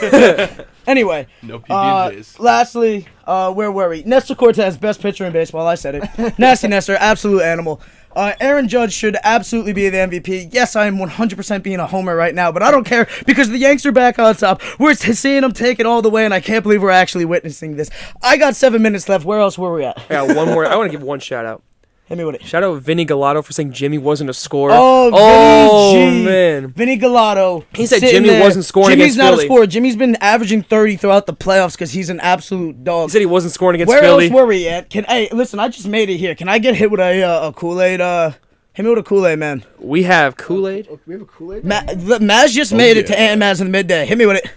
Anyway, No PB&Js. lastly, where were we? Nestor Cortez, best pitcher in baseball. I said it. Nasty Nestor, absolute animal. Aaron Judge should absolutely be the MVP. Yes, I am 100% being a homer right now, but I don't care because the Yanks are back on top. We're seeing them take it all the way, and I can't believe we're actually witnessing this. I got 7 minutes left. Where else were we at? I got one more. I want to give one shout out. Hit me with it. Shout out Vinny Galato for saying Jimmy wasn't a scorer. Oh, Vinny G. Man. Vinny Galato. He said sitting Jimmy there. wasn't scoring Jimmy's against not Philly. a scorer. Jimmy's been averaging 30 throughout the playoffs because he's an absolute dog. He said he wasn't scoring against Where Philly. else were we at? Hey, listen, I just made it here. Can I get hit with a Kool-Aid? Hit me with a Kool-Aid, man. We have Kool-Aid. We have a Kool-Aid? Maz just made it to Ant Maz in the midday. Hit me with it.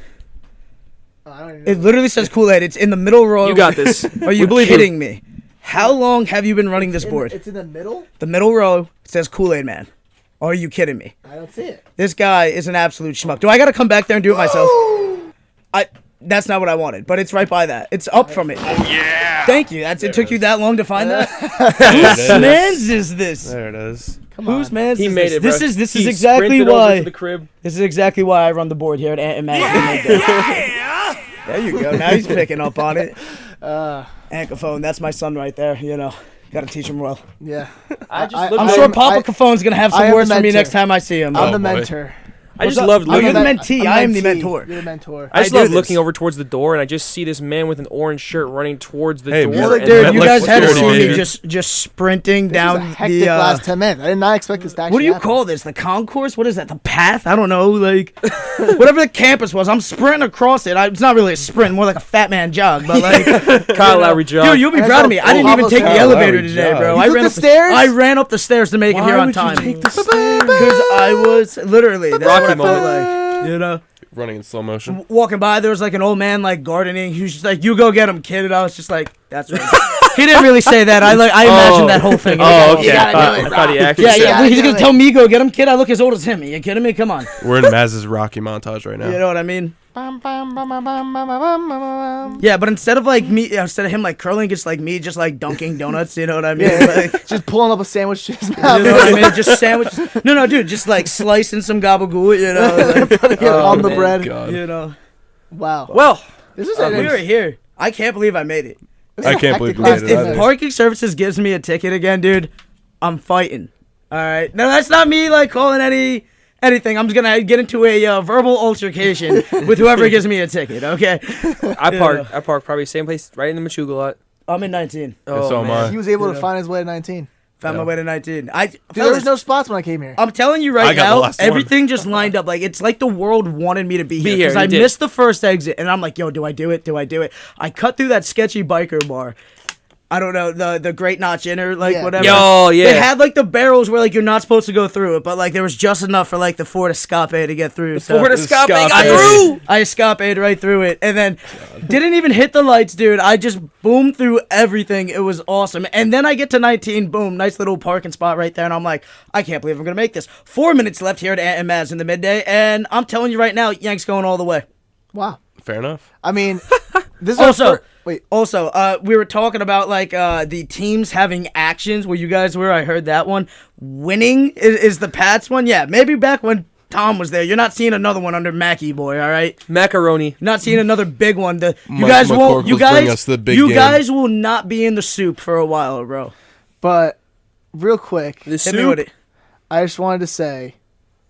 I don't even It literally says Kool-Aid. It's in the middle row. You got this. Are you We believe you. kidding me? How long have you been running this board? It's in the middle? The middle row says Kool-Aid Man. Are you kidding me? I don't see it. This guy is an absolute schmuck. Do I gotta come back there and do it myself? That's not what I wanted, but it's right by that. It's up from it. Oh yeah! Thank you. It took you that long to find that. Whose man's is this? There it is. Whose man's He is made this? it, bro. This He is exactly sprinted over why. to the crib. This is exactly why I run the board here at Ant Mac. There you go. Now he's picking up on it. Ancophone. That's my son right there. You know, gotta teach him well. Yeah. I just I'm looked sure at- Papa Caffone's gonna have I some am the words for me mentor. next time I see him. I'm Oh, the boy. mentor. I just What's up? loved Oh, you're looking. the mentee. I am the mentor. You're the mentor. I just I do love this. looking over towards the door, and I just see this man with an orange shirt running towards the Hey, door. man. like, and dude, then- You Like guys had to security, see me baby. just sprinting This was a down hectic the. last 10 minutes. I did not expect this to actually What do you happen. call this? The concourse? What is that? The path? I don't know. Like whatever the campus was. I'm sprinting across it. It's not really a sprint, more like a fat man jog. But like Kyle Lowry jog. dude, you'll be And proud so- of me. I didn't oh, even take the Kyle elevator Lowry today, jog. bro. You I took ran the up stairs? I ran up the stairs to make it here on time. Because I was literally that's Rocky what I felt moment. like. You know, Running in slow motion. walking by, there was like an old man like gardening. He was just like, "You go get him, kid." And I was just like, "That's right." He didn't really say that. I imagined that whole thing. Oh, okay. You gotta I do it, thought he bro. actually Yeah, said yeah. Yeah, He's do gonna it. tell me go get him, kid. I look as old as him. Are you kidding me? Come on. We're in Maz's Rocky montage right now. You know what I mean? Bum, bum, bum, bum, bum, bum, bum, bum. Yeah, but instead of him like curling, just like me, just like dunking donuts. You know what I mean? Yeah, Like, just pulling up a sandwich to his you mouth. know what I mean? Just sandwiches. No, dude, just like slicing some gabagool. You know, like, Putting it on the man. bread. God. you know. Wow. Well, This is We were here. I can't believe I made it. I can't believe you hectic made it last either. If parking services gives me a ticket again, dude, I'm fighting. All right. No, that's not me like calling anything. I'm just gonna get into a verbal altercation with whoever gives me a ticket. Okay. I park probably same place, right in the Machuga lot. I'm in 19. Oh, so am man. I. He was able You to know. find his way to 19. Found my Yeah. way to 19. Dude, there was no spots when I came here. I'm telling you I right got the now, last one. everything just lined up. Like it's like the world wanted me to be here here, because you I did. missed the first exit, and I'm like, yo, do I do it? Do I do it? I cut through that sketchy biker bar. I don't know the Great Notch Inner, like Yeah. whatever. Yo, yeah. They had like the barrels where like you're not supposed to go through it, but like there was just enough for like the Ford Escape to get through. So Ford Escape got Escape. through. I escaped right through it, and then didn't even hit the lights, dude. I just boomed through everything. It was awesome. And then I get to 19, boom, nice little parking spot right there, and I'm like, I can't believe I'm gonna make this. 4 minutes left here at Ant Mazz in the midday, and I'm telling you right now, Yanks going all the way. Wow. Fair enough. I mean, this is Also- our wait. Also, we were talking about like the teams having actions where you guys were. I heard that one. Winning is the Pats one. Yeah, maybe back when Tom was there. You're not seeing another one under Mackie boy. All right. Macaroni. Not seeing another big one. You Mike guys McCorkle won't. You was bringing guys. us the big You game. guys will not be in the soup for a while, bro. But real quick, The Hit me with soup. it. I just wanted to say,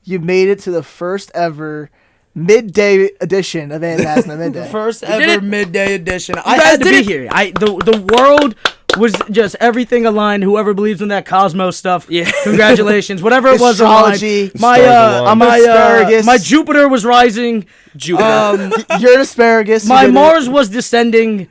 you made it to the first ever midday edition of Ant Mazz in the Midday. First did ever it. midday edition. I guys had to did be it. here. The world was just everything aligned. Whoever believes in that cosmos stuff, Yeah. Congratulations. Whatever it was Astrology. aligned. My Asparagus. my Jupiter was rising. Jupiter. You're an asparagus. My You did it. Mars was descending,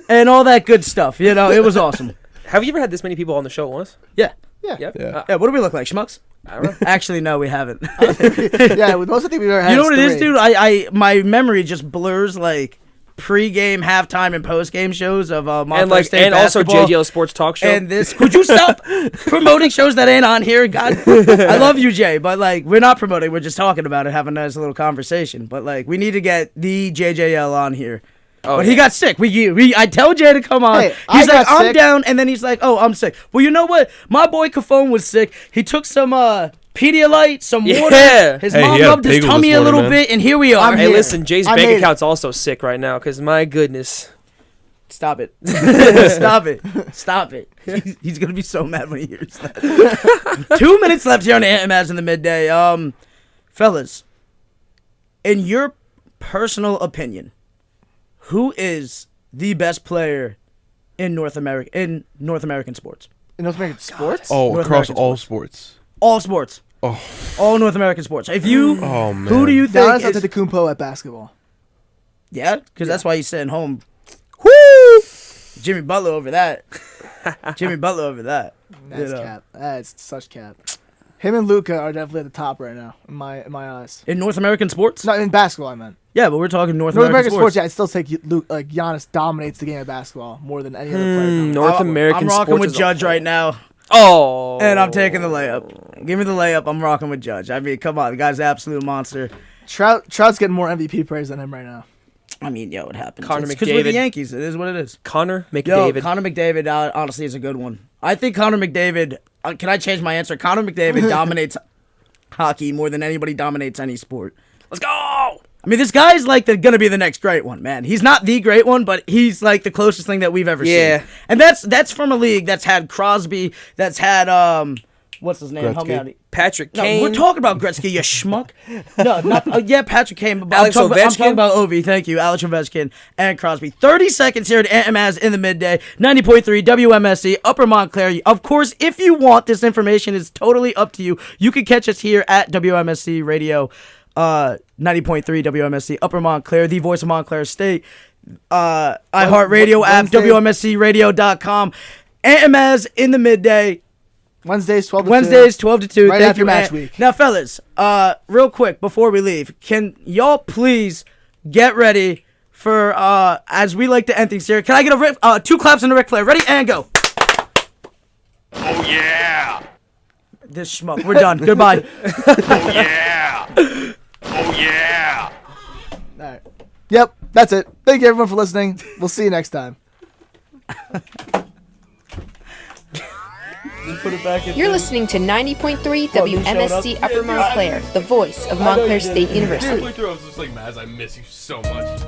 and all that good stuff. You know, it was awesome. Have you ever had this many people on the show at once? Yeah. Yep. Yeah. Yeah. What do we look like, schmucks? I don't know. Actually, no, we haven't. Yeah, with most of the things we've ever had. You know what it is, 3. dude? I my memory just blurs like pre-game, halftime, and post-game shows of Montclair State and also basketball. JGL Sports Talk Show. And this, could you stop promoting shows that ain't on here? God, I love you, Jay, but like we're not promoting. We're just talking about it, having a nice little conversation. But like we need to get the JJL on here. Oh, But he got sick. I tell Jay to come on. Hey, He's I like, got I'm sick. down, and then he's like, oh, I'm sick. Well, you know what? My boy Cafone was sick. He took some Pedialyte, some water. Yeah. His Hey, mom he had a rubbed his bagel tummy this a little morning, man. bit, and here we are. I'm Hey, here. listen, Jay's I bank made it. account's also sick right now because my goodness. Stop it. Stop it. Stop it. He's going to be so mad when he hears that. 2 minutes left here on Mazz in the midday. Fellas, in your personal opinion, who is the best player in North American sports? In North American sports? Oh, North across American all sports. All sports. Oh. All North American sports. If you, Oh, man. who do you think Giannis is... Antetokounmpo at basketball. Yeah, because that's why he's sitting home. Woo! Jimmy Butler over that. Jimmy Butler over that. That's You know. cap. That's such cap. Him and Luca are definitely at the top right now in my eyes. In North American sports? Not in basketball, I meant. Yeah, but we're talking North North American sports. yeah, I'd still take Luke. Like Giannis dominates the game of basketball more than any other player. North American I'm rocking sports with as a Judge whole. right now, Oh. and I'm taking the layup. Give me the layup. I'm rocking with Judge. I mean, come on, the guy's an absolute monster. Trout's getting more MVP praise than him right now. I mean, yo, it happens. Connor Because we're the McDavid. Yankees. It is what it is. Connor Yo, McDavid. Connor McDavid, honestly, is a good one. I think Connor McDavid. Can I change my answer? Connor McDavid dominates hockey more than anybody dominates any sport. Let's go. I mean, this guy's like gonna be the next great one, man. He's not the great one, but he's like the closest thing that we've ever Yeah. seen. And that's from a league that's had Crosby, that's had what's his name? Help me Gretzky. out. Patrick No, Kane. we're talking about Gretzky, you schmuck. No, not yeah, Patrick Kane. But Alex I'm Ovechkin? talking about Ovi. Thank you, Alex Ovechkin and Crosby. 30 seconds here at Mazz in the midday. 90.3 WMSC Upper Montclair. Of course, if you want this information, is totally up to you. You can catch us here at WMSC Radio, 90.3 WMSC Upper Montclair, the voice of Montclair State. iHeartRadio app, Wednesday- WMSCRadio.com. Mazz in the midday. Wednesdays 12 to 2. Wednesdays 12 to 2. Right Thank after you, match man. week. Now, fellas, real quick before we leave, can y'all please get ready for as we like to end things here? Can I get a 2 claps and a Ric Flair? Ready and go. Oh yeah! This schmuck. We're done. Goodbye. Oh yeah! Oh yeah! All right. Yep, that's it. Thank you everyone for listening. We'll see you next time. Put it back in. You're listening to 90.3 Oh, you showed WMSC up? Upper Montclair, the voice of I know you Montclair did. State University. I was just like, Mazz, I miss you so much.